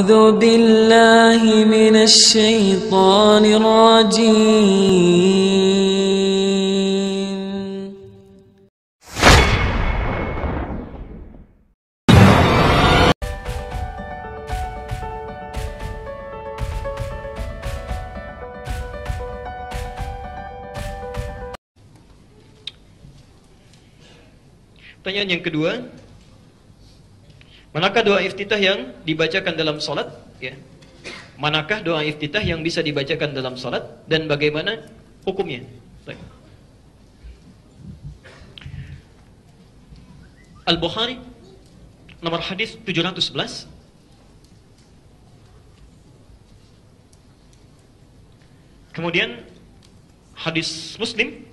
أعوذ بالله من الشيطان الرجيم. Pertanyaan yang kedua, manakah doa iftitah yang dibacakan dalam salat? Ya. Manakah doa iftitah yang bisa dibacakan dalam salat dan bagaimana hukumnya? Baik. Al-Bukhari nomor hadis 711. Kemudian hadis Muslim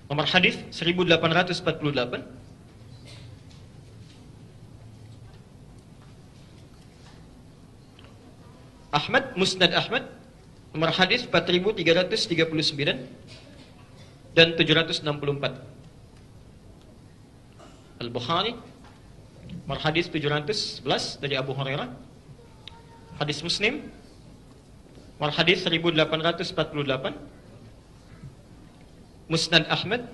nomor hadis 1848. Ahmad, Musnad Ahmad nomor hadis 4339 dan 764. Al-Bukhari nomor hadis 711 dari Abu Hurairah. Hadis Muslim nomor hadis 1848. Musnad Ahmad,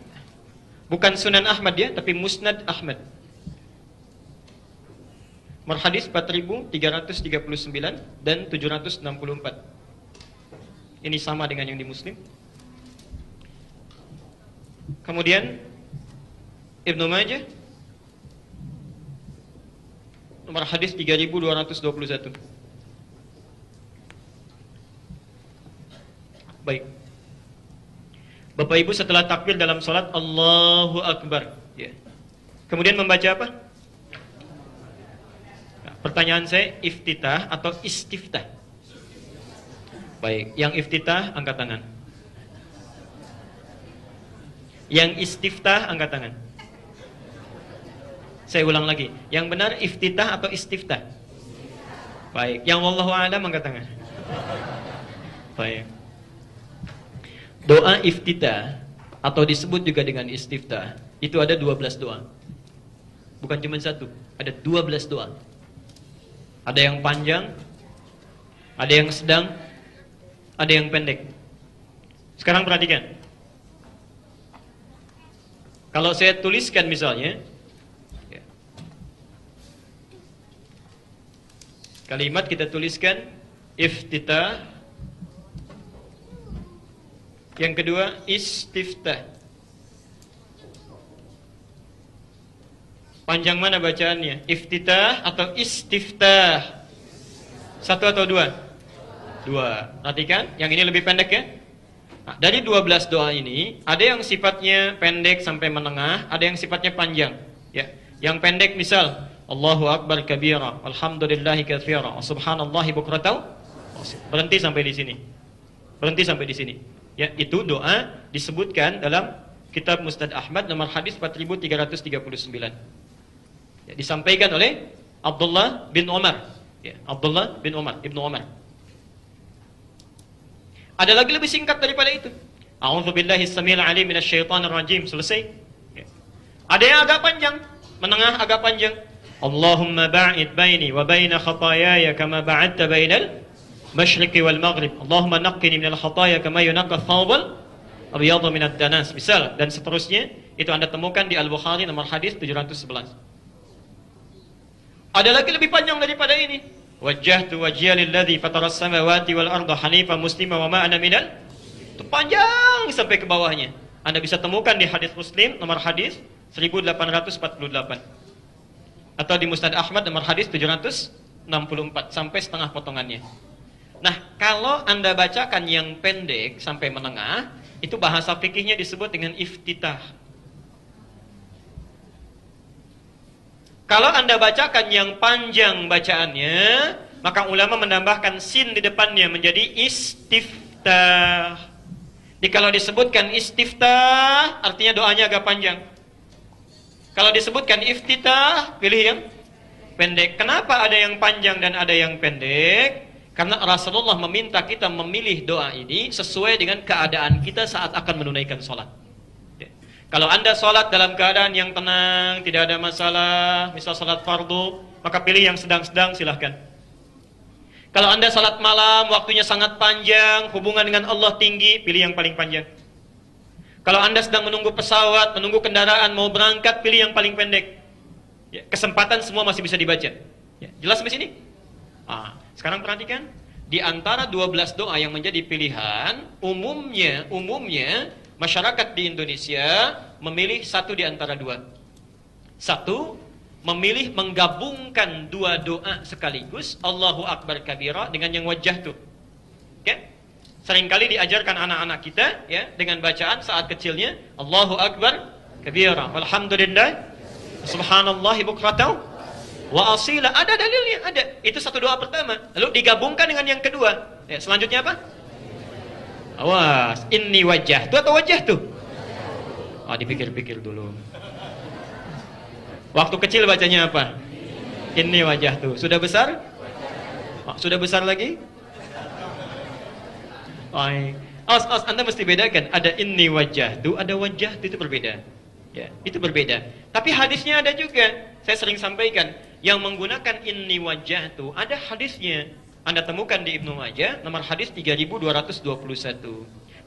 bukan Sunan Ahmad ya, tapi Musnad Ahmad. Nomor hadis 4339 dan 764. Ini sama dengan yang di Muslim. Kemudian Ibnu Majah nomor hadis 3221. Baik. Bapak Ibu setelah takbir dalam salat Allahu Akbar, ya. Kemudian membaca apa? Nah, pertanyaan saya, iftitah atau istiftah? Baik, yang iftitah angkat tangan. Yang istiftah angkat tangan. Saya ulang lagi, yang benar iftitah atau istiftah? Baik, yang wallahu a'lam angkat tangan. Baik. Doa iftitah atau disebut juga dengan istiftah itu ada 12 doa. Bukan cuma satu, ada 12 doa. Ada yang panjang, ada yang sedang, ada yang pendek. Sekarang perhatikan. Kalau saya tuliskan misalnya kalimat, kita tuliskan iftitah. Yang kedua, istiftah. Panjang mana bacaannya? Iftitah atau istiftah? Satu atau dua? Dua. Perhatikan, yang ini lebih pendek ya. Nah, dari 12 doa ini, ada yang sifatnya pendek sampai menengah, ada yang sifatnya panjang. Ya. Yang pendek misal, Allahu Akbar kabira, alhamdulillahi katsira, subhanallahi bukratan. Berhenti sampai di sini. Berhenti sampai di sini. Ya, itu doa disebutkan dalam kitab Musnad Ahmad nomor hadis 4339. Ya, disampaikan oleh Abdullah bin Umar. Ya, Abdullah bin Umar, Ibnu Umar. Ada lagi lebih singkat daripada itu. A'udzubillahi as-sami'il 'alim minasyaitonir rajim. Selesai. Ya. Ada yang agak panjang, menengah agak panjang. Allahumma ba'id baini wa baina khataayaya kama ba'adta bainal masyriqi wal maghrib. Allahumma naqqini minal khataaya kama yunaqqa ath-thawbal abyadha minad danas. Misal dan seterusnya, itu Anda temukan di Al-Bukhari nomor hadis 711. Ada lagi lebih panjang daripada ini. Wajjahtu wajhiya lilladzi fataras samawati wal arda hanifan muslima wa ma ana minal. Itu panjang sampai ke bawahnya. Anda bisa temukan di hadis Muslim nomor hadis 1848. Atau di Musnad Ahmad nomor hadis 764 sampai setengah potongannya. Nah, kalau Anda bacakan yang pendek sampai menengah, itu bahasa fikihnya disebut dengan iftitah. Kalau Anda bacakan yang panjang bacaannya, maka ulama menambahkan sin di depannya menjadi istiftah. Jadi kalau disebutkan istiftah, artinya doanya agak panjang. Kalau disebutkan iftitah, pilih yang pendek. Kenapa ada yang panjang dan ada yang pendek? Karena Rasulullah meminta kita memilih doa ini sesuai dengan keadaan kita saat akan menunaikan sholat. Kalau Anda sholat dalam keadaan yang tenang, tidak ada masalah, misal sholat fardu, maka pilih yang sedang-sedang, silahkan. Kalau Anda sholat malam, waktunya sangat panjang, hubungan dengan Allah tinggi, pilih yang paling panjang. Kalau Anda sedang menunggu pesawat, menunggu kendaraan, mau berangkat, pilih yang paling pendek. Ya, kesempatan semua masih bisa dibaca. Ya, jelas sampai sini? Sekarang perhatikan, di antara 12 doa yang menjadi pilihan, umumnya masyarakat di Indonesia memilih satu di antara dua. Satu, memilih menggabungkan dua doa sekaligus, Allahu Akbar kabira dengan yang wajah tuh. Oke? Seringkali diajarkan anak-anak kita ya dengan bacaan saat kecilnya Allahu Akbar kabira, walhamdulillah, subhanallahi bukratan wa asila. Ada dalilnya, ada. Itu satu doa pertama. Lalu digabungkan dengan yang kedua. Ya, selanjutnya apa? Awas, inni wajah tu atau wajah tu? Dipikir-pikir dulu. Waktu kecil bacanya apa? Inni wajah tu. Sudah besar? Sudah besar lagi? Awas, Anda mesti bedakan. Ada inni wajah tu, ada wajah tu, itu berbeda. Ya, itu berbeda. Tapi hadisnya ada juga. Saya sering sampaikan, yang menggunakan inni wajah tu ada hadisnya. Anda temukan di Ibnu Majah, nomor hadis 3221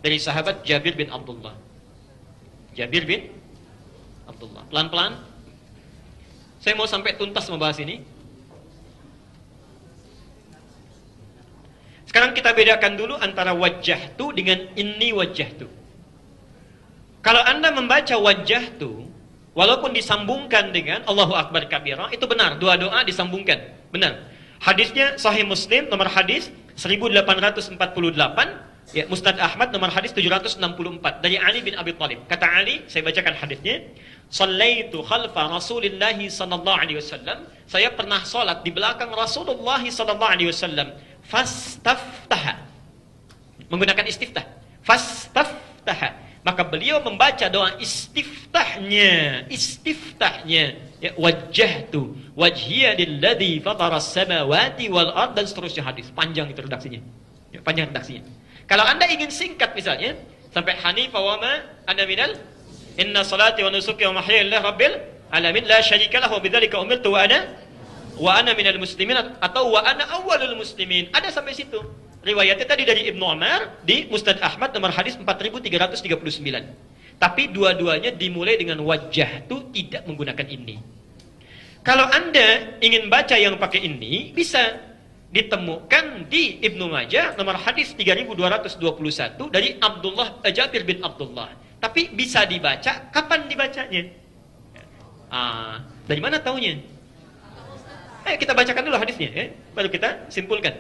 dari sahabat Jabir bin Abdullah. Jabir bin Abdullah. Pelan-pelan. Saya mau sampai tuntas membahas ini. Sekarang kita bedakan dulu antara wajah tu dengan inni wajah tu. Kalau Anda membaca wajah tu, walaupun disambungkan dengan Allahu Akbar kabira, itu benar, dua doa disambungkan. Benar. Hadisnya Sahih Muslim nomor hadis 1848, ya, Musnad Ahmad nomor hadis 764 dari Ali bin Abi Thalib. Kata Ali, saya bacakan hadisnya, "Shallaitu khalfa Rasulillah sallallahu alaihi wasallam." Saya pernah salat di belakang Rasulullah sallallahu alaihi wasallam. Fastaftaha. Menggunakan istiftah. Fastaftaha. Maka beliau membaca doa istiftahnya, ya, wajjahtu wajhiya lilladzi fataras samawati wal ard, dan seterusnya hadis. Panjang itu redaksinya. Ya, panjang redaksinya. Kalau Anda ingin singkat misalnya sampai hanifa wa ma ana minal inna salati wa nusuki wa mahyaya lillahi rabbil alamin la syarika lahu wa bidzalika umirtu wa ana minal muslimin, atau wa ana awwalul muslimin. Ada sampai situ. Riwayatnya tadi dari Ibnu Umar di Musnad Ahmad nomor hadis 4339. Tapi dua-duanya dimulai dengan wajah itu, tidak menggunakan ini. Kalau Anda ingin baca yang pakai ini, bisa ditemukan di Ibnu Majah nomor hadis 3221 dari Jabir bin Abdullah. Tapi bisa dibaca, kapan dibacanya? Dari mana taunya? Kita bacakan dulu hadisnya, baru kita simpulkan.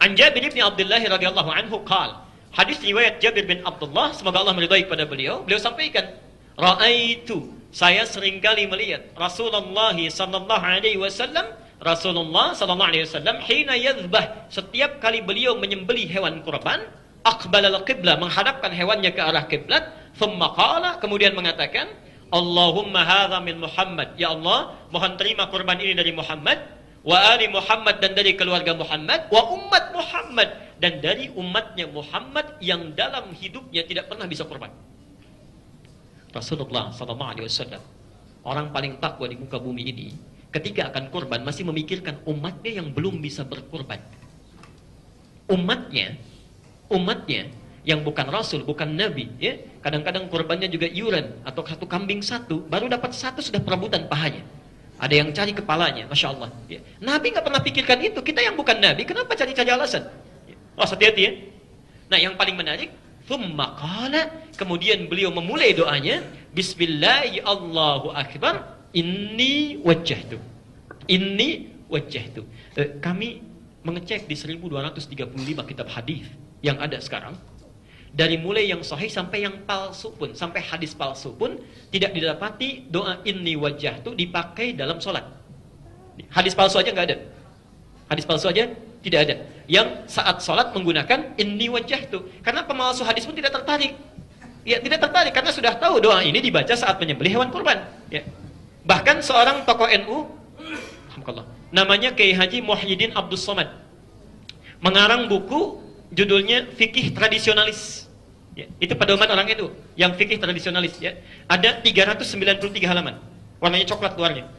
An Jabir bin Abdullah radhiyallahu anhu qala, hadis riwayat Jabir bin Abdullah, semoga Allah meridai kepada beliau sampaikan, ra'aitu, saya seringkali melihat Rasulullah sallallahu alaihi wasallam, Rasulullah sallallahu alaihi wasallam hina yadhbah, setiap kali beliau menyembelih hewan kurban, aqbala al-qiblah, menghadapkan hewannya ke arah kiblat, thumma qala, kemudian mengatakan, Allahumma hadza min Muhammad, ya Allah, mohon terima kurban ini dari Muhammad, wa ali Muhammad, dan dari keluarga Muhammad, wa umat Muhammad, dan dari umatnya Muhammad yang dalam hidupnya tidak pernah bisa kurban. Rasulullah SAW, orang paling takwa di muka bumi ini, ketika akan kurban masih memikirkan umatnya yang belum bisa berkurban. Umatnya yang bukan Rasul, bukan Nabi, ya, kadang-kadang kurbannya juga iuran, atau satu kambing satu, baru dapat satu sudah perebutan pahanya. Ada yang cari kepalanya, Masya Allah. Ya. Nabi nggak pernah pikirkan itu. Kita yang bukan Nabi, kenapa cari-cari alasan? Ya. Hati-hati ya. Nah, yang paling menarik, thumma qala, kemudian beliau memulai doanya, Bismillahi Allahu Akbar, inni wajjahtu. Inni wajjahtu. Kami mengecek di 1235 kitab hadis yang ada sekarang. Dari mulai yang sahih sampai yang palsu pun, sampai hadis palsu pun, tidak didapati doa inni wajah itu dipakai dalam sholat. Hadis palsu aja nggak ada. Hadis palsu aja tidak ada. Yang saat sholat menggunakan inni wajah itu. Karena pemalsu hadis pun tidak tertarik. Ya, tidak tertarik karena sudah tahu doa ini dibaca saat menyembelih hewan kurban. Ya. Bahkan seorang tokoh NU, namanya Kiai Haji Muhyiddin Abdus Somad, mengarang buku judulnya Fikih Tradisionalis. Ya, itu pedoman orang itu yang fikih tradisionalis ya. Ada 393 halaman. Warnanya coklat luarnya.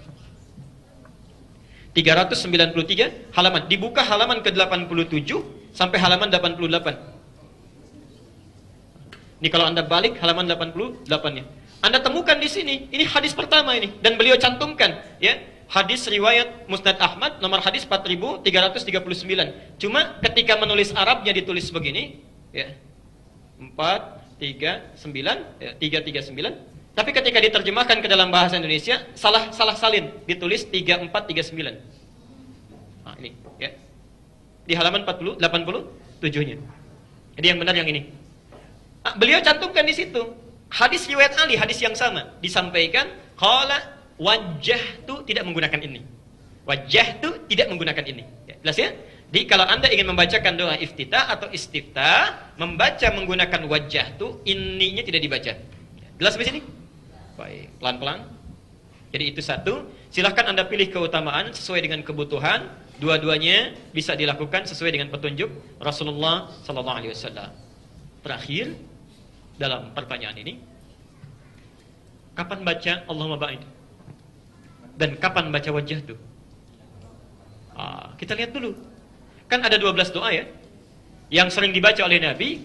393 halaman. Dibuka halaman ke-87 sampai halaman 88. Ini kalau Anda balik halaman 88-nya. Anda temukan di sini, ini hadis pertama ini dan beliau cantumkan ya. Hadis riwayat Musnad Ahmad nomor hadis 4339. Cuma ketika menulis Arabnya ditulis begini ya. 439 ya, 339. Tapi ketika diterjemahkan ke dalam bahasa Indonesia salah salin, ditulis 3439. Nah, ini ya. Di halaman 87-nya. Jadi yang benar yang ini. Beliau cantumkan di situ. Hadis riwayat Ali, hadis yang sama disampaikan qala wajjahtu tidak menggunakan ini. Wajjahtu tidak menggunakan ini. Ya, jelas ya? Jadi kalau Anda ingin membacakan doa iftitah atau istiftah, membaca menggunakan wajjahtu, ininya tidak dibaca. Jelas di sini? Baik, pelan-pelan. Jadi itu satu. Silahkan Anda pilih keutamaan sesuai dengan kebutuhan. Dua-duanya bisa dilakukan sesuai dengan petunjuk Rasulullah sallallahu alaihi wasallam. Terakhir dalam pertanyaan ini, kapan baca Allahumma ba'id? Dan kapan baca wajjahtu? Kita lihat dulu. Kan ada 12 doa ya. Yang sering dibaca oleh Nabi,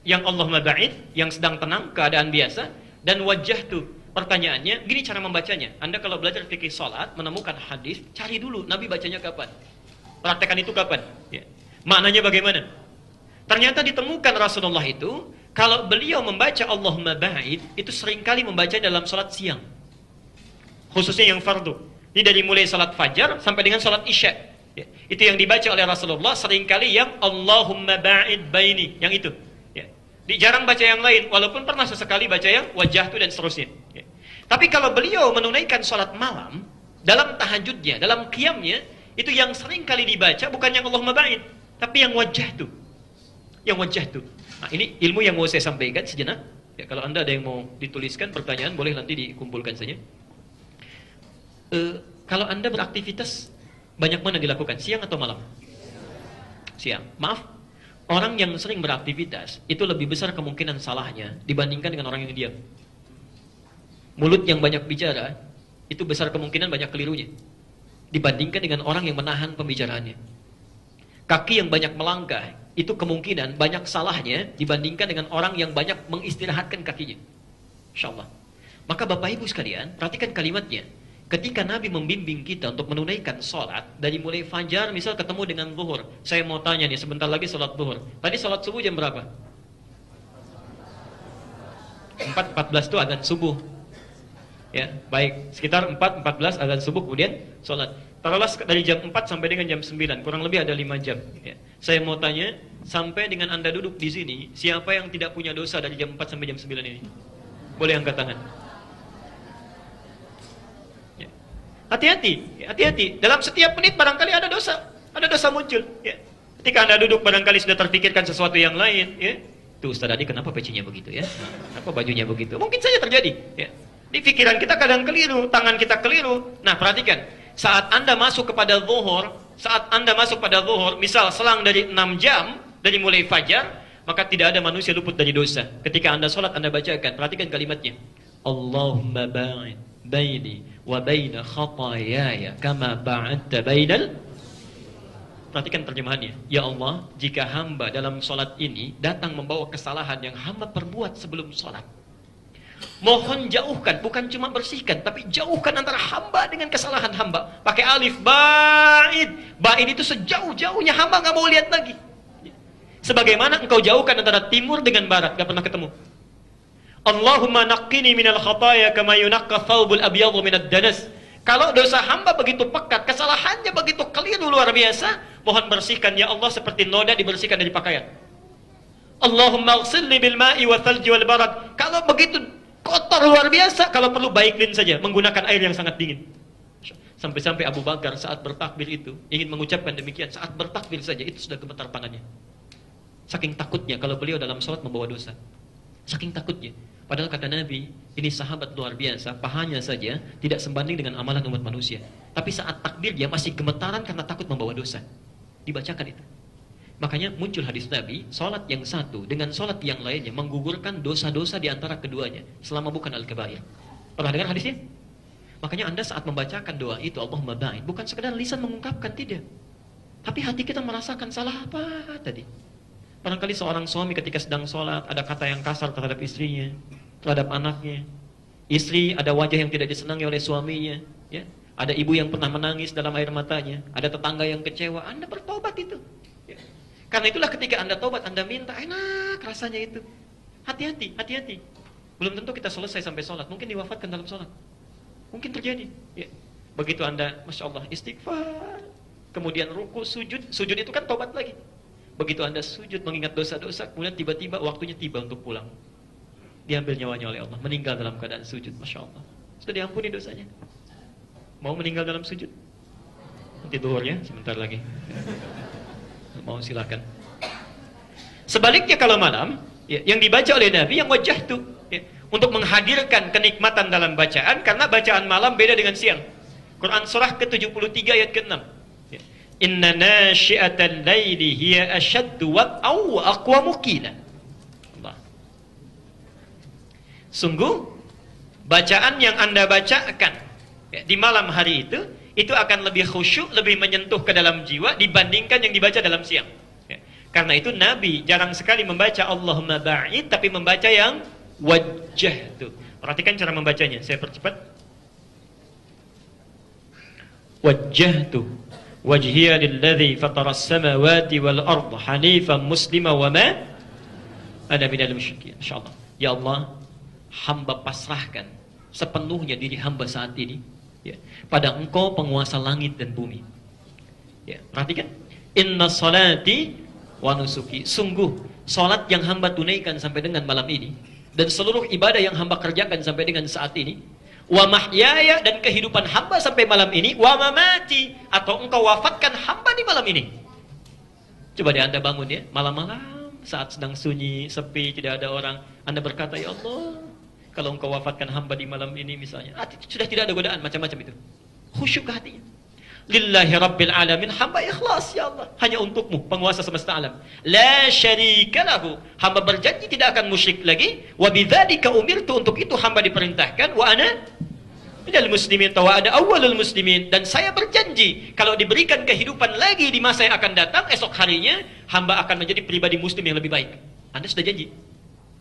yang Allahumma ba'id, yang sedang tenang, keadaan biasa, dan wajjahtu. Pertanyaannya, gini cara membacanya. Anda kalau belajar fikih salat, menemukan hadis, cari dulu Nabi bacanya kapan. Praktekan itu kapan. Ya. Maknanya bagaimana? Ternyata ditemukan Rasulullah itu, kalau beliau membaca Allahumma ba'id, itu seringkali membaca dalam salat siang. Khususnya yang fardu. Ini dari mulai salat fajar sampai dengan salat isya. Ya. Itu yang dibaca oleh Rasulullah, seringkali yang Allahumma ba'id baini. Yang itu. Jarang baca yang lain, walaupun pernah sesekali baca yang wajjahtu dan seterusnya. Ya. Tapi kalau beliau menunaikan sholat malam, dalam tahajudnya, dalam qiyamnya, itu yang sering kali dibaca bukan yang Allahumma ba'id, tapi yang wajjahtu. Yang wajjahtu. Nah, ini ilmu yang mau saya sampaikan sejenak. Ya, kalau Anda ada yang mau dituliskan pertanyaan, boleh nanti dikumpulkan saja. Kalau Anda beraktivitas, banyak mana dilakukan? Siang atau malam? Siang. Maaf. Orang yang sering beraktivitas itu lebih besar kemungkinan salahnya dibandingkan dengan orang yang diam. Mulut yang banyak bicara itu besar kemungkinan banyak kelirunya dibandingkan dengan orang yang menahan pembicaraannya. Kaki yang banyak melangkah itu kemungkinan banyak salahnya dibandingkan dengan orang yang banyak mengistirahatkan kakinya. Insyaallah. Maka Bapak Ibu sekalian, perhatikan kalimatnya. Ketika Nabi membimbing kita untuk menunaikan sholat, dari mulai fajar misal ketemu dengan zuhur. Saya mau tanya nih, sebentar lagi sholat zuhur. Tadi sholat subuh jam berapa? 4.14 itu azan subuh. Ya, baik. Sekitar 4.14 azan subuh, kemudian sholat. Taruhlah dari jam 4 sampai dengan jam 9, kurang lebih ada 5 jam. Ya. Saya mau tanya, sampai dengan Anda duduk di sini, siapa yang tidak punya dosa dari jam 4 sampai jam 9 ini? Boleh angkat tangan. Hati-hati, hati-hati. Dalam setiap menit barangkali ada dosa muncul. Ya. Ketika Anda duduk barangkali sudah terpikirkan sesuatu yang lain. Ya. Tuh Ustaz tadi kenapa pecinya begitu ya? Kenapa bajunya begitu? Mungkin saja terjadi. Ya. Di pikiran kita kadang keliru, tangan kita keliru. Nah perhatikan, saat Anda masuk kepada zuhur, misal selang dari 6 jam dari mulai fajar, maka tidak ada manusia luput dari dosa. Ketika Anda sholat, Anda bacakan, perhatikan kalimatnya. Allahumma ba'id baini wa baina khatayaya kama ba'adta bainal. Perhatikan terjemahannya. Ya Allah, jika hamba dalam solat ini datang membawa kesalahan yang hamba perbuat sebelum solat, mohon jauhkan, bukan cuma bersihkan, tapi jauhkan antara hamba dengan kesalahan hamba. Pakai alif, ba'id. Ba'id itu sejauh-jauhnya hamba nggak mau lihat lagi. Sebagaimana engkau jauhkan antara timur dengan barat, nggak pernah ketemu. Allahumma naqqini minal khataya kama yunaqqa thawbul abyadhu minad danas. Kalau dosa hamba begitu pekat, kesalahannya begitu keliru luar biasa, mohon bersihkan ya Allah seperti noda dibersihkan dari pakaian. Allahumma ighsilni bil ma'i wa thalji wal barad. Kalau begitu kotor luar biasa, kalau perlu baiklin saja menggunakan air yang sangat dingin. Sampai-sampai Abu Bakar saat bertakbir itu ingin mengucapkan demikian, saat bertakbir saja itu sudah gemetar tangannya. Saking takutnya kalau beliau dalam salat membawa dosa. Saking takutnya. Padahal kata Nabi, ini sahabat luar biasa, pahanya saja tidak sebanding dengan amalan umat manusia. Tapi saat takbir dia masih gemetaran karena takut membawa dosa. Dibacakan itu. Makanya muncul hadis Nabi, sholat yang satu dengan sholat yang lainnya menggugurkan dosa-dosa di antara keduanya selama bukan al-kabair. Pernah dengar hadisnya? Makanya Anda saat membacakan doa itu, Allahumma ba'id, bukan sekedar lisan mengungkapkan, tidak. Tapi hati kita merasakan salah apa tadi. Barangkali seorang suami ketika sedang sholat ada kata yang kasar terhadap istrinya, terhadap anaknya. Istri ada wajah yang tidak disenangi oleh suaminya, ya. Ada ibu yang pernah menangis dalam air matanya, ada tetangga yang kecewa. Anda bertobat itu. Karena itulah ketika Anda tobat, Anda minta, enak rasanya itu. Hati-hati, hati-hati. Belum tentu kita selesai sampai sholat. Mungkin diwafatkan dalam sholat. Mungkin terjadi. Ya. Begitu Anda, Masya Allah, istighfar. Kemudian ruku, sujud. Sujud itu kan tobat lagi. Begitu Anda sujud, mengingat dosa-dosa, kemudian tiba-tiba waktunya tiba untuk pulang. Diambil nyawanya oleh Allah. Meninggal dalam keadaan sujud. Masya Allah. Sudah diampuni dosanya. Mau meninggal dalam sujud? Nanti duhurnya, sebentar lagi. Mau silakan. Sebaliknya kalau malam, ya, yang dibaca oleh Nabi yang wajah itu, ya, untuk menghadirkan kenikmatan dalam bacaan, karena bacaan malam beda dengan siang. Quran surah ke-73 ayat ke-6. Ya. Inna nasyi'atal laili hiya ashaddu wat'aw wa aqwamu qila. Allah. Sungguh bacaan yang Anda bacakan, ya, di malam hari itu akan lebih khusyuk, lebih menyentuh ke dalam jiwa dibandingkan yang dibaca dalam siang. Ya. Karena itu Nabi jarang sekali membaca Allahumma ba'id, tapi membaca yang wajah tuh. Perhatikan cara membacanya. Saya percepat. Wajjahtu wajhiya lilladzi fataras samawati wal arda hanifan muslima wa ma ana minal musyrikin. Insyaallah. Ya Allah, hamba pasrahkan sepenuhnya diri hamba saat ini, ya, pada Engkau penguasa langit dan bumi. Ya, perhatikan. Inna salati wa nusuki. Sungguh salat yang hamba tunaikan sampai dengan malam ini dan seluruh ibadah yang hamba kerjakan sampai dengan saat ini, wa mahyaya, dan kehidupan hamba sampai malam ini, wa mamati, atau Engkau wafatkan hamba di malam ini. Coba deh Anda bangun ya, malam-malam saat sedang sunyi, sepi, tidak ada orang, Anda berkata, ya Allah, kalau Engkau wafatkan hamba di malam ini misalnya, sudah tidak ada godaan macam-macam itu. Khusyuk ke hatinya. Lillahi rabbil alamin, hamba ikhlas, ya Allah, hanya untukmu, penguasa semesta alam. La syarika lahu, hamba berjanji tidak akan musyrik lagi. Wa bidzalika umirtu, untuk itu hamba diperintahkan. Wa ana minal muslimin, wa ana awwalul muslimin, dan saya berjanji kalau diberikan kehidupan lagi di masa yang akan datang, esok harinya hamba akan menjadi pribadi muslim yang lebih baik. Anda sudah janji.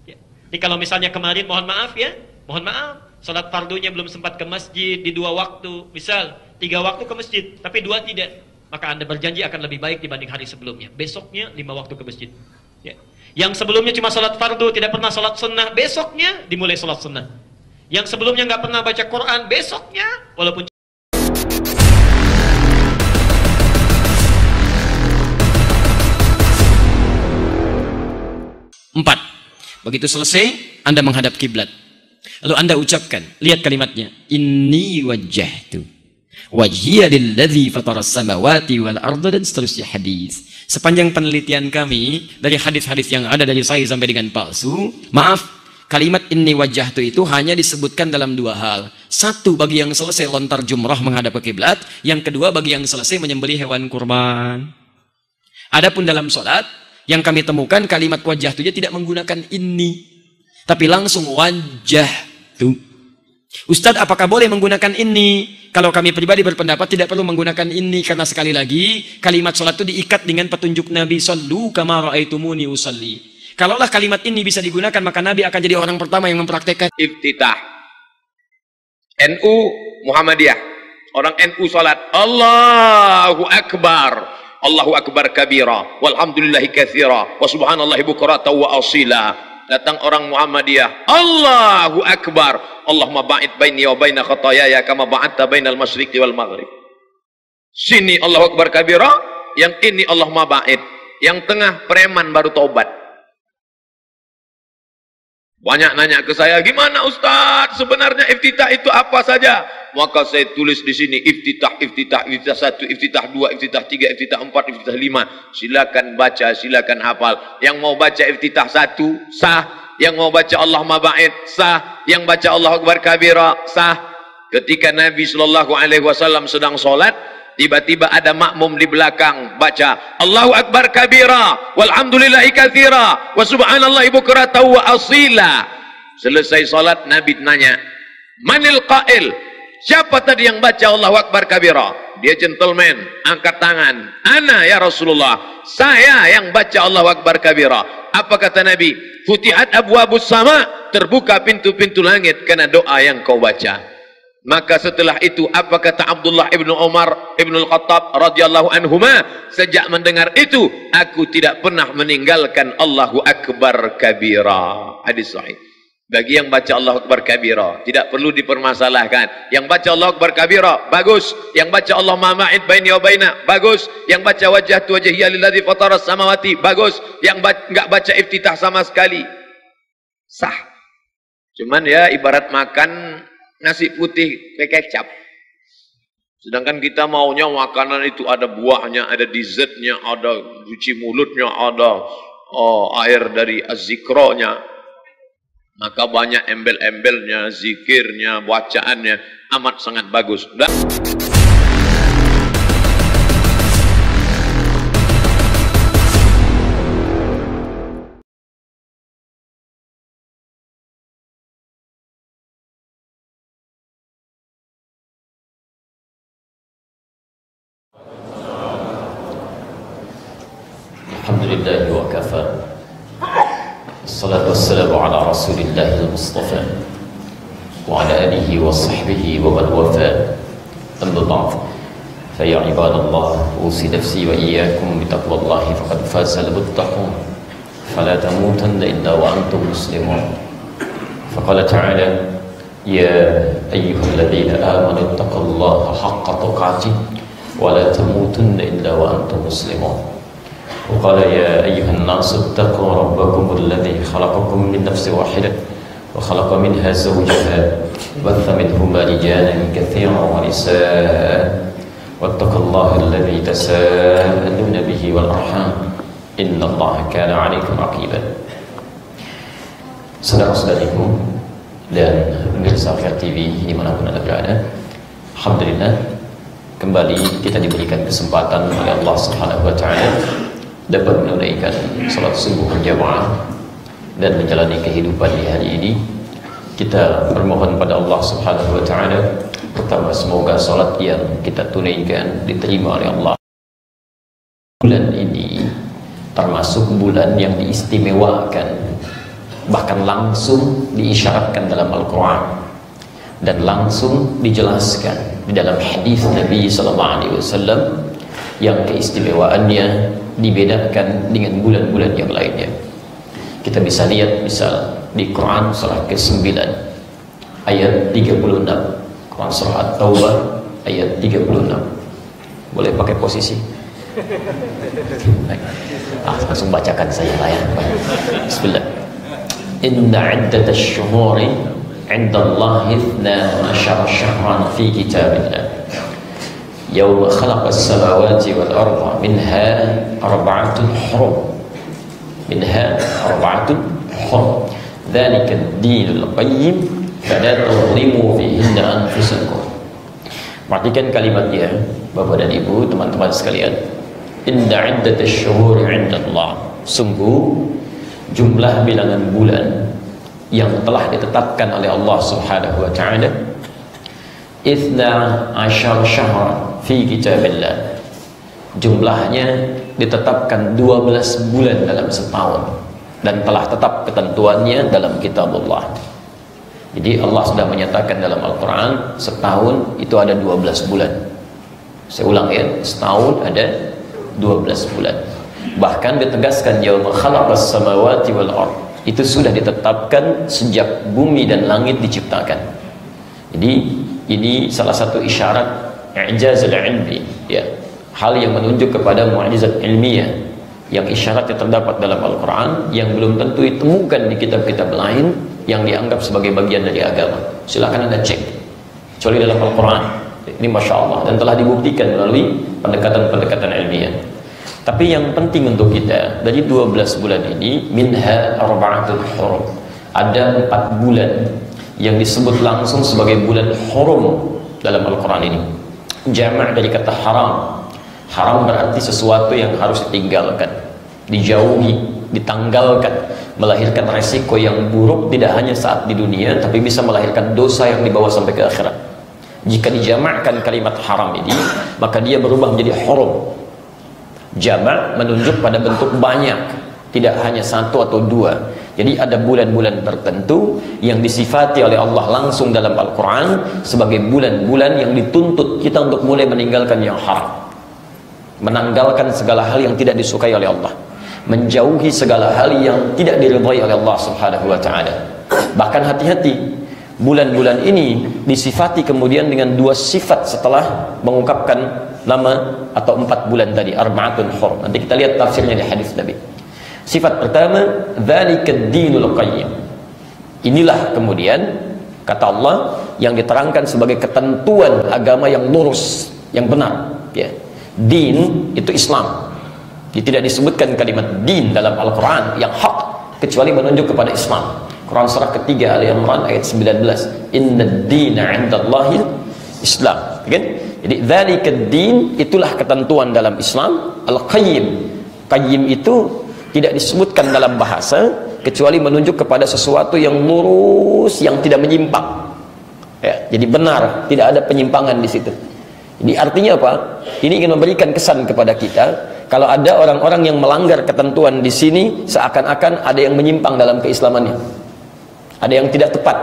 Ya. Jadi kalau misalnya kemarin, mohon maaf ya, mohon maaf, salat fardunya belum sempat ke masjid di 2 waktu, misal 3 waktu ke masjid, tapi 2 tidak, maka Anda berjanji akan lebih baik dibanding hari sebelumnya. Besoknya 5 waktu ke masjid. Ya. Yang sebelumnya cuma salat fardu, tidak pernah salat sunnah, besoknya dimulai salat sunnah. Yang sebelumnya nggak pernah baca Quran, besoknya walaupun 4. Begitu selesai, Anda menghadap kiblat. Lalu Anda ucapkan, lihat kalimatnya, inni wajjahtu wajhiya lilladzi fataras samawati wal arda, dan seterusnya hadis. Sepanjang penelitian kami dari hadis-hadis yang ada dari sahih sampai dengan palsu, maaf, kalimat inni wajjahtu itu hanya disebutkan dalam 2 hal. Satu, bagi yang selesai lontar jumrah menghadap ke kiblat. Yang kedua, bagi yang selesai menyembelih hewan kurban. Adapun dalam sholat, yang kami temukan kalimat wajjahtu tidak menggunakan inni, tapi langsung wajjahtu. Ustadz, apakah boleh menggunakan ini? Kalau kami pribadi berpendapat tidak perlu menggunakan ini, karena sekali lagi kalimat sholat itu diikat dengan petunjuk Nabi, sallu kama ra'aitumuni usalli. Kalaulah kalimat ini bisa digunakan, maka Nabi akan jadi orang pertama yang mempraktekkan iftitah. NU Muhammadiyah, orang NU sholat Allahu Akbar, Allahu Akbar kabira, walhamdulillahi katsira, wa subhanallahi bukratan wa asila. Datang orang Muhammadiyah, Allahu Akbar, Allahumma ba'id baini wa baina khataayaya kama ba'adta bainal masyriqi wal maghrib. Sini Allahu Akbar kabira, yang ini Allahumma ba'id, yang tengah preman baru taubat. Banyak nanya ke saya, gimana Ustadz, sebenarnya iftitah itu apa saja? Maka saya tulis di sini, iftitah 1, iftitah 2, iftitah 3, iftitah 4, iftitah 5. Silakan baca, silakan hafal. Yang mau baca iftitah 1, sah. Yang mau baca Allahumma ba'id, sah. Yang baca Allahu Akbar kabira, sah. Ketika Nabi SAW sedang sholat, tiba-tiba ada makmum di belakang baca Allahu Akbar kabira walhamdulillahi katsira wa subhanallahi bukratan wa asila. Selesai salat Nabi nanya, manil qail, siapa tadi yang baca Allahu Akbar kabira? Dia gentleman, angkat tangan, ana ya Rasulullah, saya yang baca Allahu Akbar kabira. Apa kata Nabi? Futihat abwabus sama, terbuka pintu-pintu langit karena doa yang kau baca. Maka setelah itu apa kata Abdullah ibnu Umar ibnu Al-Khattab radhiyallahu anhuma, sejak mendengar itu aku tidak pernah meninggalkan Allahu Akbar kabira. Hadis sahih. Bagi yang baca Allahu Akbar kabira tidak perlu dipermasalahkan. Yang baca Allahu Akbar kabira bagus, yang baca Allahumma ma'id baini wa baina bagus, yang baca wajhatu wajhiya lilladzi fatara samawati bagus, yang enggak baca iftitah sama sekali sah. Cuman ya ibarat makan nasi putih pakai kecap. Sedangkan kita maunya makanan itu ada buahnya, ada dessertnya, ada cuci mulutnya, ada air dari az-zikronya. Maka banyak embel-embelnya, zikirnya, bacaannya amat sangat bagus. Alhamdulillah wa kafa. Assalatu wassalamu ala Rasulillahil Mustafa wa ala alihi wa sahbihi wa man wafa. Amma ba'd. Fa ya ibadallah, usi nafsi wa iyyakum bi taqwallahi faqad faza al-muttaqun. Fala tamutunna illa wa antum muslimun. Faqala ta'ala ya ayyuhalladzina amanu taqullaha haqqa tuqatih wa la tamutunna illa wa antum muslimun. وقال يا أيها الناس اتقوا ربكم الذي خلقكم من نفس واحدة وخلق منها زوجها وبث منهما رجالا كثيرا ونساء واتقوا الله الذي تساءلون به والأرحام إن الله كان عليكم رقيبا. Saudara-saudariku dan pemirsa Khair TV dimanapun Anda berada, alhamdulillah kembali kita diberikan kesempatan oleh Allah Subhanahu wa Ta'ala dapat menunaikan salat subuh berjamaah dan menjalani kehidupan di hari ini. Kita bermohon pada Allah Subhanahu wa Ta'ala, pertama semoga salat yang kita tunaikan diterima oleh Allah. Bulan ini termasuk bulan yang diistimewakan, bahkan langsung diisyaratkan dalam Al-Quran dan langsung dijelaskan di dalam hadis Nabi SAW yang keistimewaannya dibedakan dengan bulan-bulan yang lainnya. Kita bisa lihat misal di Quran surah ke-9 ayat 36, Quran surah At-Taubah ayat 36. Boleh pakai posisi? Langsung bacakan saja lah ya. Bismillah. Inna iddatash syuhuri 'inda Allahi 12 syahran fi kitabillah يوم خلق السماوات والأرض منها أربعة حرم ذلك الدين القيم فلا تظلموا فيهن أنفسكم. Perhatikan kalimatnya Bapak dan Ibu, teman-teman sekalian. Inna iddatash syuhuri 'inda Allah, sungguh jumlah bilangan bulan yang telah ditetapkan oleh Allah Subhanahu wa Ta'ala 12 syahran fi kitabillah, jumlahnya ditetapkan 12 bulan dalam setahun dan telah tetap ketentuannya dalam kitab Allah. Jadi Allah sudah menyatakan dalam Al-Quran setahun itu ada 12 bulan. Saya ulang ya, setahun ada 12 bulan. Bahkan ditegaskan yauma khalaqas samawati wal ard, itu sudah ditetapkan sejak bumi dan langit diciptakan. Jadi ini salah satu isyarat i'jazul ilmi, ya, hal yang menunjuk kepada mukjizat ilmiah yang isyaratnya terdapat dalam Al-Quran yang belum tentu ditemukan di kitab-kitab lain yang dianggap sebagai bagian dari agama. Silakan Anda cek, kecuali dalam Al-Quran. Ini Masya Allah, dan telah dibuktikan melalui pendekatan-pendekatan ilmiah. Tapi yang penting untuk kita, dari 12 bulan ini, minha arba'atul hurum, ada 4 bulan yang disebut langsung sebagai bulan hurum dalam Al-Quran ini. Jamak dari kata haram. Haram berarti sesuatu yang harus ditinggalkan, dijauhi, ditanggalkan, melahirkan resiko yang buruk tidak hanya saat di dunia, tapi bisa melahirkan dosa yang dibawa sampai ke akhirat. Jika dijamakkan kalimat haram ini, maka dia berubah menjadi hurum. Jamak menunjuk pada bentuk banyak, tidak hanya satu atau dua. Jadi ada bulan-bulan tertentu yang disifati oleh Allah langsung dalam Al-Quran sebagai bulan-bulan yang dituntut kita untuk mulai meninggalkan yang haram, menanggalkan segala hal yang tidak disukai oleh Allah, menjauhi segala hal yang tidak diridhai oleh Allah Subhanahu wa ta'ala. Bahkan hati-hati, bulan-bulan ini disifati kemudian dengan dua sifat setelah mengungkapkan nama atau 4 bulan tadi, arba'atun hurum. Nanti kita lihat tafsirnya di hadis Nabi. Sifat pertama, dzalikad dinul qayyim. Inilah kemudian kata Allah yang diterangkan sebagai ketentuan agama yang lurus, yang benar, ya. Din itu Islam. Dia tidak disebutkan kalimat din dalam Al-Quran yang hak kecuali menunjuk kepada Islam. Quran surah ketiga Ali Imran ayat 19, Inna dina 'indallahil Islam, kan? Jadi dzalikad din, itulah ketentuan dalam Islam. Al-Qayyim, Qayyim itu tidak disebutkan dalam bahasa kecuali menunjuk kepada sesuatu yang lurus, yang tidak menyimpang, ya, jadi benar, tidak ada penyimpangan di situ. Jadi artinya apa? Ini ingin memberikan kesan kepada kita, kalau ada orang-orang yang melanggar ketentuan di sini, seakan-akan ada yang menyimpang dalam keislamannya, ada yang tidak tepat,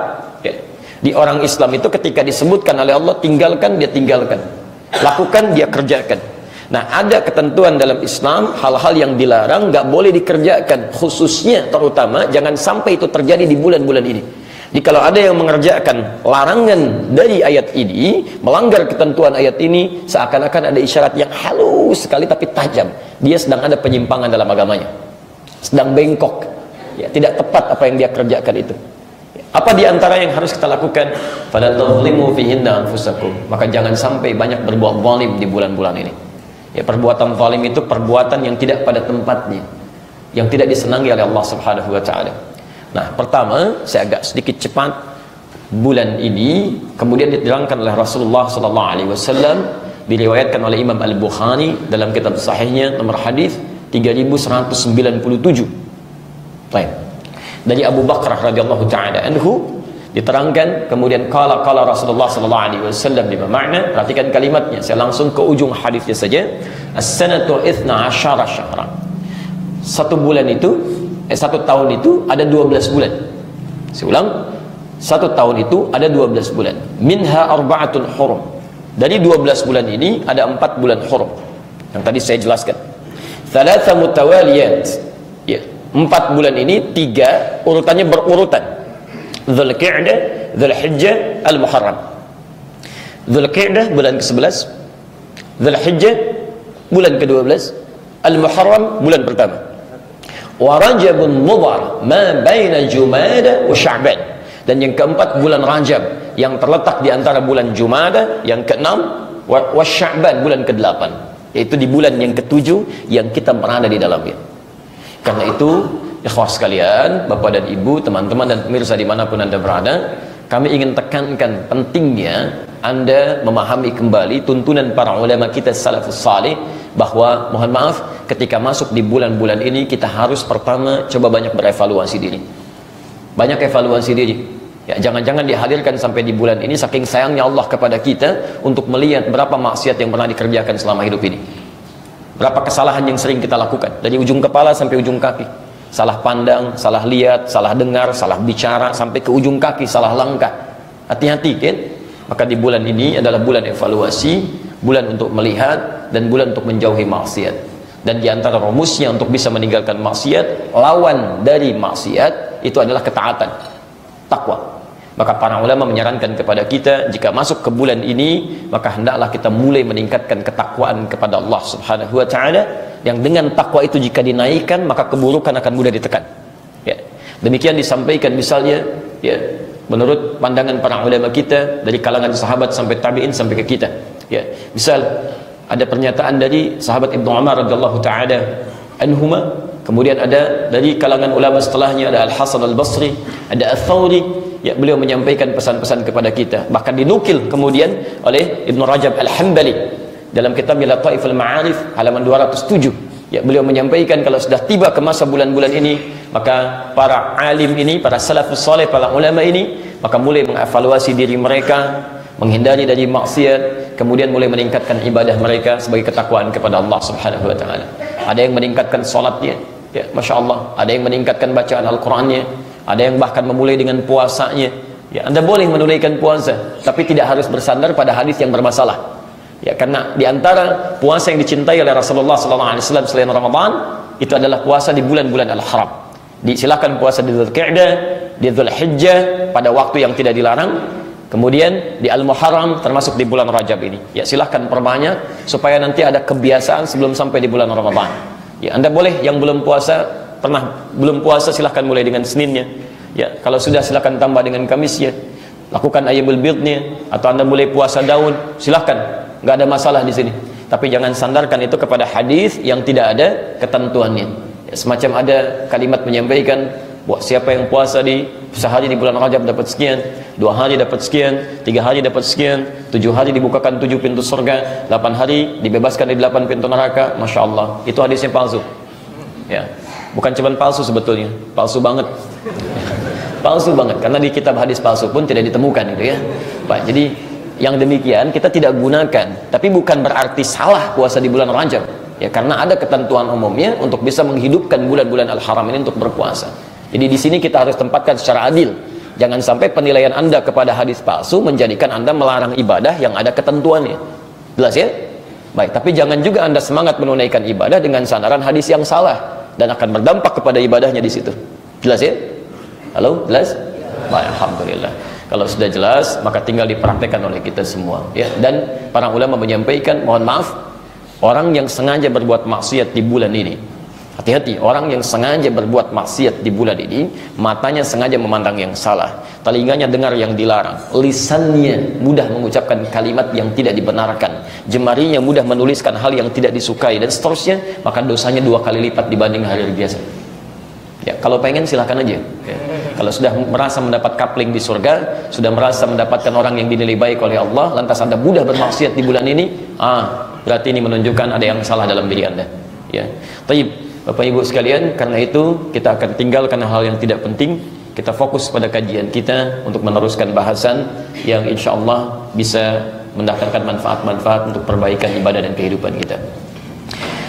ya. Di orang Islam itu ketika disebutkan oleh Allah, tinggalkan, dia tinggalkan, lakukan, dia kerjakan. Nah, ada ketentuan dalam Islam, hal-hal yang dilarang nggak boleh dikerjakan, khususnya terutama jangan sampai itu terjadi di bulan-bulan ini. Jadi kalau ada yang mengerjakan larangan dari ayat ini, melanggar ketentuan ayat ini, seakan-akan ada isyarat yang halus sekali tapi tajam, dia sedang ada penyimpangan dalam agamanya, sedang bengkok, ya, tidak tepat apa yang dia kerjakan itu. Apa diantara yang harus kita lakukan? Fala tadhlimu fihinna anfusakum. Maka jangan sampai banyak berbuat zalim di bulan-bulan ini. Ya, perbuatan zalim itu perbuatan yang tidak pada tempatnya, yang tidak disenangi oleh Allah Subhanahu wa ta'ala. Nah, pertama, saya agak sedikit cepat. Bulan ini kemudian diterangkan oleh Rasulullah sallallahu alaihi wasallam, diriwayatkan oleh Imam Al-Bukhari dalam kitab sahihnya nomor hadis 3197. Baik. Dari Abu Bakrah radhiyallahu ta'ala anhu diterangkan, kemudian qala Rasulullah sallallahu alaihi wasallam, lima makna. Perhatikan kalimatnya, saya langsung ke ujung hadisnya saja. As-sanatu 12 syahran. Satu tahun itu ada 12 bulan. Saya ulang, satu tahun itu ada 12 bulan. Minha arba'atun hurum. Dari 12 bulan ini ada 4 bulan hurum yang tadi saya jelaskan. Thalatha mutawaliyat, ya, 4 bulan ini 3 urutannya berurutan. Dzulqa'dah, Dzulhijjah, Al-Muharram. Dzulqa'dah bulan ke-11, Dzulhijjah bulan ke-12, Al-Muharram bulan pertama. Wa Rajabun Mudhar ma baina Jumada wa Sya'ban. Dan yang keempat bulan Rajab yang terletak di antara bulan Jumada, yang keenam wa Sya'ban bulan ke-8, yaitu di bulan yang ke-7 yang kita berada di dalamnya. Karena itu, ikhwah sekalian, bapak dan ibu, teman-teman dan pemirsa dimanapun anda berada, kami ingin tekankan pentingnya anda memahami kembali tuntunan para ulama kita salafus salih, bahwa mohon maaf, ketika masuk di bulan-bulan ini kita harus pertama coba banyak berevaluasi diri, banyak evaluasi diri, ya. Jangan-jangan dihadirkan sampai di bulan ini saking sayangnya Allah kepada kita untuk melihat berapa maksiat yang pernah dikerjakan selama hidup ini, berapa kesalahan yang sering kita lakukan dari ujung kepala sampai ujung kaki. Salah pandang, salah lihat, salah dengar, salah bicara, sampai ke ujung kaki, salah langkah. Hati-hati, kan? Maka di bulan ini adalah bulan evaluasi, bulan untuk melihat, dan bulan untuk menjauhi maksiat. Dan di antara rumusnya untuk bisa meninggalkan maksiat, lawan dari maksiat itu adalah ketaatan, takwa. Maka para ulama menyarankan kepada kita, jika masuk ke bulan ini, maka hendaklah kita mulai meningkatkan ketakwaan kepada Allah Subhanahu wa ta'ala, yang dengan takwa itu jika dinaikkan, maka keburukan akan mudah ditekan, ya. Demikian disampaikan misalnya, ya, menurut pandangan para ulama kita, dari kalangan sahabat sampai tabi'in sampai ke kita, ya. Misal ada pernyataan dari sahabat Ibnu Umar radhiyallahu ta'ala anhuma, kemudian ada dari kalangan ulama setelahnya, ada Al-Hasan Al-Basri, ada Al-Thawri, ya beliau menyampaikan pesan-pesan kepada kita, bahkan dinukil kemudian oleh Ibnu Rajab Al-Hambali dalam kitab Lataiful Ma'arif halaman 207. Ya, beliau menyampaikan kalau sudah tiba ke masa bulan-bulan ini, maka para alim ini, para salafus saleh, para ulama ini, maka mulai mengevaluasi diri mereka, menghindari dari maksiat, kemudian mulai meningkatkan ibadah mereka sebagai ketakwaan kepada Allah Subhanahu wa taala. Ada yang meningkatkan salatnya, ya, Masya Allah. Ada yang meningkatkan bacaan Al-Qur'annya, ada yang bahkan memulai dengan puasanya. Ya, Anda boleh menunaikan puasa, tapi tidak harus bersandar pada hadis yang bermasalah. Ya, karena diantara puasa yang dicintai oleh Rasulullah SAW selain Ramadan itu adalah puasa di bulan-bulan Al-Haram. Silakan puasa di Dzulqa'dah, di Dzulhijjah pada waktu yang tidak dilarang, kemudian di Al-Muharram termasuk di bulan Rajab ini. Ya, silakan perbanyak supaya nanti ada kebiasaan sebelum sampai di bulan Ramadan. Ya, Anda boleh yang belum puasa, belum puasa silahkan mulai dengan Seninnya. Ya, kalau sudah silahkan tambah dengan Kamisnya. Lakukan Ayyamul Bidnya, atau Anda mulai puasa daun, silahkan. Nggak ada masalah di sini. Tapi jangan sandarkan itu kepada hadis yang tidak ada ketentuannya. Ya, semacam ada kalimat menyampaikan bahwa siapa yang puasa di sehari di bulan Rajab dapat sekian, 2 hari dapat sekian, 3 hari dapat sekian, 7 hari dibukakan 7 pintu surga, 8 hari dibebaskan dari 8 pintu neraka. Masya Allah, itu hadisnya palsu. Ya, bukan cuma palsu sebetulnya, palsu banget. Palsu banget, karena di kitab hadis palsu pun tidak ditemukan itu ya. Baik, jadi yang demikian kita tidak gunakan, tapi bukan berarti salah puasa di bulan Rajab. Ya, karena ada ketentuan umumnya untuk bisa menghidupkan bulan-bulan Al-Haram ini untuk berpuasa. Jadi di sini kita harus tempatkan secara adil. Jangan sampai penilaian Anda kepada hadis palsu menjadikan Anda melarang ibadah yang ada ketentuannya. Jelas ya? Baik, tapi jangan juga Anda semangat menunaikan ibadah dengan sandaran hadis yang salah dan akan berdampak kepada ibadahnya di situ. Jelas ya? Halo, jelas? Baik, alhamdulillah. Kalau sudah jelas, maka tinggal dipraktekkan oleh kita semua. Ya, dan para ulama menyampaikan, mohon maaf, orang yang sengaja berbuat maksiat di bulan ini, hati-hati, orang yang sengaja berbuat maksiat di bulan ini, matanya sengaja memandang yang salah, telinganya dengar yang dilarang, lisannya mudah mengucapkan kalimat yang tidak dibenarkan, jemarinya mudah menuliskan hal yang tidak disukai, dan seterusnya, maka dosanya 2 kali lipat dibanding hari biasa. Ya, kalau pengen silahkan aja. Ya. Kalau sudah merasa mendapat coupling di surga, sudah merasa mendapatkan orang yang dinilai baik oleh Allah, lantas Anda mudah bermaksiat di bulan ini, berarti ini menunjukkan ada yang salah dalam diri Anda. Ya, baik, Bapak Ibu sekalian, karena itu kita akan tinggalkan hal yang tidak penting. Kita fokus pada kajian kita untuk meneruskan bahasan yang insya Allah bisa mendatangkan manfaat-manfaat untuk perbaikan ibadah dan kehidupan kita.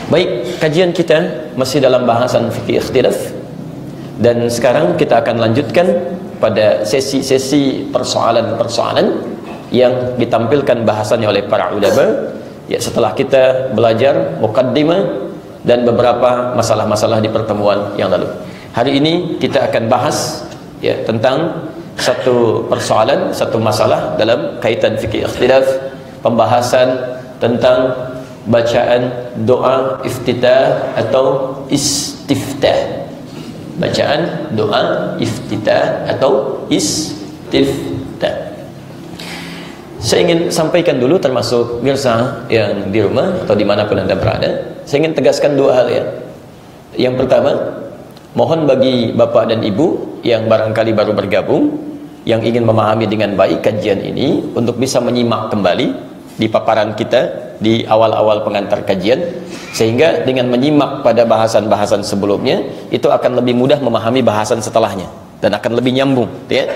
Baik, kajian kita masih dalam bahasan fikih ikhtilaf. Dan sekarang kita akan lanjutkan pada sesi-sesi persoalan-persoalan yang ditampilkan bahasannya oleh para ulama. Ya, setelah kita belajar muqaddimah dan beberapa masalah-masalah di pertemuan yang lalu. Hari ini kita akan bahas ya tentang satu persoalan, satu masalah dalam kaitan fikih ikhtilaf, pembahasan tentang bacaan doa iftitah atau istiftah. Bacaan doa iftitah atau istiftah. Saya ingin sampaikan dulu, termasuk mirsa yang di rumah atau dimanapun Anda berada, saya ingin tegaskan 2 hal ya. Yang pertama, mohon bagi Bapak dan Ibu yang barangkali baru bergabung, yang ingin memahami dengan baik kajian ini, untuk bisa menyimak kembali di paparan kita di awal-awal pengantar kajian, sehingga dengan menyimak pada bahasan-bahasan sebelumnya itu akan lebih mudah memahami bahasan setelahnya dan akan lebih nyambung ya.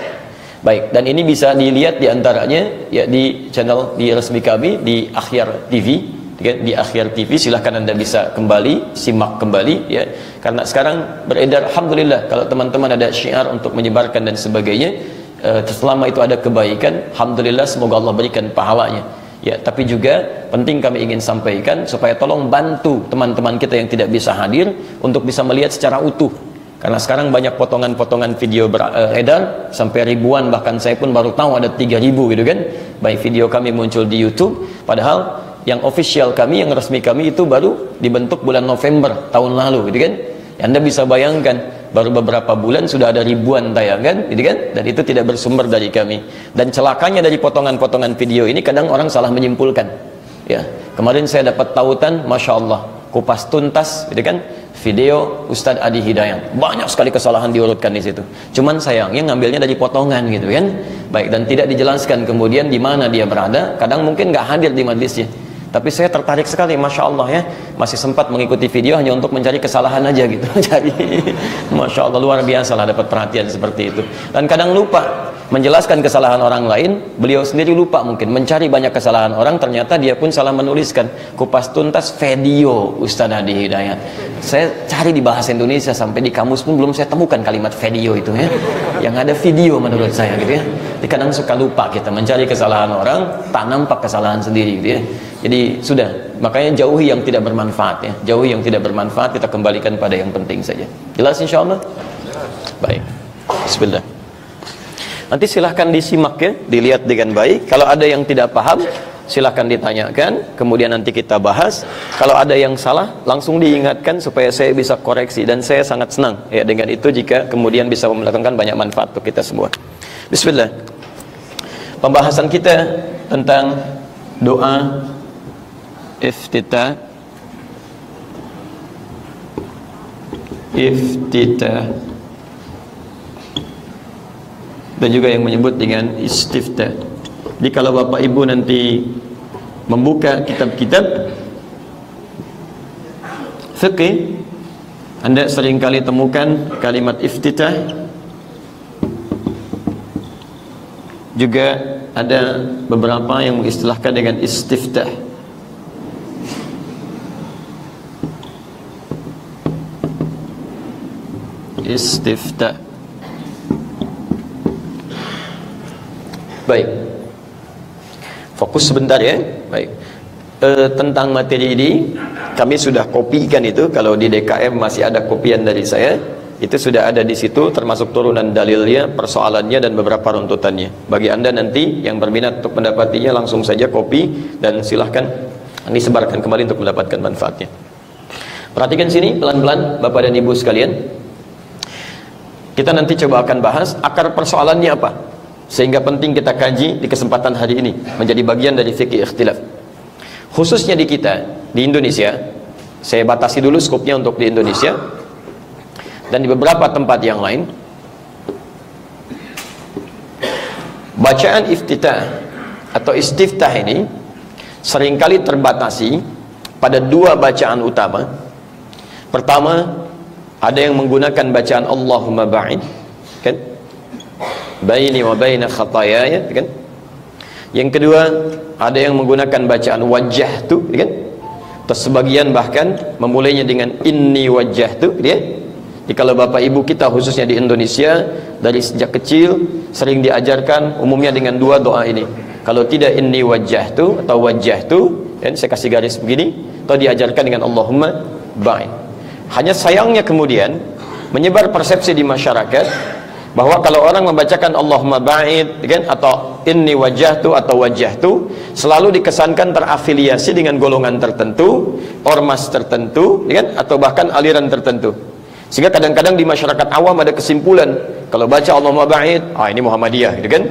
Baik, dan ini bisa dilihat diantaranya ya di channel di resmi kami di Akhyar TV ya, di Akhyar TV silahkan Anda bisa kembali simak kembali ya, karena sekarang beredar alhamdulillah kalau teman-teman ada syiar untuk menyebarkan dan sebagainya, selama itu ada kebaikan alhamdulillah, semoga Allah berikan pahalanya. Ya, tapi juga penting kami ingin sampaikan supaya tolong bantu teman-teman kita yang tidak bisa hadir untuk bisa melihat secara utuh. Karena sekarang banyak potongan-potongan video beredar sampai ribuan, bahkan saya pun baru tahu ada 3.000 gitu kan. Baik video kami muncul di YouTube, padahal yang official kami, yang resmi kami itu baru dibentuk bulan November tahun lalu gitu kan. Anda bisa bayangkan baru beberapa bulan sudah ada ribuan tayangan gitu kan, dan itu tidak bersumber dari kami. Dan celakanya dari potongan-potongan video ini kadang orang salah menyimpulkan ya. Kemarin saya dapat tautan, Masya Allah, kupas tuntas gitu kan, video Ustadz Adi Hidayat. Banyak sekali kesalahan diurutkan di situ. Cuman sayangnya ngambilnya dari potongan gitu kan. Baik, dan tidak dijelaskan kemudian di mana dia berada. Kadang mungkin nggak hadir di majlisnya. Tapi saya tertarik sekali, Masya Allah ya, masih sempat mengikuti video hanya untuk mencari kesalahan aja gitu. Jadi, Masya Allah luar biasa lah dapat perhatian seperti itu. Dan kadang lupa menjelaskan kesalahan orang lain, beliau sendiri lupa mungkin mencari banyak kesalahan orang, ternyata dia pun salah menuliskan. Kupas tuntas video Ustadz Adi Hidayat. Saya cari di bahasa Indonesia sampai di kamus pun belum saya temukan kalimat video itu ya. Yang ada video menurut saya gitu ya. Jadi kadang suka lupa kita mencari kesalahan orang, tak nampak kesalahan sendiri gitu ya. Jadi sudah, makanya jauhi yang tidak bermanfaat ya. Jauhi yang tidak bermanfaat, kita kembalikan pada yang penting saja. Jelas insyaallah? Baik. Bismillah. Nanti silahkan disimak ya, dilihat dengan baik. Kalau ada yang tidak paham, silahkan ditanyakan, kemudian nanti kita bahas. Kalau ada yang salah, langsung diingatkan supaya saya bisa koreksi. Dan saya sangat senang ya dengan itu jika kemudian bisa mendatangkan banyak manfaat untuk kita semua. Bismillah. Pembahasan kita tentang doa iftitah dan juga yang menyebut dengan istiftah. Jadi kalau Bapak Ibu nanti membuka kitab-kitab fikih, Anda seringkali temukan kalimat iftitah, juga ada beberapa yang mengistilahkan dengan istiftah. Istiftah. Baik, fokus sebentar ya. Baik, tentang materi ini kami sudah kopikan itu. Kalau di DKM masih ada kopian dari saya, itu sudah ada di situ, termasuk turunan dalilnya, persoalannya, dan beberapa runtutannya. Bagi Anda nanti yang berminat untuk mendapatinya, langsung saja copy dan silahkan disebarkan kembali untuk mendapatkan manfaatnya. Perhatikan sini pelan-pelan Bapak dan Ibu sekalian. Kita nanti coba akan bahas akar persoalannya apa, sehingga penting kita kaji di kesempatan hari ini menjadi bagian dari fikih ikhtilaf. Khususnya di kita, di Indonesia, saya batasi dulu skopnya untuk di Indonesia, dan di beberapa tempat yang lain, bacaan iftitah atau istiftah ini seringkali terbatasi pada dua bacaan utama. Pertama, ada yang menggunakan bacaan Allahumma ba'id, kan? Baini wa baina khatayaya, kan? Yang kedua, ada yang menggunakan bacaan wajjahtu, kan? Terus sebagian bahkan memulainya dengan inni wajjahtu, ya. Jadi kalau Bapak Ibu kita khususnya di Indonesia dari sejak kecil sering diajarkan umumnya dengan dua doa ini. Kalau tidak inni wajjahtu atau wajjahtu, dan saya kasih garis begini, atau diajarkan dengan Allahumma ba'id. Hanya sayangnya kemudian menyebar persepsi di masyarakat bahwa kalau orang membacakan Allahumma ba'id, kan, atau inni wajjahtu atau wajjahtu, selalu dikesankan terafiliasi dengan golongan tertentu, ormas tertentu, kan, atau bahkan aliran tertentu. Sehingga kadang-kadang di masyarakat awam ada kesimpulan kalau baca Allahumma ba'id, ini Muhammadiyah, gitu kan?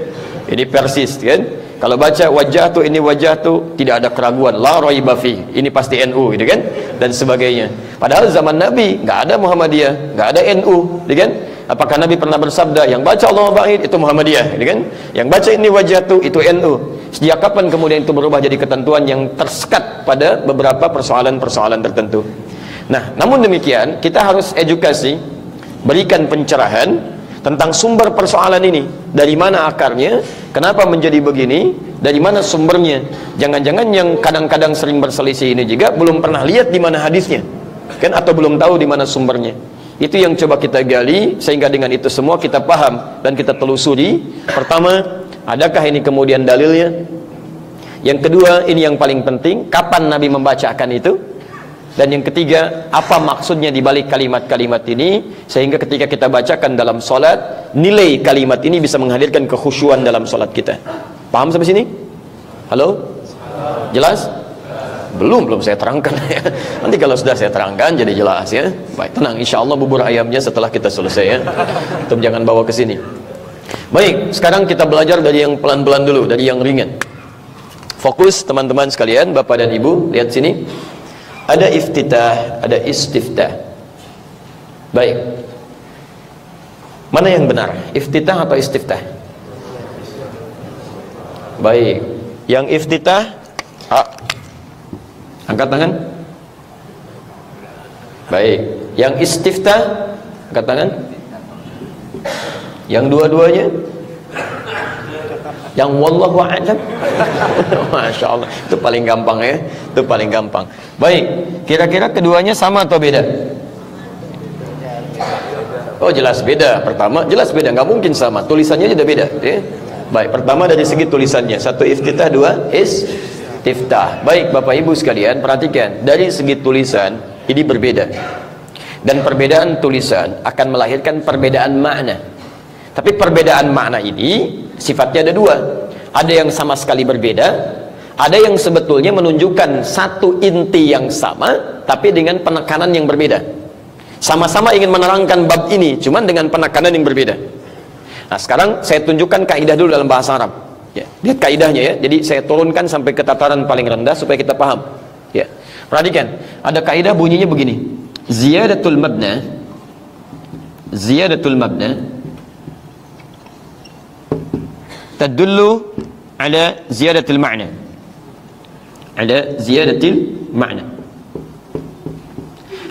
Ini Persis, kan? Kalau baca wajjahtu, ini wajjahtu, tidak ada keraguan, la raiba fi, ini pasti NU, gitu kan? Dan sebagainya. Padahal zaman Nabi nggak ada Muhammadiyah, nggak ada NU, gitu kan? Apakah Nabi pernah bersabda yang baca Allahumma ba'id itu Muhammadiyah, gitu kan? Yang baca ini wajjahtu itu NU. Sejak kapan kemudian itu berubah jadi ketentuan yang tersekat pada beberapa persoalan-persoalan tertentu? Nah, namun demikian kita harus edukasi, berikan pencerahan tentang sumber persoalan ini, dari mana akarnya, kenapa menjadi begini, dari mana sumbernya. Jangan-jangan yang kadang-kadang sering berselisih ini juga belum pernah lihat di mana hadisnya, kan, atau belum tahu di mana sumbernya. Itu yang coba kita gali, sehingga dengan itu semua kita paham dan kita telusuri. Pertama, adakah ini kemudian dalilnya? Yang kedua, ini yang paling penting, kapan Nabi membacakan itu? Dan yang ketiga, apa maksudnya di balik kalimat-kalimat ini, sehingga ketika kita bacakan dalam solat, nilai kalimat ini bisa menghadirkan kekhusyuan dalam solat kita. Paham sampai sini? Halo? Jelas? Belum saya terangkan ya. Nanti kalau sudah saya terangkan jadi jelas ya. Baik, tenang, insya Allah bubur ayamnya setelah kita selesai ya. Tetap jangan bawa ke sini. Baik, sekarang kita belajar dari yang pelan-pelan dulu, dari yang ringan. Fokus teman-teman sekalian, Bapak dan Ibu, lihat sini. Ada iftitah, ada istiftah. Baik. Mana yang benar? Iftitah atau istiftah? Baik. Yang iftitah, angkat tangan. Baik. Yang istiftah, angkat tangan. Yang dua-duanya? Yang wallahu a'lam. Masya Allah, itu paling gampang ya. Itu paling gampang. Baik. Kira-kira keduanya sama atau beda? Oh jelas beda. Pertama jelas beda, nggak mungkin sama. Tulisannya juga beda. Ya? Baik. Pertama dari segi tulisannya, satu iftitah, dua istiftah. Baik Bapak Ibu sekalian, perhatikan dari segi tulisan ini berbeda. Dan perbedaan tulisan akan melahirkan perbedaan makna. Tapi perbedaan makna ini sifatnya ada dua. Ada yang sama sekali berbeda, ada yang sebetulnya menunjukkan satu inti yang sama tapi dengan penekanan yang berbeda. Sama-sama ingin menerangkan bab ini, cuman dengan penekanan yang berbeda. Nah sekarang saya tunjukkan kaidah dulu dalam bahasa Arab ya. Lihat kaidahnya ya. Jadi saya turunkan sampai ke tataran paling rendah supaya kita paham ya. Perhatikan, ada kaidah bunyinya begini. Ziyadatul mabna tadullu ala ziyadatil ma'na. Ada ziyadatil ma'na.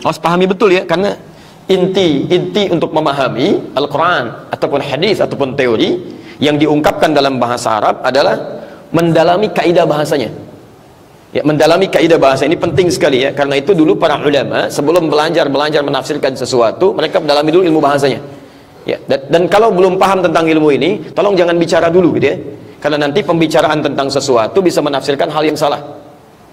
Harus pahami betul ya, karena inti untuk memahami Al-Quran ataupun hadis ataupun teori yang diungkapkan dalam bahasa Arab adalah mendalami kaidah bahasanya ya. Mendalami kaidah bahasa ini penting sekali ya, karena itu dulu para ulama sebelum belajar menafsirkan sesuatu, mereka mendalami dulu ilmu bahasanya ya. Dan kalau belum paham tentang ilmu ini, tolong jangan bicara dulu gitu ya, karena nanti pembicaraan tentang sesuatu bisa menafsirkan hal yang salah.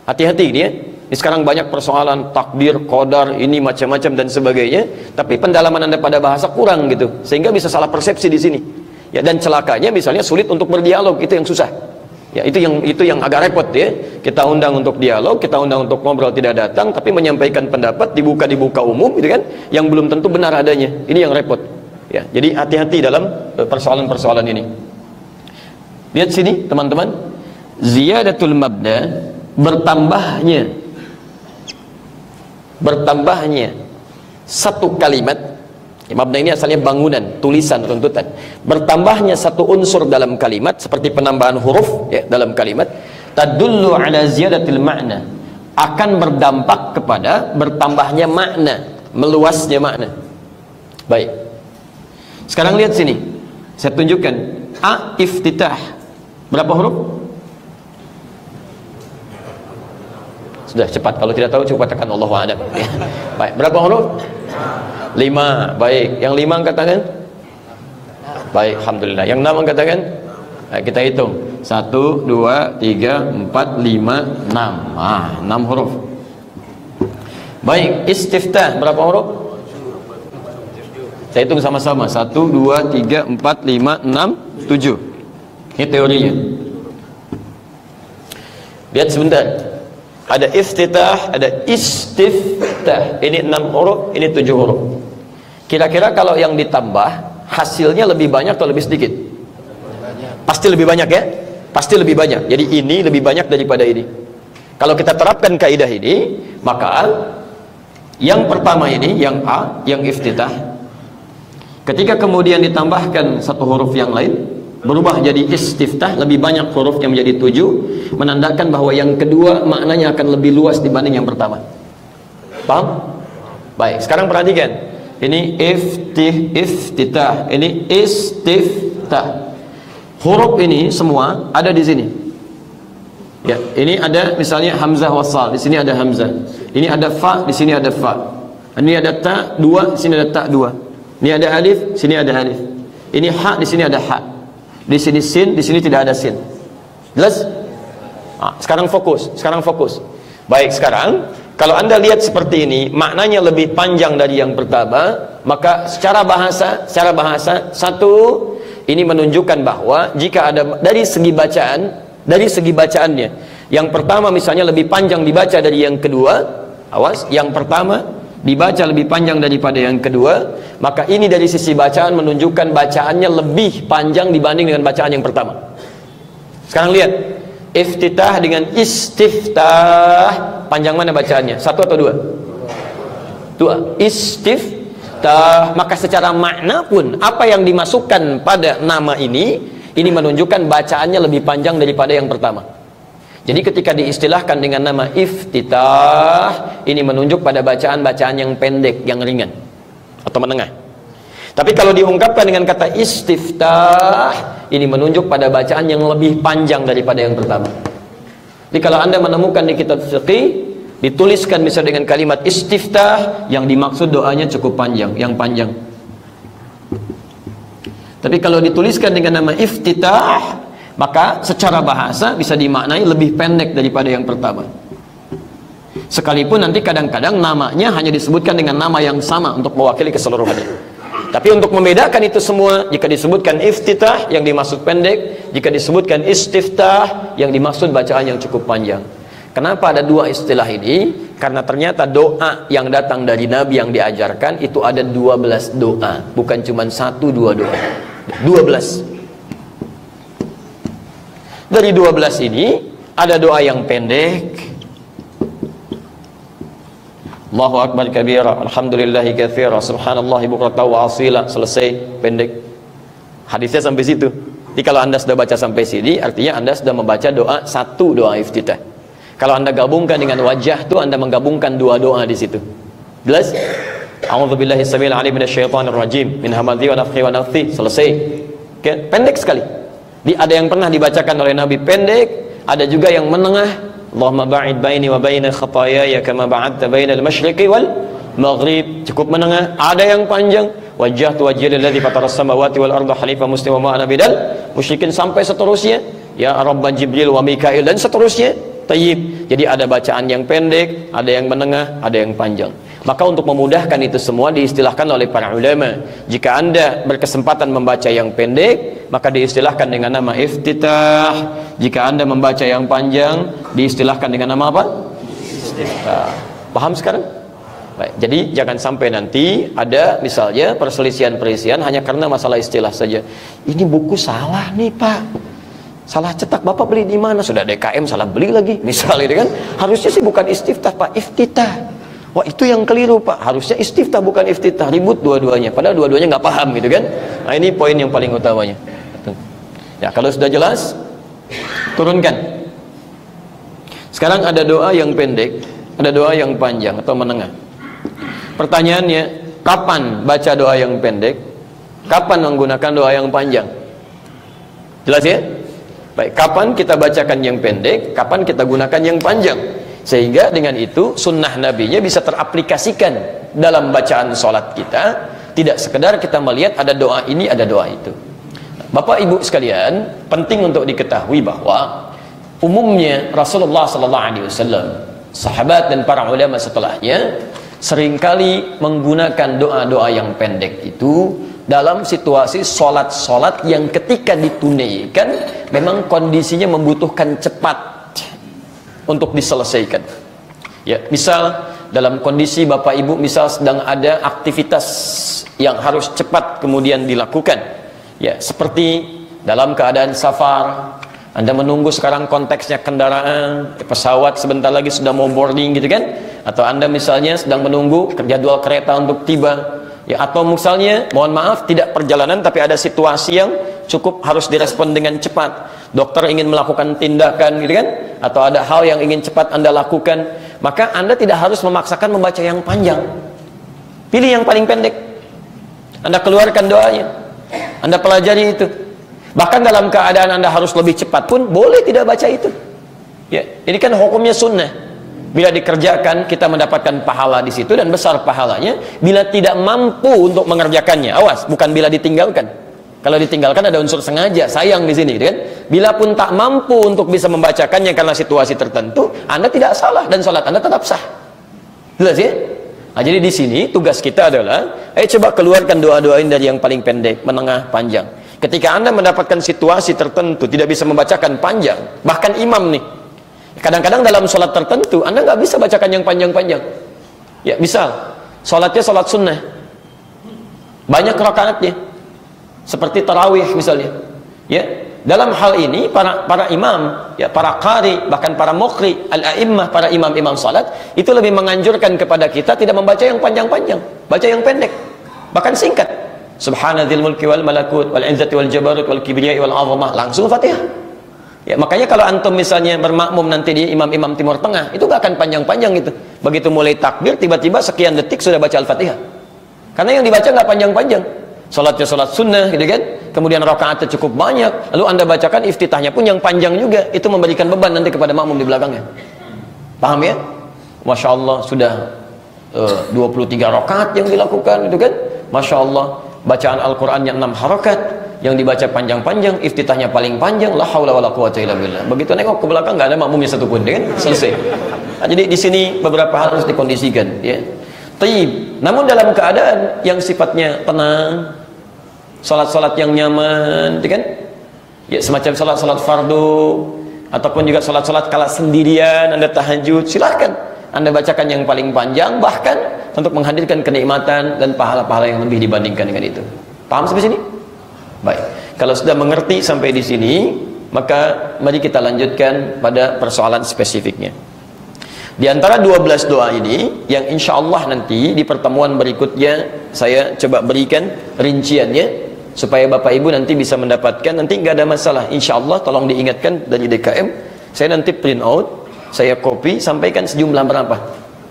Hati-hati ini ya. Ini sekarang banyak persoalan takdir, qadar, ini macam-macam dan sebagainya, tapi pendalaman Anda pada bahasa kurang gitu, sehingga bisa salah persepsi di sini. Ya, dan celakanya misalnya sulit untuk berdialog, itu yang susah. Ya, itu yang agak repot ya. Kita undang untuk dialog, kita undang untuk ngobrol tidak datang, tapi menyampaikan pendapat dibuka umum gitu kan, yang belum tentu benar adanya. Ini yang repot. Ya, jadi hati-hati dalam persoalan-persoalan ini. Lihat sini teman-teman. Ziyadatul mabda, bertambahnya satu kalimat ya, mabna ini asalnya bangunan, tulisan, runtutan. Bertambahnya satu unsur dalam kalimat seperti penambahan huruf ya, dalam kalimat, tadullu ala ziyadatil ma'na, akan berdampak kepada bertambahnya makna, meluasnya makna. Baik, sekarang lihat sini, saya tunjukkan iftitah berapa huruf? Sudah cepat, kalau tidak tahu coba tekan Allahu a'lam ya. Baik, berapa huruf? 5. Baik, yang 5 angkat tangan. Baik, alhamdulillah. Yang 6 angkat tangan. Baik, kita hitung 1, 2, 3, 4, 5, 6. 6 huruf. Baik, istiftah berapa huruf? Saya hitung sama-sama. 1, 2, 3, 4, 5, 6, 7. Ini teorinya. Lihat sebentar. Ada iftitah, ada istiftah. Ini 6 huruf, ini 7 huruf. Kira-kira kalau yang ditambah hasilnya lebih banyak atau lebih sedikit? Pasti lebih banyak ya? Pasti lebih banyak. Jadi ini lebih banyak daripada ini. Kalau kita terapkan kaidah ini, maka yang pertama ini, yang A, yang iftitah, ketika kemudian ditambahkan satu huruf yang lain, berubah jadi istiftah, lebih banyak hurufnya menjadi 7, menandakan bahwa yang kedua maknanya akan lebih luas dibanding yang pertama. Paham? Baik, sekarang perhatikan. Ini iftitah, ini istiftah. Huruf ini semua ada di sini. Ya, ini ada misalnya hamzah wasal, di sini ada hamzah. Ini ada fa, di sini ada fa. Ini ada ta 2, di sini ada ta 2. Ini ada alif, sini ada alif. Ini ha, di sini ada ha. Di sini sin, di sini tidak ada sin. Jelas? Nah, sekarang fokus. Baik, sekarang kalau Anda lihat seperti ini, maknanya lebih panjang dari yang pertama, maka secara bahasa satu, ini menunjukkan bahwa jika ada dari segi bacaannya, yang pertama misalnya lebih panjang dibaca dari yang kedua, awas, yang pertama dibaca lebih panjang daripada yang kedua, maka ini dari sisi bacaan menunjukkan bacaannya lebih panjang dibanding dengan bacaan yang pertama. Sekarang lihat, iftitah dengan istiftah, panjang mana bacaannya? 1 atau 2? 2. istiftah, maka secara makna pun apa yang dimasukkan pada nama ini menunjukkan bacaannya lebih panjang daripada yang pertama. Jadi ketika diistilahkan dengan nama iftitah, ini menunjuk pada bacaan-bacaan yang pendek, yang ringan atau menengah. Tapi kalau diungkapkan dengan kata istiftah, ini menunjuk pada bacaan yang lebih panjang daripada yang pertama. Jadi kalau Anda menemukan di kitab fiqih dituliskan misalnya dengan kalimat istiftah, yang dimaksud doanya cukup panjang, yang panjang. Tapi kalau dituliskan dengan nama iftitah, maka secara bahasa bisa dimaknai lebih pendek daripada yang pertama. Sekalipun nanti kadang-kadang namanya hanya disebutkan dengan nama yang sama untuk mewakili keseluruhannya. Tapi untuk membedakan itu semua, jika disebutkan iftitah yang dimaksud pendek, jika disebutkan istiftah yang dimaksud bacaan yang cukup panjang. Kenapa ada dua istilah ini? Karena ternyata doa yang datang dari Nabi yang diajarkan itu ada 12 doa, bukan cuma 1-2 doa. 12. Dari 12 ini ada doa yang pendek, Allahu Akbar kabira, alhamdulillahi katsira, subhanallahi bukratan wa asila, selesai, pendek. Hadisnya sampai situ. Jadi kalau Anda sudah baca sampai sini, artinya Anda sudah membaca doa satu, doa iftitah. Kalau Anda gabungkan dengan wajah itu, Anda menggabungkan dua doa di situ. Jelas? A'udzubillahi samil alim minasyaitonir rajim min hamazati wa nafthihi wa nafthihi, selesai. Oke, pendek sekali. Ada yang pernah dibacakan oleh Nabi pendek, ada juga yang menengah. Allahumma ba'id baini wa baina khataayaya kama ba'adta baina al-masyriqi wal maghrib, cukup menengah. Ada yang panjang, wajjahtu wajhiya lilladzi fataras samawati wal arda hanifan muslima wa ana minal musyrikin, sampai seterusnya. Ya Rabban Jibril wa Mikail, dan seterusnya. Tayyib. Jadi ada bacaan yang pendek, ada yang menengah, ada yang panjang. Maka untuk memudahkan itu semua diistilahkan oleh para ulama, jika Anda berkesempatan membaca yang pendek, maka diistilahkan dengan nama iftitah. Jika Anda membaca yang panjang, diistilahkan dengan nama apa? Istiftah. Paham sekarang? Baik, jadi jangan sampai nanti ada misalnya perselisihan-perselisihan hanya karena masalah istilah saja. Ini buku salah nih Pak, salah cetak, Bapak beli di mana? Sudah DKM salah beli lagi, misalnya kan. Harusnya sih bukan istiftah Pak, iftitah. Wah itu yang keliru Pak, harusnya istiftah bukan iftitah, ribut dua-duanya, padahal dua-duanya nggak paham gitu kan. Nah ini poin yang paling utamanya. Ya kalau sudah jelas, turunkan. Sekarang ada doa yang pendek, ada doa yang panjang atau menengah. Pertanyaannya, kapan baca doa yang pendek, kapan menggunakan doa yang panjang? Jelas ya? Baik, kapan kita bacakan yang pendek, kapan kita gunakan yang panjang, sehingga dengan itu sunnah nabinya bisa teraplikasikan dalam bacaan sholat kita. Tidak sekedar kita melihat ada doa ini, ada doa itu. Bapak ibu sekalian, penting untuk diketahui bahwa umumnya Rasulullah SAW, sahabat dan para ulama setelahnya seringkali menggunakan doa-doa yang pendek itu dalam situasi sholat-sholat yang ketika ditunaikan memang kondisinya membutuhkan cepat untuk diselesaikan. Ya, misal dalam kondisi Bapak Ibu misal sedang ada aktivitas yang harus cepat kemudian dilakukan. Ya, seperti dalam keadaan safar, Anda menunggu sekarang konteksnya kendaraan, pesawat sebentar lagi sudah mau boarding gitu kan? Atau Anda misalnya sedang menunggu jadwal kereta untuk tiba. Ya, atau misalnya mohon maaf tidak perjalanan tapi ada situasi yang cukup harus direspon dengan cepat. Dokter ingin melakukan tindakan gitu kan? Atau ada hal yang ingin cepat Anda lakukan, maka Anda tidak harus memaksakan membaca yang panjang. Pilih yang paling pendek. Anda keluarkan doanya. Anda pelajari itu. Bahkan dalam keadaan Anda harus lebih cepat pun boleh tidak baca itu. Ya, ini kan hukumnya sunnah. Bila dikerjakan kita mendapatkan pahala di situ dan besar pahalanya. Bila tidak mampu untuk mengerjakannya, awas, bukan bila ditinggalkan. Kalau ditinggalkan ada unsur sengaja, sayang di sini, kan? Bila pun tak mampu untuk bisa membacakannya karena situasi tertentu, Anda tidak salah dan sholat Anda tetap sah. Jelas ya? Nah, jadi di sini tugas kita adalah, coba keluarkan doa-doain dari yang paling pendek, menengah, panjang. Ketika Anda mendapatkan situasi tertentu tidak bisa membacakan panjang, bahkan imam nih, kadang-kadang dalam sholat tertentu Anda nggak bisa bacakan yang panjang-panjang. Ya, misal sholatnya sholat sunnah, banyak rakaatnya, seperti tarawih misalnya. Ya, dalam hal ini para imam, ya para qari, bahkan para muqri, al-a'immah, para imam-imam salat itu lebih menganjurkan kepada kita tidak membaca yang panjang-panjang, baca yang pendek. Bahkan singkat. Subhanadzil mulki wal malakut wal izzati wal jabarut wal kibriyai wal azamah, langsung Fatihah. Ya, makanya kalau antum misalnya bermakmum nanti di imam-imam Timur Tengah, itu gak akan panjang-panjang gitu. Begitu mulai takbir, tiba-tiba sekian detik sudah baca Al-Fatihah. Karena yang dibaca gak panjang-panjang. Salatnya salat sunnah gitu kan. Kemudian rakaatnya cukup banyak. Lalu Anda bacakan iftitahnya pun yang panjang juga. Itu memberikan beban nanti kepada makmum di belakangnya. Paham ya? Masya Allah sudah 23 rakaat yang dilakukan gitu kan. Masya Allah bacaan Al-Qurannya 6 harakat, yang dibaca panjang-panjang, iftitahnya paling panjang, la haula wala quwata illa billah. Begitu nengok ke belakang nggak ada makmumnya satupun, kan? Selesai. Nah, jadi di sini beberapa hal harus dikondisikan, ya. Taib. Namun dalam keadaan yang sifatnya tenang, salat-salat yang nyaman, kan? Ya, semacam salat-salat fardu ataupun juga salat-salat kala sendirian, Anda tahajud, silahkan Anda bacakan yang paling panjang, bahkan untuk menghadirkan kenikmatan dan pahala-pahala yang lebih dibandingkan dengan itu. Paham sampai sini? Baik. Kalau sudah mengerti sampai di sini, maka mari kita lanjutkan pada persoalan spesifiknya. Di antara 12 doa ini, yang insya Allah nanti di pertemuan berikutnya saya coba berikan rinciannya, supaya Bapak Ibu nanti bisa mendapatkan, nanti nggak ada masalah. Insya Allah tolong diingatkan dari DKM, saya nanti print out, saya copy, sampaikan sejumlah berapa.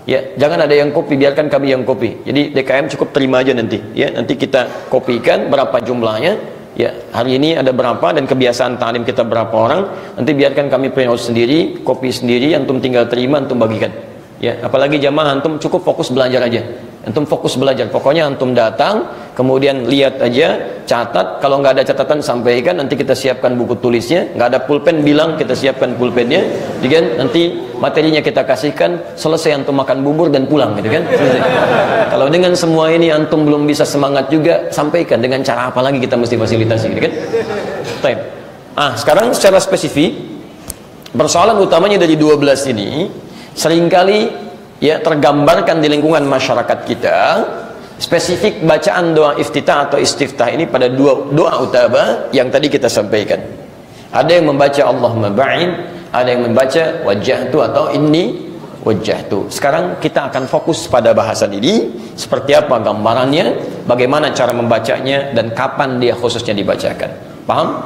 Ya, jangan ada yang copy, biarkan kami yang copy. Jadi DKM cukup terima aja nanti. Ya, nanti kita kopikan berapa jumlahnya. Ya, hari ini ada berapa dan kebiasaan ta'lim kita berapa orang. Nanti biarkan kami print out sendiri, copy sendiri, antum tinggal terima, antum bagikan. Ya, apalagi jamaah antum cukup fokus belajar aja. Antum fokus belajar. Pokoknya antum datang, kemudian lihat aja, catat. Kalau nggak ada catatan sampaikan, nanti kita siapkan buku tulisnya. Nggak ada pulpen, bilang kita siapkan pulpennya. Nanti materinya kita kasihkan, selesai antum makan bubur dan pulang, gitu kan? Selesai. Kalau dengan semua ini antum belum bisa semangat juga, sampaikan dengan cara apa lagi kita mesti fasilitasi, gitu kan? Baik. Sekarang secara spesifik, persoalan utamanya dari 12 ini seringkali ya tergambarkan di lingkungan masyarakat kita. Spesifik bacaan doa iftitah atau istiftah ini pada dua doa utama yang tadi kita sampaikan. Ada yang membaca Allahumma ba'in, ada yang membaca wajjahtu atau inni wajjahtu. Sekarang kita akan fokus pada bahasan ini, seperti apa gambarannya, bagaimana cara membacanya, dan kapan dia khususnya dibacakan. Paham?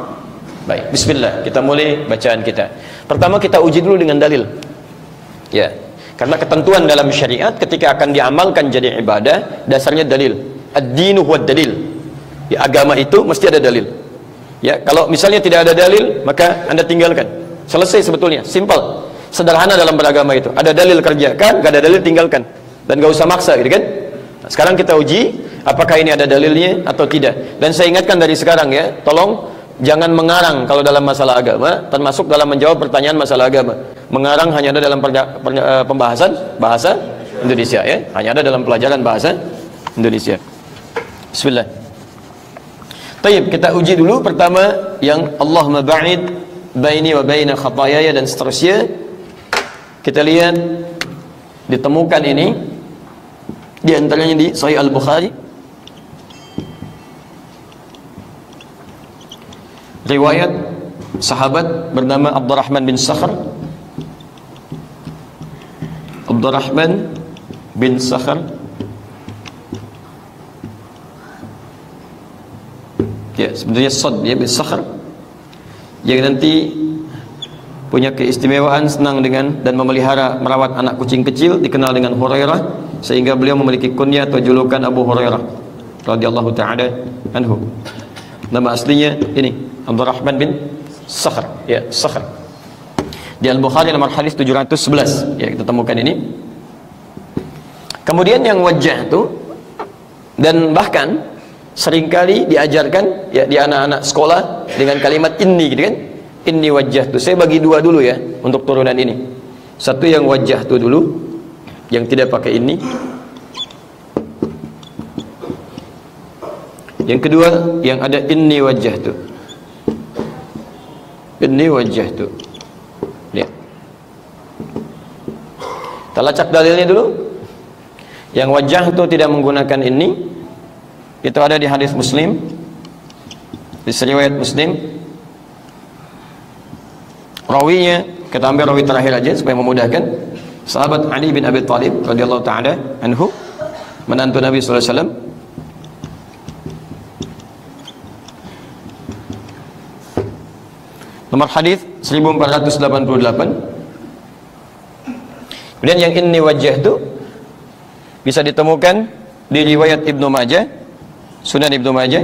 Baik, bismillah, kita mulai bacaan kita. Pertama kita uji dulu dengan dalil. Ya. Karena ketentuan dalam syariat ketika akan diamalkan jadi ibadah, dasarnya dalil. Ad-dinu huwad dalil. Ya, agama itu mesti ada dalil. Ya, kalau misalnya tidak ada dalil, maka Anda tinggalkan. Selesai sebetulnya, simple. Sederhana dalam beragama itu. Ada dalil kerjakan, gak ada dalil tinggalkan. Dan gak usah maksa, gitu kan? Nah, sekarang kita uji apakah ini ada dalilnya atau tidak. Dan saya ingatkan dari sekarang ya, tolong jangan mengarang kalau dalam masalah agama, termasuk dalam menjawab pertanyaan masalah agama. Mengarang hanya ada dalam pembahasan bahasa Indonesia, ya, hanya ada dalam pelajaran bahasa Indonesia. Bismillah. Taib, kita uji dulu pertama yang Allahumma ba'id baini wa baina khatayaya dan seterusnya. Kita lihat ditemukan ini di antaranya di Sahih Al-Bukhari, riwayat sahabat bernama Abdurrahman bin Sakhr. Abdurrahman bin Sakhr, ya sebenarnya Sad ya, bin Sakhr, yang nanti punya keistimewaan senang dengan dan memelihara merawat anak kucing kecil, dikenal dengan Hurairah, sehingga beliau memiliki kunyah atau julukan Abu Hurairah radhiyallahu ta'ala anhu. Nama aslinya ini Abdurrahman bin Sakhr, ya, Sakhr. Di Al-Bukhari nomor hadis 711, ya, kita temukan ini. Kemudian yang wajah itu, dan bahkan seringkali diajarkan ya di anak-anak sekolah dengan kalimat inni, gitu kan? Inni wajah itu. Saya bagi dua dulu ya untuk turunan ini. Satu yang wajah itu dulu, yang tidak pakai ini. Yang kedua yang ada inni wajah itu. Inni wajah itu. Lihat. Kita lacak dalilnya dulu. Yang wajah itu tidak menggunakan ini. Itu ada di hadis Muslim, di riwayat Muslim. Rawinya kita ambil rawi terakhir aja supaya memudahkan. Sahabat Ali bin Abi Thalib radhiyallahu taala anhu, menantu Nabi sallallahu alaihi wasallam. Nomor hadis 1488. Kemudian yang inni wajjahtu bisa ditemukan di riwayat Ibnu Majah, Sunan Ibnu Majah.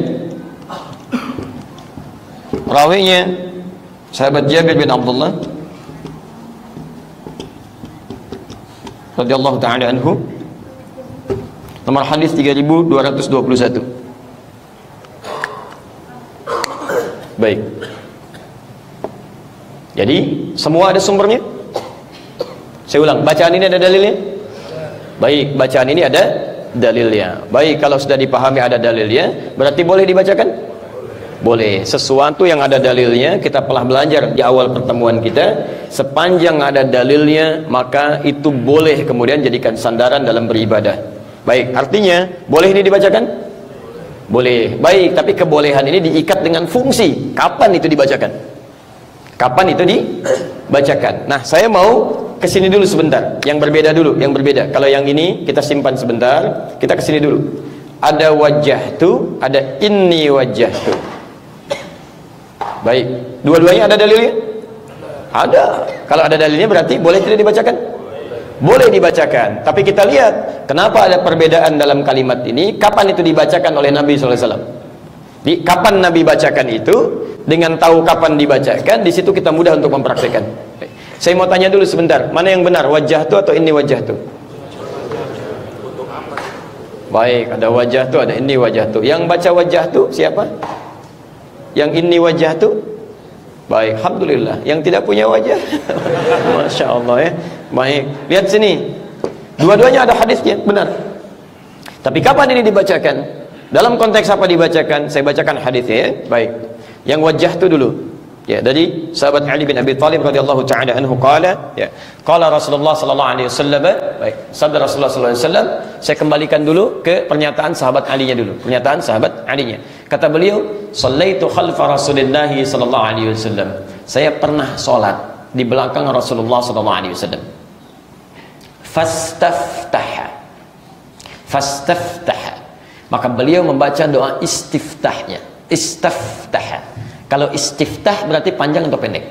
Rawinya sahabat Jabir bin Abdullah radhiyallahu taala anhu. Nomor hadis 3221. Baik. Jadi semua ada sumbernya. Saya ulang, bacaan ini ada dalilnya? Baik, bacaan ini ada dalilnya. Baik, kalau sudah dipahami ada dalilnya, berarti boleh dibacakan? Boleh. Sesuatu yang ada dalilnya, kita telah belajar di awal pertemuan kita, sepanjang ada dalilnya, maka itu boleh kemudian jadikan sandaran dalam beribadah. Baik, artinya boleh ini dibacakan? Boleh. Baik, tapi kebolehan ini diikat dengan fungsi. Kapan itu dibacakan? Kapan itu dibacakan? Nah, saya mau kesini dulu sebentar, yang berbeda dulu, yang berbeda. Kalau yang ini kita simpan sebentar, kita kesini dulu. Ada wajjahtu, ada inni wajjahtu. Baik, dua-duanya ada dalilnya? Ada. Kalau ada dalilnya berarti boleh tidak dibacakan? Boleh dibacakan. Tapi kita lihat kenapa ada perbedaan dalam kalimat ini. Kapan itu dibacakan oleh Nabi SAW? Kapan Nabi bacakan itu? Dengan tahu kapan dibacakan, di situ kita mudah untuk mempraktikkan. Saya mau tanya dulu sebentar, mana yang benar, wajjahtu atau inni wajjahtu? Baik, ada wajjahtu, ada inni wajjahtu. Yang baca wajjahtu siapa? Yang inni wajjahtu? Baik, alhamdulillah. Yang tidak punya wajah? Masya Allah ya. Baik, lihat sini. Dua-duanya ada hadisnya, benar. Tapi kapan ini dibacakan? Dalam konteks apa dibacakan? Saya bacakan hadisnya ya. Baik. Yang wajjahtu dulu. Ya, dari sahabat Ali bin Abi Thalib radhiyallahu taala anhu qala, ya, qala Rasulullah sallallahu alaihi wasallam. Baik, sabda Rasulullah sallallahu alaihi wasallam, saya kembalikan dulu ke pernyataan sahabat Ali-nya dulu. Pernyataan sahabat Ali-nya. Kata beliau, "Shallaitu khalfa Rasulillah sallallahu alaihi wasallam." Saya pernah salat di belakang Rasulullah sallallahu alaihi wasallam. Fastaftaha. Fastaftaha. Maka beliau membaca doa istiftahnya. Istaftaha. Kalau istiftah berarti panjang atau pendek?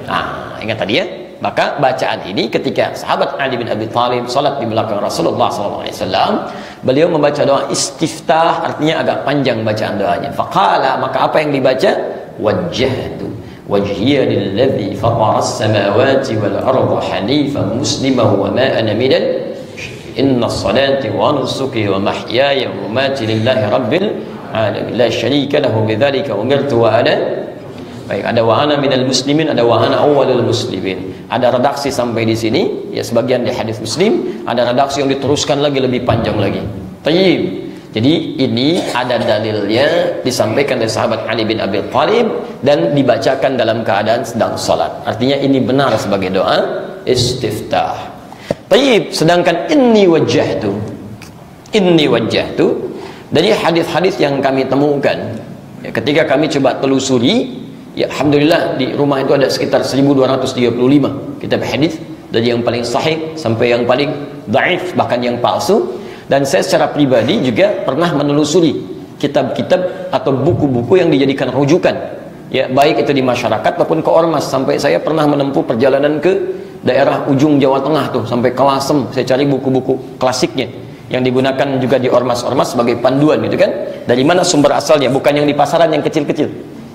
Nah, ingat tadi ya. Maka bacaan ini ketika sahabat Ali bin Abi Thalib salat di belakang Rasulullah SAW, beliau membaca doa istiftah, artinya agak panjang bacaan doanya. Faqala, maka apa yang dibaca? Wajjahtu wajhiya lilladzi fatara as-samawati wal arda hanifan musliman wa ma ana minal inna as-salati wa nusuki wa mahyaya wa mamati lillahi rabbil alamin la syarika lahu bidzalika umirtu wa ana. Baik, ada wa ana minal muslimin, ada wa ana awwalul muslimin. Ada redaksi sampai di sini, ya sebagian di hadis Muslim, ada redaksi yang diteruskan lagi lebih panjang lagi. Tayyib. Jadi ini ada dalilnya disampaikan oleh sahabat Ali bin Abi Thalib dan dibacakan dalam keadaan sedang salat. Artinya ini benar sebagai doa istiftah. Tayyib, sedangkan inni wajjahtu. Inni wajjahtu dari hadis-hadis yang kami temukan, ya, ketika kami coba telusuri, ya alhamdulillah di rumah itu ada sekitar 1235 kitab hadis, dari yang paling sahih sampai yang paling dhaif, bahkan yang palsu. Dan saya secara pribadi juga pernah menelusuri kitab-kitab atau buku-buku yang dijadikan rujukan, ya baik itu di masyarakat maupun ke ormas. Sampai saya pernah menempuh perjalanan ke daerah ujung Jawa Tengah tuh, sampai ke Lasem. Saya cari buku-buku klasiknya yang digunakan juga di ormas-ormas sebagai panduan gitu kan. Dari mana sumber asalnya, bukan yang di pasaran yang kecil-kecil.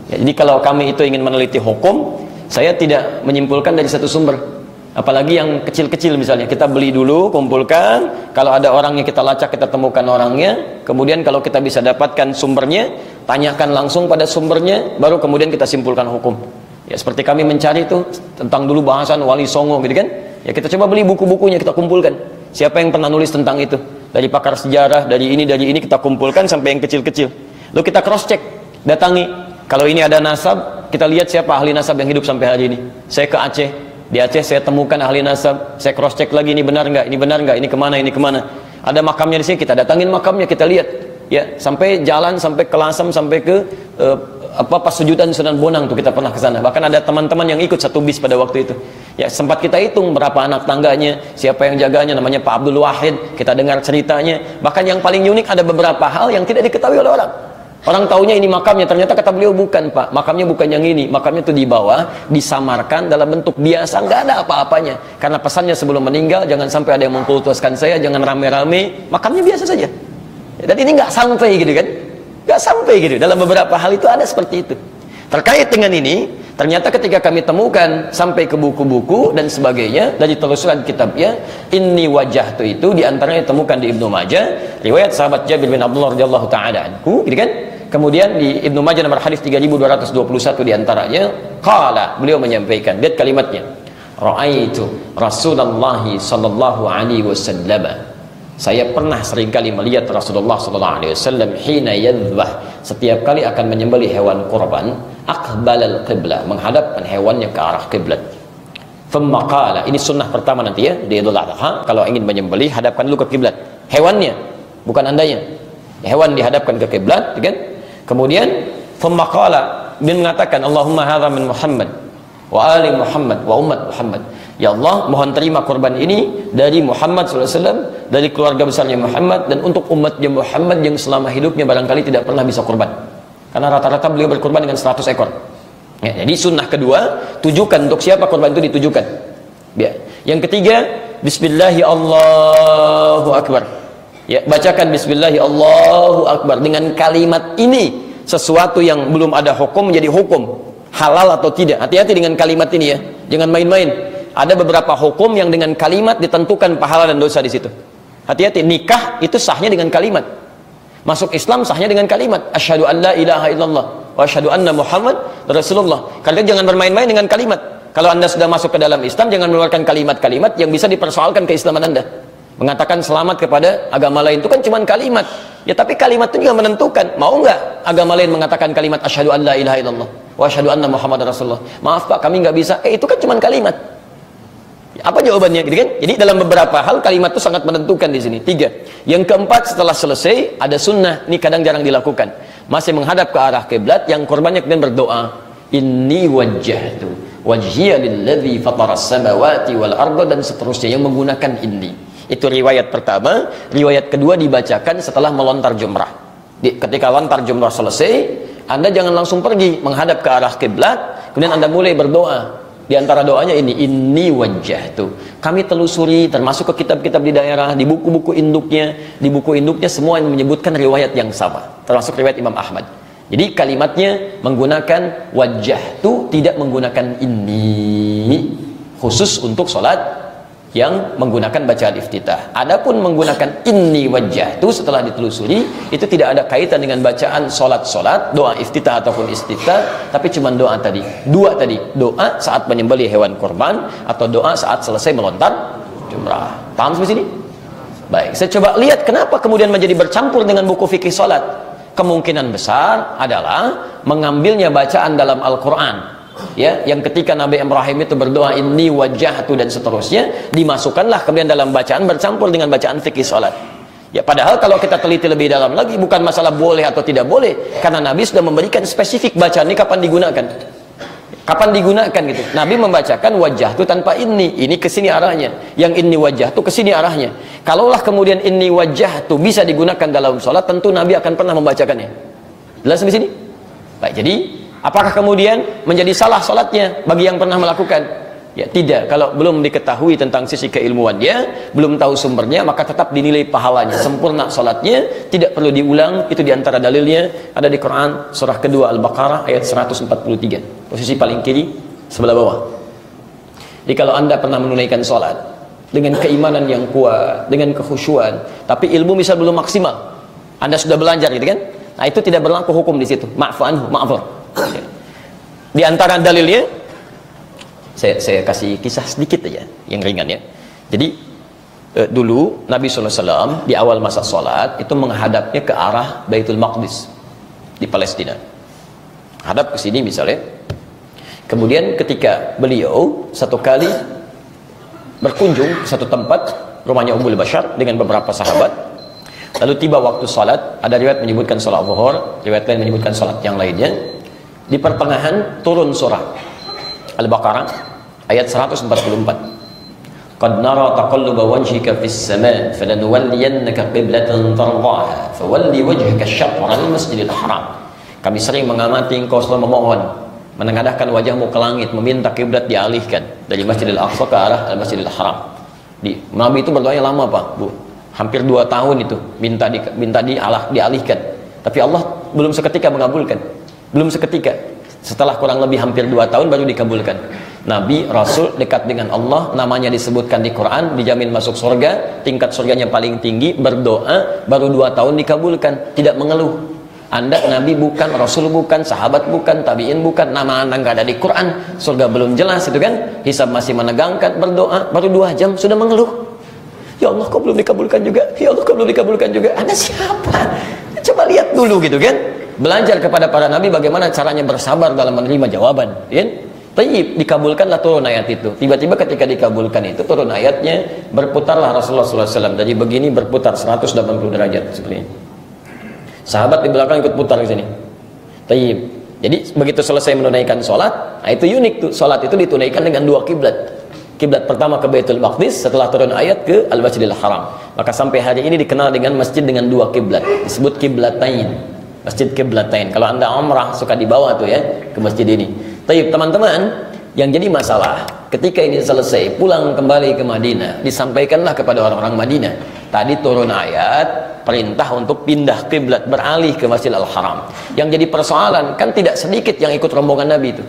Ya, jadi kalau kami itu ingin meneliti hukum, saya tidak menyimpulkan dari satu sumber. Apalagi yang kecil-kecil misalnya, kita beli dulu, kumpulkan, kalau ada orangnya kita lacak, kita temukan orangnya, kemudian kalau kita bisa dapatkan sumbernya, tanyakan langsung pada sumbernya, baru kemudian kita simpulkan hukum. Ya seperti kami mencari itu tentang dulu bahasan Wali Songo gitu kan. Ya kita coba beli buku-bukunya, kita kumpulkan. Siapa yang pernah nulis tentang itu? Dari pakar sejarah, dari ini kita kumpulkan sampai yang kecil-kecil. Lalu kita cross check, datangi. Kalau ini ada nasab, kita lihat siapa ahli nasab yang hidup sampai hari ini. Saya ke Aceh, di Aceh saya temukan ahli nasab, saya cross check lagi, ini benar nggak, ini benar nggak, ini kemana. Ada makamnya di sini, kita datangin makamnya, kita lihat. Ya sampai jalan, sampai ke Lasem, sampai ke Pasujudan Sunan Bonang tuh kita pernah ke sana. Bahkan ada teman-teman yang ikut satu bis pada waktu itu. Ya sempat kita hitung berapa anak tangganya, siapa yang jaganya, namanya Pak Abdul Wahid. Kita dengar ceritanya. Bahkan yang paling unik ada beberapa hal yang tidak diketahui oleh orang. Orang taunya ini makamnya, ternyata kata beliau bukan Pak, makamnya bukan yang ini, makamnya itu di bawah, disamarkan dalam bentuk biasa, nggak ada apa-apanya. Karena pesannya sebelum meninggal, jangan sampai ada yang mengkultuskan saya, jangan rame-rame, makamnya biasa saja. Dan ini nggak sampai gitu kan, nggak sampai gitu. Dalam beberapa hal itu ada seperti itu. Terkait dengan ini, ternyata ketika kami temukan sampai ke buku-buku dan sebagainya dari telusuran kitabnya, ini wajah itu diantaranya ditemukan di Ibnu Majah, riwayat sahabat Jabir bin Abdullah radhiyallahu taala anhu, gitu kan? Kemudian di Ibnu Majah nomor hadis 3221 diantaranya, qala, beliau menyampaikan, lihat kalimatnya, ra'aitu Rasulullah sallallahu alaihi wasallam, saya pernah seringkali melihat Rasulullah sallallahu alaihi wasallam hina yadhbah, setiap kali akan menyembelih hewan kurban, aqbalal qiblah, menghadapkan hewannya ke arah kiblat. Thumma qala, ini sunnah pertama nanti ya di Idul Adha, kalau ingin menyembelih hadapkan dulu ke kiblat, hewannya bukan andanya, hewan dihadapkan ke kiblat, kan? Kemudian thumma qala, dia mengatakan Allahumma hadza min Muhammad wa ali Muhammad wa umat Muhammad, ya Allah mohon terima kurban ini dari Muhammad SAW, dari keluarga besarnya Muhammad, dan untuk umatnya Muhammad yang selama hidupnya barangkali tidak pernah bisa kurban, karena rata-rata beliau berkurban dengan 100 ekor ya. Jadi sunnah kedua, tujukan untuk siapa kurban itu ditujukan ya. Yang ketiga, bismillahi Allahu Akbar ya, bacakan bismillahi Allahu Akbar. Dengan kalimat ini sesuatu yang belum ada hukum menjadi hukum, halal atau tidak. Hati-hati dengan kalimat ini ya, jangan main-main. Ada beberapa hukum yang dengan kalimat ditentukan pahala dan dosa di situ. Hati-hati, nikah itu sahnya dengan kalimat, masuk Islam sahnya dengan kalimat asyhadu an la ilaha illallah wa asyhadu anna Muhammad Rasulullah. Kalian jangan bermain-main dengan kalimat. Kalau Anda sudah masuk ke dalam Islam, jangan mengeluarkan kalimat-kalimat yang bisa dipersoalkan keislaman Anda. Mengatakan selamat kepada agama lain itu kan cuma kalimat ya, tapi kalimat itu juga menentukan. Mau nggak agama lain mengatakan kalimat asyhadu an la ilaha illallah wa asyhadu anna Muhammad Rasulullah? Maaf Pak, kami nggak bisa. Itu kan cuma kalimat. Apa jawabannya gitu kan? Jadi dalam beberapa hal kalimat itu sangat menentukan di sini. 3. Yang keempat, setelah selesai ada sunnah, ini kadang jarang dilakukan, masih menghadap ke arah kiblat, yang korbannya kemudian berdoa, inni wajjahtu wajhiya lilladzi fataras samawati wal arda, dan seterusnya yang menggunakan inni. Itu riwayat pertama. Riwayat kedua dibacakan setelah melontar jumrah. Ketika lontar jumrah selesai, Anda jangan langsung pergi menghadap ke arah kiblat, kemudian Anda mulai berdoa. Di antara doanya ini wajjahtu. Kami telusuri termasuk ke kitab-kitab di daerah, di buku-buku induknya, semua yang menyebutkan riwayat yang sama, termasuk riwayat Imam Ahmad. Jadi kalimatnya menggunakan wajjahtu, tidak menggunakan ini, khusus untuk sholat yang menggunakan bacaan iftitah. Adapun menggunakan inni wajjahtu setelah ditelusuri, itu tidak ada kaitan dengan bacaan solat-solat, doa iftitah ataupun istiftah, tapi cuma doa tadi. Dua tadi, doa saat menyembelih hewan kurban atau doa saat selesai melontar jumrah. Paham sampai sini? Baik, saya coba lihat kenapa kemudian menjadi bercampur dengan buku fikih solat. Kemungkinan besar adalah mengambilnya bacaan dalam Al-Quran ya, yang ketika Nabi Ibrahim itu berdoa inni wajjahtu dan seterusnya, dimasukkanlah kemudian dalam bacaan bercampur dengan bacaan fikih salat ya. Padahal kalau kita teliti lebih dalam lagi, bukan masalah boleh atau tidak boleh, karena Nabi sudah memberikan spesifik bacaan ini kapan digunakan gitu. Nabi membacakan wajjahtu tanpa ini kesini arahnya, yang ini wajjahtu kesini arahnya. Kalaulah kemudian ini wajjahtu bisa digunakan dalam salat, tentu Nabi akan pernah membacakannya. Jelas sampai sini? Baik, jadi apakah kemudian menjadi salah sholatnya bagi yang pernah melakukan? Ya tidak. Kalau belum diketahui tentang sisi keilmuannya, belum tahu sumbernya, maka tetap dinilai pahalanya, sempurna sholatnya, tidak perlu diulang. Itu diantara dalilnya ada di Quran surah kedua Al-Baqarah ayat 143, posisi paling kiri sebelah bawah. Jadi kalau Anda pernah menunaikan sholat dengan keimanan yang kuat, dengan kekhusyuan, tapi ilmu misal belum maksimal, Anda sudah belajar gitu kan? Nah itu tidak berlaku hukum di situ. Ma'fur. Di antara dalilnya, saya kasih kisah sedikit aja yang ringan ya. Jadi dulu Nabi SAW di awal masa sholat itu menghadapnya ke arah Baitul Maqdis di Palestina, hadap ke sini misalnya. Kemudian ketika beliau satu kali berkunjung ke satu tempat, rumahnya Ummul Bashar dengan beberapa sahabat, lalu tiba waktu sholat, ada riwayat menyebutkan sholat zuhur, riwayat lain menyebutkan sholat yang lainnya. Di pertengahan turun surah Al-Baqarah ayat 144. Qad nara taqalluba wajhika fis sama' falanuwalliyannaka qiblatan tardhaha fawalli wajhaka syatral masjidil haram. Kami sering mengamati engkau selalu memohon, menengadahkan wajahmu ke langit, meminta kiblat dialihkan dari Masjidil Aqsa ke arah Al-Masjidil Haram. Nabi itu berdoa lama, Pak, Bu. Hampir 2 tahun itu minta dialihkan. Tapi Allah belum seketika mengabulkan. Belum seketika. Setelah kurang lebih hampir 2 tahun baru dikabulkan. Nabi, Rasul dekat dengan Allah, namanya disebutkan di Quran, dijamin masuk surga, tingkat surganya paling tinggi, berdoa, baru 2 tahun dikabulkan, tidak mengeluh. Anda Nabi bukan, Rasul bukan, sahabat bukan, tabi'in bukan, nama Anda nggak ada di Quran, surga belum jelas itu kan, hisab masih menegangkan, berdoa, baru 2 jam sudah mengeluh. Ya Allah, kok belum dikabulkan juga? Ya Allah, kok belum dikabulkan juga? Anda siapa? Coba lihat dulu gitu kan. Belajar kepada para nabi bagaimana caranya bersabar dalam menerima jawaban, kan? Tayyib, dikabulkanlah turun ayat itu. Tiba-tiba ketika dikabulkan itu turun ayatnya, berputarlah Rasulullah SAW dari begini berputar 180 derajat seperti ini. Sahabat di belakang ikut putar ke sini. Tayyib. Jadi begitu selesai menunaikan sholat, nah itu unik tuh. Sholat itu ditunaikan dengan 2 kiblat. Kiblat pertama ke Baitul Maqdis, setelah turun ayat ke Al-Masjidil Haram. Maka sampai hari ini dikenal dengan masjid dengan 2 kiblat. Disebut kiblatain. Masjid kiblatain. Kalau Anda umrah suka dibawa tuh ya ke masjid ini. Tayyib, teman-teman, yang jadi masalah ketika ini selesai, pulang kembali ke Madinah, disampaikanlah kepada orang-orang Madinah. Tadi turun ayat perintah untuk pindah kiblat, beralih ke Masjidil Haram. Yang jadi persoalan kan tidak sedikit yang ikut rombongan Nabi itu,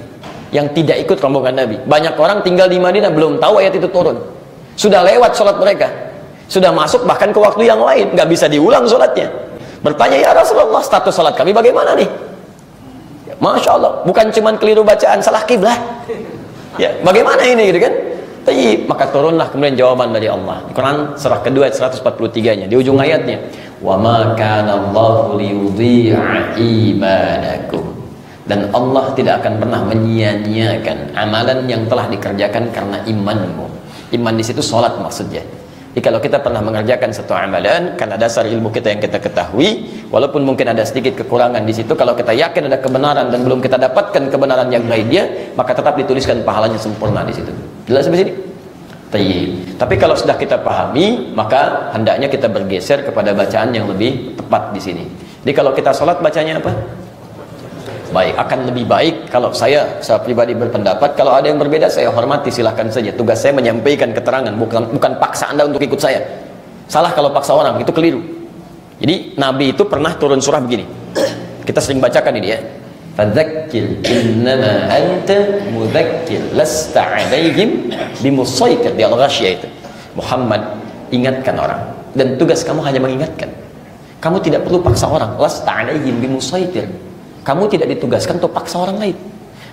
yang tidak ikut rombongan Nabi. Banyak orang tinggal di Madinah belum tahu ayat itu turun, sudah lewat sholat mereka, sudah masuk bahkan ke waktu yang lain, nggak bisa diulang sholatnya. Bertanya, ya Rasulullah, status sholat kami bagaimana nih? Ya, Masya Allah, bukan cuman keliru bacaan, salah kiblat. Ya, bagaimana ini gitu kan? Tayyib, maka turunlah kemudian jawaban dari Allah. Quran surah kedua ayat 143-nya di ujung ayatnya, "Wa ma kana Allahu liyudhi'a imanakum." Dan Allah tidak akan pernah menyia-nyiakan amalan yang telah dikerjakan karena imanmu. Iman di situ salat maksudnya. Jadi kalau kita pernah mengerjakan satu amalan karena dasar ilmu kita yang kita ketahui, walaupun mungkin ada sedikit kekurangan di situ, kalau kita yakin ada kebenaran dan belum kita dapatkan kebenaran yang lainnya, maka tetap dituliskan pahalanya sempurna di situ. Jelas sampai sini? Tapi kalau sudah kita pahami, maka hendaknya kita bergeser kepada bacaan yang lebih tepat di sini. Jadi kalau kita sholat bacanya apa? Baik, akan lebih baik kalau saya pribadi berpendapat, kalau ada yang berbeda saya hormati, silahkan saja. Tugas saya menyampaikan keterangan, bukan paksa Anda untuk ikut saya. Salah kalau paksa orang, itu keliru. Jadi Nabi itu pernah turun surah begini. Kita sering bacakan ini ya. Fadzakir innama anta mudzakir lasta 'alaihim bimusaitir. Di Al-Ghasyiyah itu. Muhammad, ingatkan orang, dan tugas kamu hanya mengingatkan. Kamu tidak perlu paksa orang. Lasta 'alaihim bimusaitir. Kamu tidak ditugaskan untuk paksa orang lain.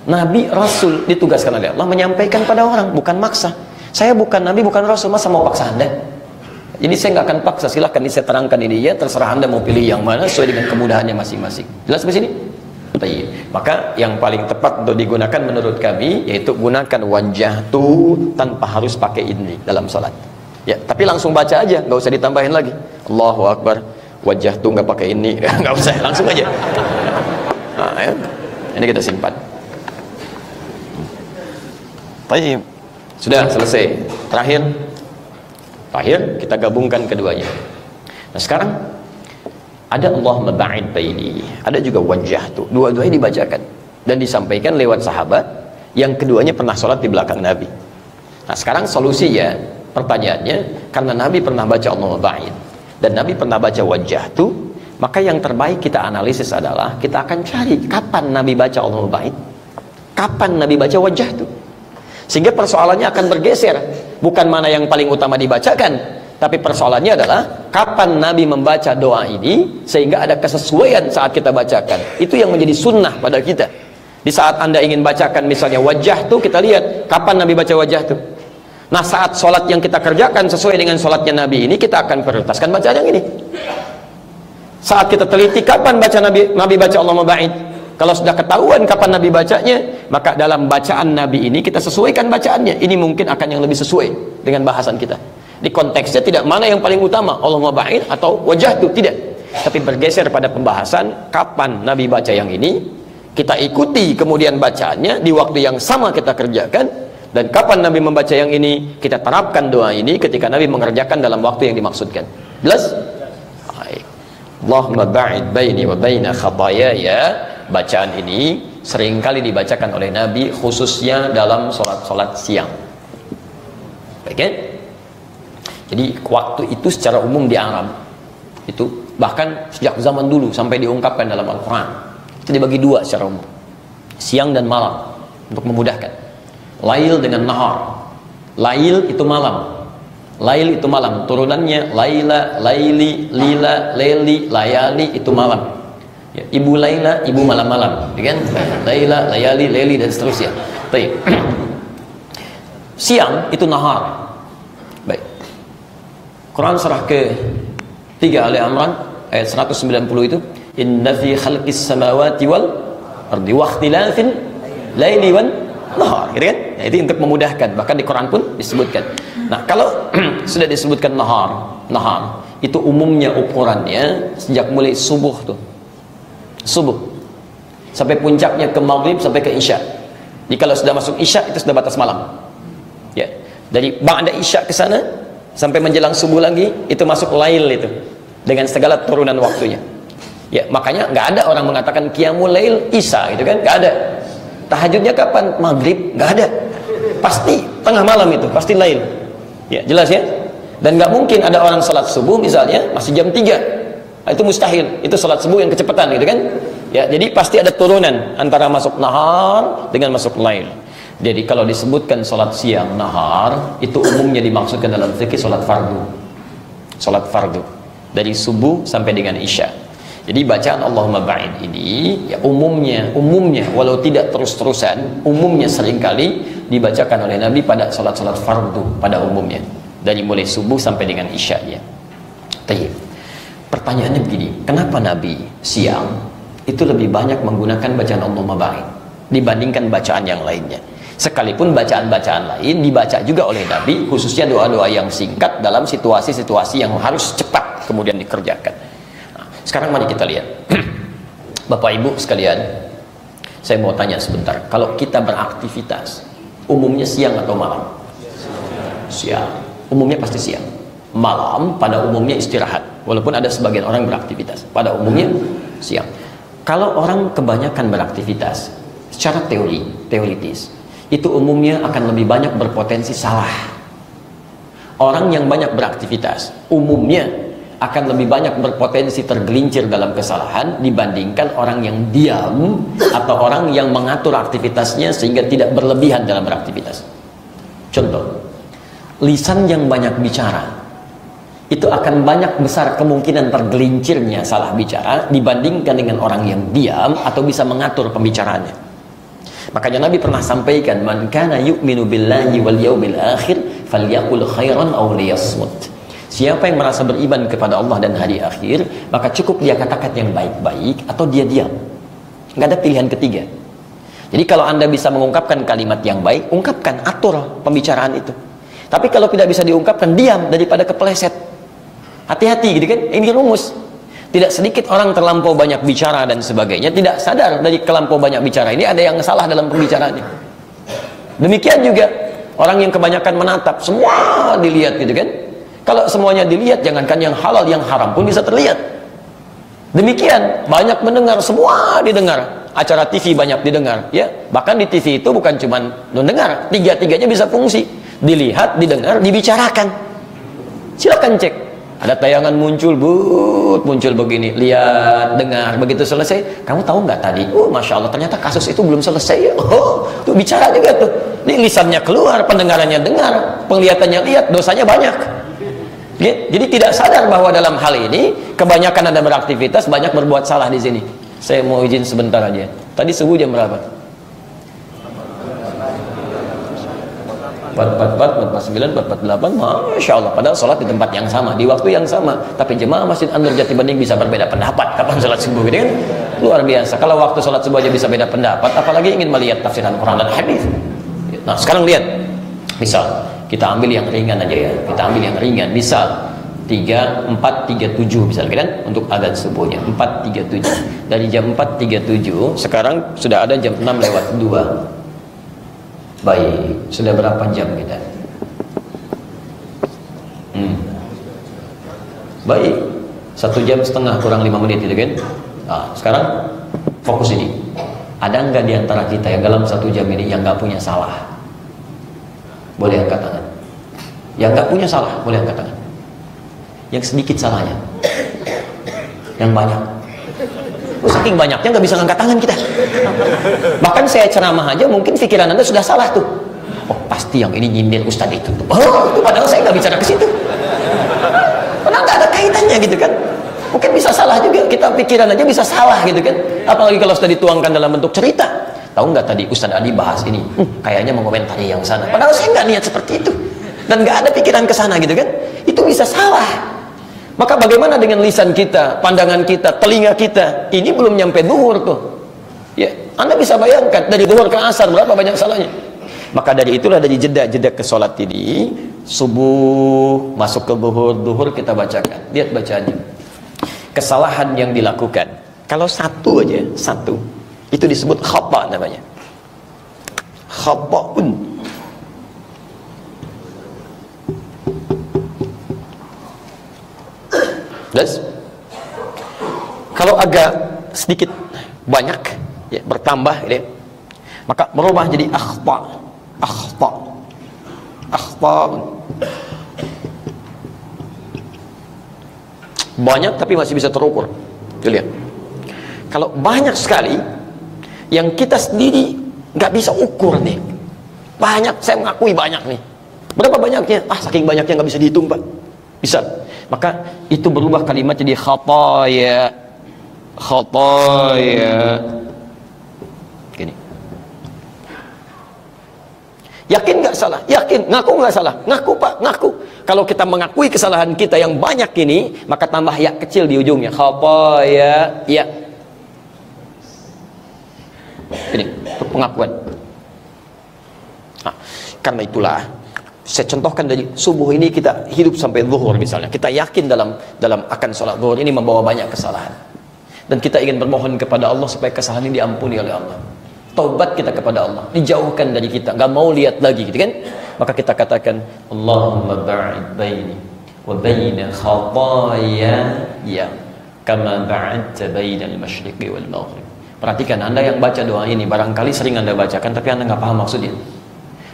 Nabi, Rasul ditugaskan oleh Allah menyampaikan pada orang, bukan maksa. Saya bukan Nabi, bukan Rasul, masa mau paksa Anda? Jadi saya nggak akan paksa, silahkan saya terangkan ini ya, terserah Anda mau pilih yang mana sesuai dengan kemudahannya masing-masing. Jelas sampai sini? Maka yang paling tepat untuk digunakan menurut kami yaitu gunakan wajah tu tanpa harus pakai ini dalam sholat. Ya, tapi langsung baca aja, nggak usah ditambahin lagi. Allahu Akbar, wajah tu nggak pakai ini, nggak usah, langsung aja. Nah, ya. Ini kita simpan. Baik, sudah selesai. Terakhir kita gabungkan keduanya. Nah sekarang ada Allahumma ba'id baini, ada juga wajah tuh. Dua-duanya dibacakan dan disampaikan lewat sahabat. Yang keduanya pernah sholat di belakang Nabi. Nah sekarang solusinya, pertanyaannya, karena Nabi pernah baca Allahumma ba'id dan Nabi pernah baca wajah tuh, maka yang terbaik kita analisis adalah kita akan cari kapan Nabi baca Allahumma ba'id, kapan Nabi baca wajah tuh. Sehingga persoalannya akan bergeser, bukan mana yang paling utama dibacakan, tapi persoalannya adalah kapan Nabi membaca doa ini sehingga ada kesesuaian saat kita bacakan. Itu yang menjadi sunnah pada kita. Di saat Anda ingin bacakan misalnya wajah tuh, kita lihat kapan Nabi baca wajah tuh. Nah saat sholat yang kita kerjakan sesuai dengan sholatnya Nabi ini, kita akan prioritaskan bacaan yang ini. Saat kita teliti kapan baca Nabi baca Allahumma ba'id, kalau sudah ketahuan kapan Nabi bacanya, maka dalam bacaan Nabi ini kita sesuaikan bacaannya. Ini mungkin akan yang lebih sesuai dengan bahasan kita. Di konteksnya tidak mana yang paling utama, Allahumma ba'id atau wajah itu, tidak. Tapi bergeser pada pembahasan kapan Nabi baca yang ini, kita ikuti kemudian bacaannya di waktu yang sama kita kerjakan, Dan kapan Nabi membaca yang ini? Kita terapkan doa ini ketika Nabi mengerjakan dalam waktu yang dimaksudkan. Jelas? Baik. Allahumma ba'id baini wa baina khataayaya. Bacaan ini seringkali dibacakan oleh Nabi khususnya dalam sholat-sholat siang. Baik kan? Jadi waktu itu secara umum di Arab itu bahkan sejak zaman dulu sampai diungkapkan dalam Al-Quran itu dibagi dua secara umum, siang dan malam, untuk memudahkan. Lail dengan nahar. Lail itu malam, lail itu malam, turunannya laila, laili, lila, leli, layali itu malam ya, ibu laila, ibu malam-malam kan? Laila, layali, leli dan seterusnya. Baik. Siang itu nahar. Baik. Quran surah ke-3 Ali Imran ayat 190 itu, inna fi khalqis samawati wal ardi wa ikhtilafin laili wan nahar, gitu kan? Nah, itu untuk memudahkan, bahkan di Quran pun disebutkan. Nah, kalau sudah disebutkan nahar itu umumnya ukurannya sejak mulai subuh tuh, subuh sampai puncaknya ke maghrib sampai ke isya. Jadi kalau sudah masuk isya itu sudah batas malam ya, dari ba'da isya ke sana sampai menjelang subuh lagi itu masuk lail, itu dengan segala turunan waktunya ya. Makanya nggak ada orang mengatakan qiyamul lail isya gitu kan, nggak ada. Tahajudnya kapan? Maghrib? Nggak ada, pasti tengah malam, itu pasti lail ya. Jelas ya. Dan nggak mungkin ada orang salat subuh misalnya masih jam 3, nah, itu mustahil, itu salat subuh yang kecepatan gitu kan ya. Jadi pasti ada turunan antara masuk nahar dengan masuk lail. Jadi kalau disebutkan salat siang nahar itu umumnya dimaksudkan dalam fikih salat fardu, salat fardu dari subuh sampai dengan isya. Jadi bacaan Allahumma ba'id ini ya umumnya walau tidak terus-terusan, umumnya seringkali dibacakan oleh Nabi pada salat-salat fardu pada umumnya, dari mulai subuh sampai dengan isya ya. Tayyib. Pertanyaannya begini, kenapa Nabi siang itu lebih banyak menggunakan bacaan Allahumma ba'id dibandingkan bacaan yang lainnya? Sekalipun bacaan-bacaan lain dibaca juga oleh Nabi, khususnya doa-doa yang singkat dalam situasi-situasi yang harus cepat kemudian dikerjakan. Sekarang mari kita lihat. Bapak Ibu sekalian, saya mau tanya sebentar, kalau kita beraktivitas umumnya siang atau malam? Siang. Umumnya pasti siang. Malam pada umumnya istirahat, walaupun ada sebagian orang beraktivitas, pada umumnya siang. Kalau orang kebanyakan beraktivitas secara teoritis itu umumnya akan lebih banyak berpotensi salah. Orang yang banyak beraktivitas umumnya akan lebih banyak berpotensi tergelincir dalam kesalahan dibandingkan orang yang diam atau orang yang mengatur aktivitasnya sehingga tidak berlebihan dalam beraktivitas. Contoh, lisan yang banyak bicara itu akan banyak besar kemungkinan tergelincirnya salah bicara dibandingkan dengan orang yang diam atau bisa mengatur pembicaraannya. Makanya Nabi pernah sampaikan, man kana yu'minu billahi wal yawmil akhir falyaqul khairan aw liyasmut. Siapa yang merasa beriman kepada Allah dan hari akhir, maka cukup dia katakan yang baik-baik atau dia diam. Nggak ada pilihan ketiga. Jadi kalau Anda bisa mengungkapkan kalimat yang baik, ungkapkan, atur pembicaraan itu. Tapi kalau tidak bisa diungkapkan, diam daripada kepeleset. Hati-hati gitu kan, ini rumus. Tidak sedikit orang terlampau banyak bicara dan sebagainya, tidak sadar dari terlampau banyak bicara ini ada yang salah dalam pembicaraannya. Demikian juga orang yang kebanyakan menatap, semua dilihat gitu kan. Kalau semuanya dilihat, jangankan yang halal, yang haram pun bisa terlihat. Demikian, banyak mendengar, semua didengar. Acara TV banyak didengar, ya. Bahkan di TV itu bukan cuma mendengar, tiga-tiganya bisa fungsi. Dilihat, didengar, dibicarakan. Silakan cek. Ada tayangan muncul begini, lihat, dengar, begitu selesai, kamu tahu nggak tadi? Oh, masya Allah, ternyata kasus itu belum selesai. Oh, tuh bicara juga tuh. Ini lisannya keluar, pendengarannya dengar, penglihatannya lihat, dosanya banyak. Jadi tidak sadar bahwa dalam hal ini kebanyakan Anda beraktivitas, banyak berbuat salah di sini. Saya mau izin sebentar aja. Tadi subuh jam berapa? 444, 449, 448, Masya Allah. Padahal sholat di tempat yang sama, di waktu yang sama. Tapi jemaah Masjid An-Nur Jati Bening bisa berbeda pendapat kapan sholat subuh, gitu kan? Luar biasa. Kalau waktu sholat subuh aja bisa beda pendapat, apalagi ingin melihat tafsiran Quran dan hadis. Nah, sekarang lihat. Misal, kita ambil yang ringan aja ya. Kita ambil yang ringan. Misal 3, 4, 3, 7 misalnya kan, untuk adzan subuhnya 4, 3, 7. Dari jam 4, 3, 7 sekarang sudah ada jam 6 lewat 2. Baik, Sudah berapa jam kita? Baik, 1 jam setengah kurang 5 menit itu kan. Nah, sekarang fokus ini. Ada nggak di antara kita yang dalam 1 jam ini yang nggak punya salah? Boleh angkat tangan. Yang nggak punya salah, boleh angkat tangan. Yang sedikit salahnya, yang banyak. Saking banyaknya nggak bisa ngangkat tangan kita. Bahkan saya ceramah aja mungkin pikiran Anda sudah salah tuh. Oh pasti yang ini nyindir Ustadz itu. Oh itu padahal saya nggak bicara ke situ. Karena nggak ada kaitannya gitu kan. Mungkin bisa salah juga, kita pikiran aja bisa salah gitu kan. Apalagi kalau sudah dituangkan dalam bentuk cerita. Tahu nggak tadi Ustadz Ali bahas ini, kayaknya mengomentari yang sana. Padahal saya nggak niat seperti itu. Dan nggak ada pikiran ke sana gitu kan. Itu bisa salah. Maka bagaimana dengan lisan kita, pandangan kita, telinga kita? Ini belum nyampe zuhur tuh. Ya, Anda bisa bayangkan dari zuhur ke asar berapa banyak salahnya. Maka dari itulah dari jeda-jeda ke sholat ini, subuh masuk ke zuhur kita bacakan. Lihat bacaannya. Kesalahan yang dilakukan. Kalau satu aja, satu, itu disebut khata namanya. Khata'un. Plus, kalau agak sedikit banyak ya, bertambah ya, maka berubah jadi akhta. Banyak tapi masih bisa terukur. Tuh lihat. Kalau banyak sekali yang kita sendiri nggak bisa ukur nih. Banyak, saya mengakui banyak nih. Berapa banyaknya? Saking banyaknya nggak bisa dihitung, Pak. Bisa. Maka itu berubah kalimat jadi khataya. Gini. Yakin nggak salah? Yakin. Ngaku nggak salah? Ngaku Pak, ngaku. Kalau kita mengakui kesalahan kita yang banyak ini, maka tambah ya kecil di ujungnya. Khataya. Ya. Ini untuk pengakuan. Nah, karena itulah saya contohkan dari subuh ini kita hidup sampai zuhur misalnya. Kita yakin dalam akan sholat zuhur ini membawa banyak kesalahan. Dan kita ingin bermohon kepada Allah supaya kesalahan ini diampuni oleh Allah. Taubat kita kepada Allah, dijauhkan dari kita, nggak mau lihat lagi gitu kan. Maka kita katakan Allahumma ba'id baini wa baina khataaya kama ba'adta bainal masyriqi wal maghrib. Perhatikan, Anda yang baca doa ini barangkali sering Anda bacakan tapi Anda nggak paham maksudnya.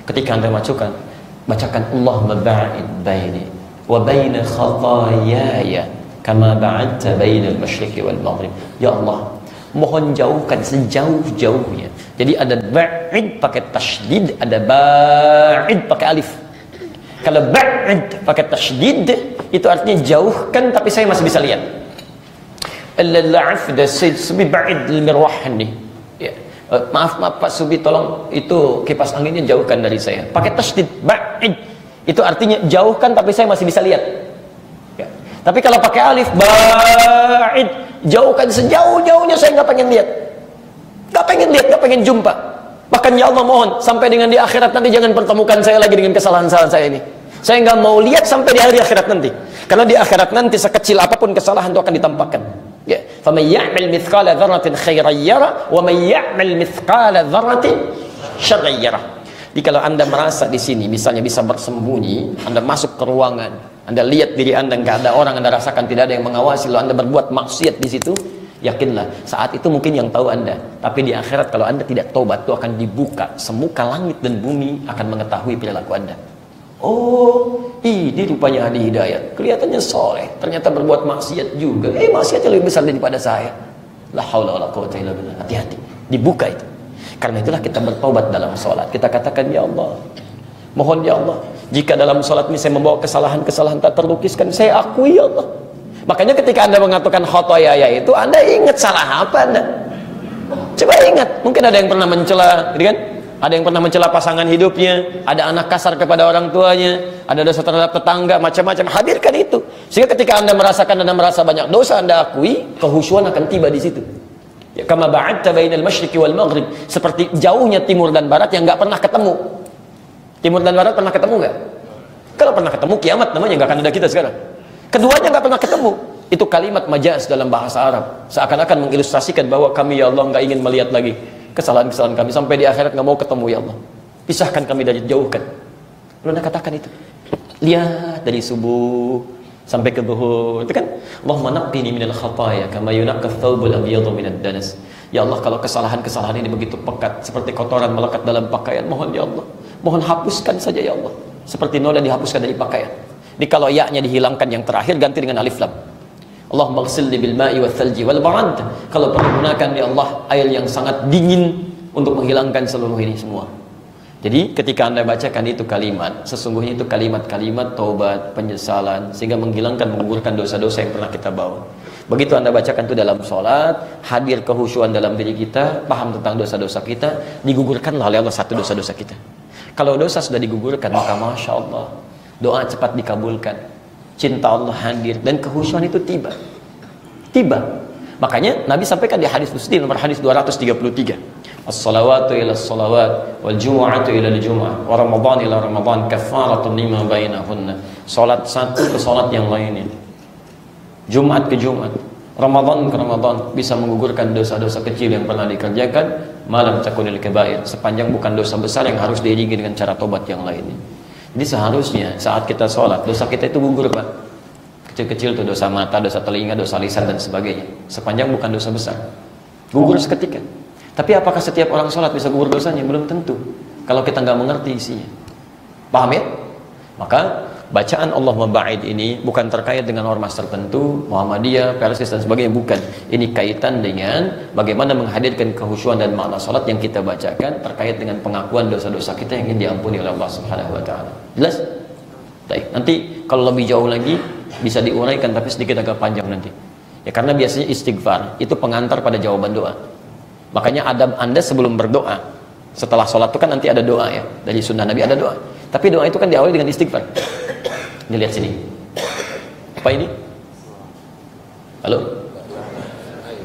Ketika Anda bacakan Allahumma ba'id baini wa baina khataaya kama ba'adta bainal masyriqi wal maghrib. Ya Allah, mohon jauhkan sejauh-jauhnya. Jadi ada ba'id pakai tasydid, ada ba'id pakai alif. Kalau ba'id pakai tasydid itu artinya jauhkan tapi saya masih bisa lihat. Al-la'af da subi ba'id al-mirwah nih. Ya. Maaf Pak Subi, tolong itu kipas anginnya jauhkan dari saya. Pakai tasydid ba'id itu artinya jauhkan tapi saya masih bisa lihat. Ya. Tapi kalau pakai alif ba'id, jauhkan sejauh-jauhnya, saya nggak pengen lihat, nggak pengen jumpa. Bahkan ya Allah mohon sampai dengan di akhirat nanti jangan pertemukan saya lagi dengan kesalahan-kesalahan saya ini. Saya nggak mau lihat sampai di hari akhirat nanti. Karena di akhirat nanti sekecil apapun kesalahan itu akan ditampakkan. Ya, faman ya'mal mithqala dzarratin khairan yara wa man ya'mal mithqala dzarratin syarran yara. Jadi kalau Anda merasa di sini misalnya bisa bersembunyi, Anda masuk ke ruangan, Anda lihat diri Anda nggak ada orang, Anda rasakan tidak ada yang mengawasi, lalu Anda berbuat maksiat di situ, yakinlah saat itu mungkin yang tahu Anda, tapi di akhirat kalau Anda tidak taubat itu akan dibuka, semuka langit dan bumi akan mengetahui perilaku Anda. Oh, ini rupanya ahli hidayah, kelihatannya soleh, ternyata berbuat maksiat juga. Maksiatnya lebih besar daripada saya. La haula wala quwwata illa billah. Hati-hati, dibuka itu. Karena itulah kita bertobat dalam sholat. Kita katakan, ya Allah, mohon ya Allah, jika dalam sholat ini saya membawa kesalahan-kesalahan tak terlukiskan, saya akui ya Allah. Makanya ketika Anda mengatakan khotoya itu, Anda ingat salah apa Anda? Coba ingat, mungkin ada yang pernah mencela, gitu kan? Ada yang pernah mencela pasangan hidupnya, ada anak kasar kepada orang tuanya, ada dosa terhadap tetangga, macam-macam. Hadirkan itu. Sehingga ketika Anda merasakan, Anda merasa banyak dosa, Anda akui, kehusuan akan tiba di situ. Ya, kama ba'adta bainal masyriqi wal maghrib, seperti jauhnya timur dan barat yang nggak pernah ketemu. Timur dan barat pernah ketemu nggak? Kalau pernah ketemu, kiamat namanya, nggak akan ada kita sekarang. Keduanya nggak pernah ketemu. Itu kalimat majaz dalam bahasa Arab, seakan-akan mengilustrasikan bahwa kami ya Allah nggak ingin melihat lagi kesalahan-kesalahan kami sampai di akhirat, nggak mau ketemu ya Allah. pisahkan kami dari jauhkan. Lu nak katakan itu. Lihat dari subuh sampai ke zuhur, itu kan Allahumma naqqini minal khataaya kama yunaqqa thawbul abyadu minad danas. Ya Allah, kalau kesalahan-kesalahan ini begitu pekat seperti kotoran melekat dalam pakaian, mohon ya Allah, mohon hapuskan saja ya Allah, seperti noda dihapuskan dari pakaian. Jadi kalau ya-nya dihilangkan, yang terakhir ganti dengan alif lam. Allahumma ghsilni bil ma'i wal thalji wal barad. Kalau perlu gunakan ya Allah air yang sangat dingin untuk menghilangkan seluruh ini semua. Jadi ketika Anda bacakan itu kalimat, sesungguhnya itu kalimat-kalimat taubat, penyesalan, sehingga menghilangkan, menggugurkan dosa-dosa yang pernah kita bawa. Begitu Anda bacakan itu dalam sholat, hadir kehusyuan dalam diri kita, paham tentang dosa-dosa kita, digugurkanlah oleh Allah satu dosa-dosa kita. Kalau dosa sudah digugurkan, maka Masya Allah, doa cepat dikabulkan, cinta Allah hadir, dan kehusyuan itu tiba. Makanya Nabi sampaikan di hadis Muslim nomor hadis 233, as-salawatu ila as-salawat wal jumu'atu ila al-jumu'ah wa ramadhan ila ramadhan kafaratun lima bainahunna. Salat satu ke salat yang lainnya, Jumat ke Jumat, Ramadan ke Ramadan, bisa menggugurkan dosa-dosa kecil yang pernah dikerjakan, malam takunil kabair, sepanjang bukan dosa besar yang harus diiringi dengan cara tobat yang lainnya. Jadi seharusnya saat kita sholat, dosa kita itu gugur, Pak. Kecil-kecil tuh, dosa mata, dosa telinga, dosa lisan dan sebagainya, sepanjang bukan dosa besar, gugur seketika. Tapi apakah setiap orang sholat bisa gugur dosanya? Belum tentu, kalau kita nggak mengerti isinya. Paham ya? Maka bacaan Allah Maba'id ini bukan terkait dengan ormas tertentu, Muhammadiyah, Persis dan sebagainya, bukan. Ini kaitan dengan bagaimana menghadirkan kehusyuan dan makna salat yang kita bacakan terkait dengan pengakuan dosa-dosa kita yang ingin diampuni oleh Allah Subhanahu wa taala. Jelas? Baik, nanti kalau lebih jauh lagi bisa diuraikan, tapi sedikit agak panjang nanti. Ya, karena biasanya istighfar itu pengantar pada jawaban doa. Makanya adab Anda sebelum berdoa, setelah sholat itu kan nanti ada doa ya, dari sunnah Nabi ada doa. Tapi doa itu kan diawali dengan istighfar. Ini lihat sini. Apa ini? Halo?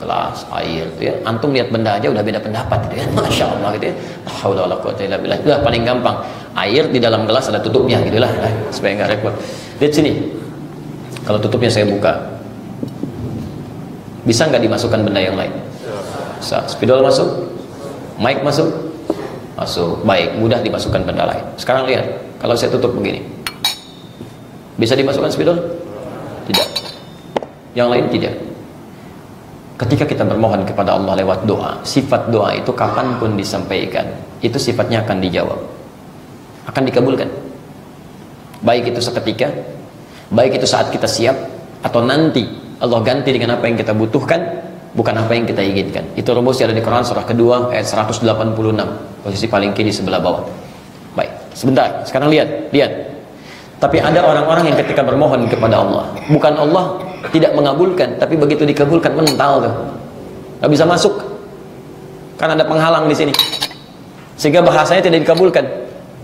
Gelas air itu ya. Antum lihat benda aja udah beda pendapat gitu ya. Masya Allah gitu ya. Haula wala quwwata illa billah. Udah paling gampang. Air di dalam gelas ada tutupnya gitulah, supaya nggak repot. Lihat sini. Kalau tutupnya saya buka, bisa nggak dimasukkan benda yang lain? Bisa. Spidol masuk? Mic masuk? Masuk. Baik, mudah dimasukkan benda lain. Sekarang lihat, kalau saya tutup begini, bisa dimasukkan spidol? Tidak. Yang lain tidak. Ketika kita bermohon kepada Allah lewat doa, sifat doa itu kapanpun disampaikan, itu sifatnya akan dijawab, akan dikabulkan. Baik itu seketika, baik itu saat kita siap, atau nanti Allah ganti dengan apa yang kita butuhkan, bukan apa yang kita inginkan. Itu rumusnya ada di Quran surah kedua ayat 186, posisi paling kiri sebelah bawah. Baik, sebentar, sekarang lihat. Tapi ada orang-orang yang ketika bermohon kepada Allah, bukan Allah tidak mengabulkan, tapi begitu dikabulkan mental tuh, nggak bisa masuk, kan ada penghalang di sini, sehingga bahasanya tidak dikabulkan.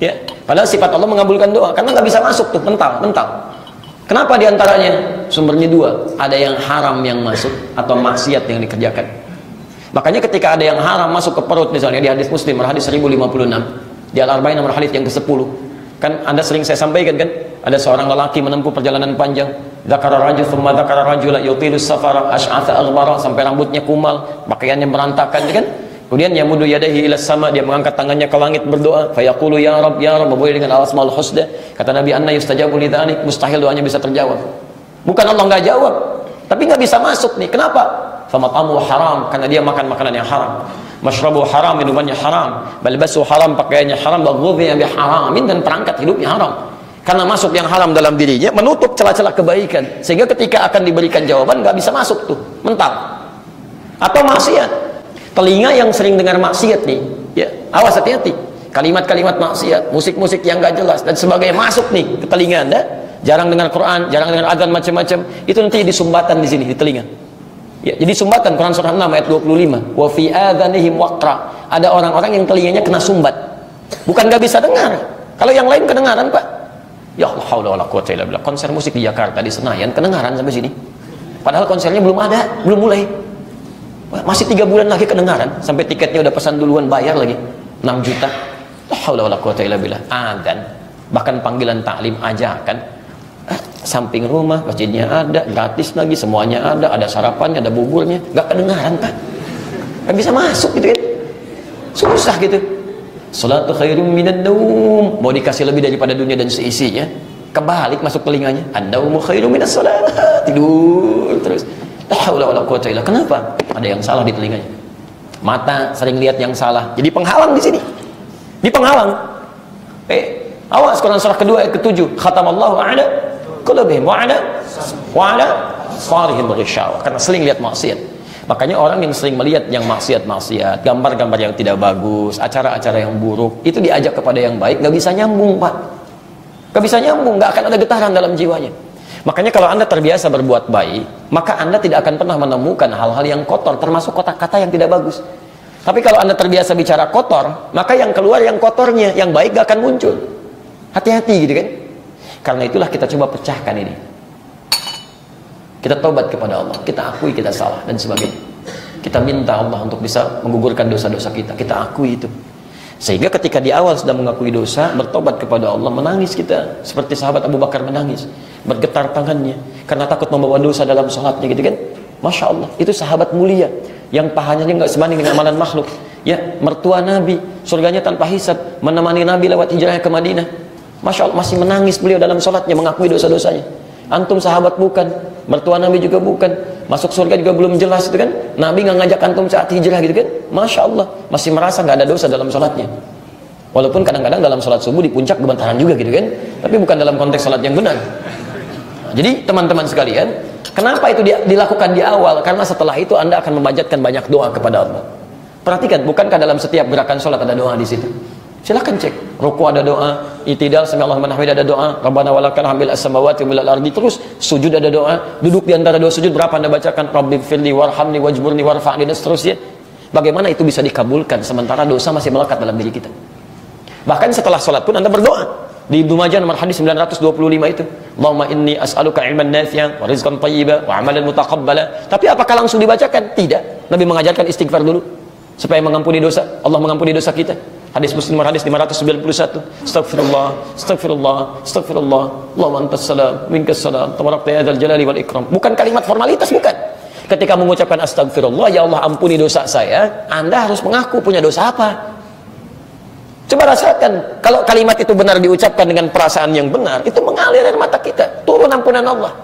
Ya, padahal sifat Allah mengabulkan doa, karena nggak bisa masuk tuh, mental. Kenapa diantaranya? Sumbernya dua, ada yang haram yang masuk atau maksiat yang dikerjakan. Makanya ketika ada yang haram masuk ke perut, misalnya di hadis Muslim nomor hadis 1056, di Al-Arba'in nomor hadis yang ke-10, kan Anda sering saya sampaikan kan, ada seorang lelaki menempuh perjalanan panjang, dzakara rajul thumma dzakara rajula yutilu safara ash'atha aghbara, sampai rambutnya kumal, pakaiannya berantakan kan. Kemudian yamudu yadayhi ila sama, dia mengangkat tangannya ke langit berdoa, fayaqulu ya Rabb berboleh dengan al-asmaul husna. Kata Nabi, anna yustajabu lidzalik, mustahil doanya bisa terjawab. Bukan Allah nggak jawab, tapi nggak bisa masuk nih. Kenapa? Famatamu haram, karena dia makan makanan yang haram. Mashrabu haram, minumannya haram. Balbasu haram, pakaiannya haram. Baghudhiya biharamin, dan perangkat hidupnya haram. Karena masuk yang haram dalam dirinya, menutup celah-celah kebaikan, sehingga ketika akan diberikan jawaban nggak bisa masuk tuh, mental. Atau maksiat, telinga yang sering dengar maksiat nih, ya awas, hati-hati. Kalimat-kalimat maksiat, musik-musik yang nggak jelas dan sebagainya masuk nih ke telinga Anda. Jarang dengar Quran, jarang dengar adzan macam-macam, itu nanti di sumbatan di sini di telinga. Ya, jadi sumbatan Quran surah 6 ayat 25. Wa fi adhanihim waqra. Ada orang-orang yang telinganya kena sumbat. Bukan nggak bisa dengar. Kalau yang lain kedengaran, Pak. Ya Allah, haula wala quwwata illa billah. Konser musik di Jakarta, di Senayan, kedengaran sampai sini. Padahal konsernya belum ada, belum mulai. Masih 3 bulan lagi kedengaran, sampai tiketnya udah pesan duluan, bayar lagi 6 juta. La haula wala quwwata illa billah. Adzan, bahkan panggilan taklim, ajakan, samping rumah, masjidnya ada, gratis lagi, semuanya ada sarapannya, ada buburnya, nggak kedengaran, Pak. Nggak bisa masuk gitu kan. Susah gitu. Salatu khairum minan naum. Mau dikasih lebih daripada dunia dan seisinya, kebalik masuk telinganya. An-naumu khairum minas salat. Tidur terus. La haula wala quwwata illa. Kenapa? Ada yang salah di telinganya. Mata sering lihat yang salah. Jadi penghalang di sini. Di penghalang. Awas Quran surah kedua ayat ke-7. Khatamallahu ala qulubihim wa ala farihim ghishawa. Karena sering lihat maksiat. Makanya orang yang sering melihat yang maksiat-maksiat, gambar-gambar yang tidak bagus, acara-acara yang buruk, itu diajak kepada yang baik, nggak bisa nyambung, Pak. Nggak bisa nyambung, nggak akan ada getaran dalam jiwanya. Makanya kalau Anda terbiasa berbuat baik, maka Anda tidak akan pernah menemukan hal-hal yang kotor, termasuk kata-kata yang tidak bagus. Tapi kalau Anda terbiasa bicara kotor, maka yang keluar yang kotornya, yang baik gak akan muncul. Hati-hati gitu kan. Karena itulah kita coba pecahkan ini. Kita tobat kepada Allah, kita akui kita salah dan sebagainya. Kita minta Allah untuk bisa menggugurkan dosa-dosa kita. Kita akui itu. Sehingga ketika di awal sudah mengakui dosa, bertobat kepada Allah, menangis kita seperti sahabat Abu Bakar menangis, bergetar tangannya karena takut membawa dosa dalam sholatnya gitu kan. Masya Allah, itu sahabat mulia yang pahanya nggak sebanding dengan amalan makhluk. Ya, mertua Nabi, surganya tanpa hisab, menemani Nabi lewat hijrahnya ke Madinah. Masya Allah, masih menangis beliau dalam sholatnya, mengakui dosa-dosanya. Antum sahabat bukan, mertua Nabi juga bukan, masuk surga juga belum jelas itu kan. Nabi nggak ngajak antum saat hijrah gitu kan. Masya Allah, masih merasa nggak ada dosa dalam sholatnya. Walaupun kadang-kadang dalam sholat subuh di puncak gemetaran juga gitu kan, tapi bukan dalam konteks sholat yang benar. Nah, jadi teman-teman sekalian, kenapa itu dilakukan di awal? Karena setelah itu Anda akan memanjatkan banyak doa kepada Allah. Perhatikan, bukankah dalam setiap gerakan sholat ada doa di situ? Silahkan cek. Ruku ada doa, itidal sami Allahu liman hamidah ada doa, Rabbana walakal hamdul as-samawati wal ardi, terus sujud ada doa, duduk di antara dua sujud berapa Anda bacakan Rabbighfirli warhamni wajburni warfa'ni dan seterusnya. Bagaimana itu bisa dikabulkan sementara dosa masih melekat dalam diri kita? Bahkan setelah sholat pun Anda berdoa. Di Ibnu Majah nomor hadis 925 itu, Allahumma inni as'aluka ilman nafi'an wa rizqan thayyiban wa amalan mutaqabbala. Tapi apakah langsung dibacakan? Tidak. Nabi mengajarkan istighfar dulu supaya mengampuni dosa. Allah mengampuni dosa kita. Hadis Muslim hadis 591. Astagfirullah, astagfirullah, astagfirullah. Allahumma antas salam, minkas salam, tabarakta ya dzal jalali wal ikram. Bukan kalimat formalitas, bukan. Ketika mengucapkan astagfirullah, ya Allah ampuni dosa saya, Anda harus mengaku punya dosa apa. Coba rasakan, kalau kalimat itu benar diucapkan dengan perasaan yang benar, itu mengalir dari mata kita, turun ampunan Allah.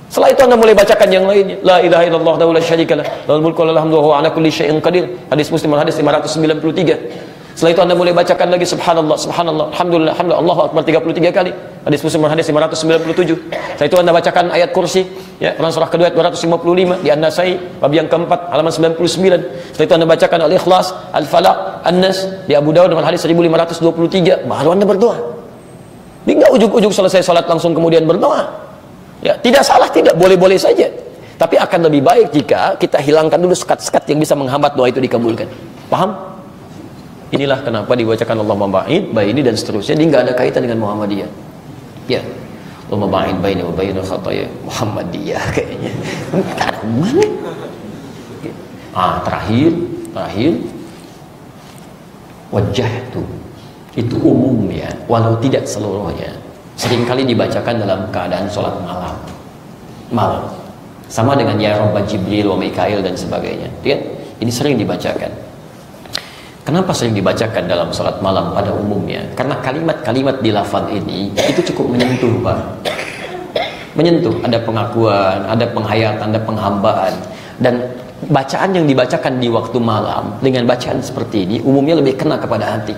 Setelah itu Anda mulai bacakan yang lainnya. La ilaha illallah wa la syarikalah, lahul mulku wa lahul hamdu wa huwa ala kulli syai'in qadir. Hadis Muslim hadis 593. Setelah itu Anda mulai bacakan lagi subhanallah, subhanallah, alhamdulillah, alhamdulillah, Allahu akbar 33 kali. Hadis Muslim hadis 597. Setelah itu Anda bacakan ayat kursi, ya, Quran surah kedua ayat 255 di An-Nasai bab yang keempat halaman 99. Setelah itu Anda bacakan Al-Ikhlas, Al-Falaq, An-Nas di Abu Dawud nomor hadis 1523, baru Anda berdoa. Ini enggak ujug-ujug selesai salat langsung kemudian berdoa. Ya, tidak salah, tidak, boleh-boleh saja. Tapi akan lebih baik jika kita hilangkan dulu sekat-sekat yang bisa menghambat doa itu dikabulkan. Paham? Inilah kenapa dibacakan Allahumma ba'id baini dan seterusnya. Ini nggak ada kaitan dengan Muhammadiyah. Ya, Allahumma ba'id baini wa bainal khataaya Muhammadiyah kayaknya. Mana? Terakhir wajjahtu. Itu umum ya, walau tidak seluruhnya. Seringkali dibacakan dalam keadaan sholat malam. Sama dengan ya Rabba Jibril wa Mikail dan sebagainya. Ya, ini sering dibacakan. Kenapa sering dibacakan dalam sholat malam pada umumnya? Karena kalimat-kalimat di lafaz ini itu cukup menyentuh, Pak. Menyentuh, ada pengakuan, ada penghayatan, ada penghambaan. Dan bacaan yang dibacakan di waktu malam dengan bacaan seperti ini umumnya lebih kena kepada hati.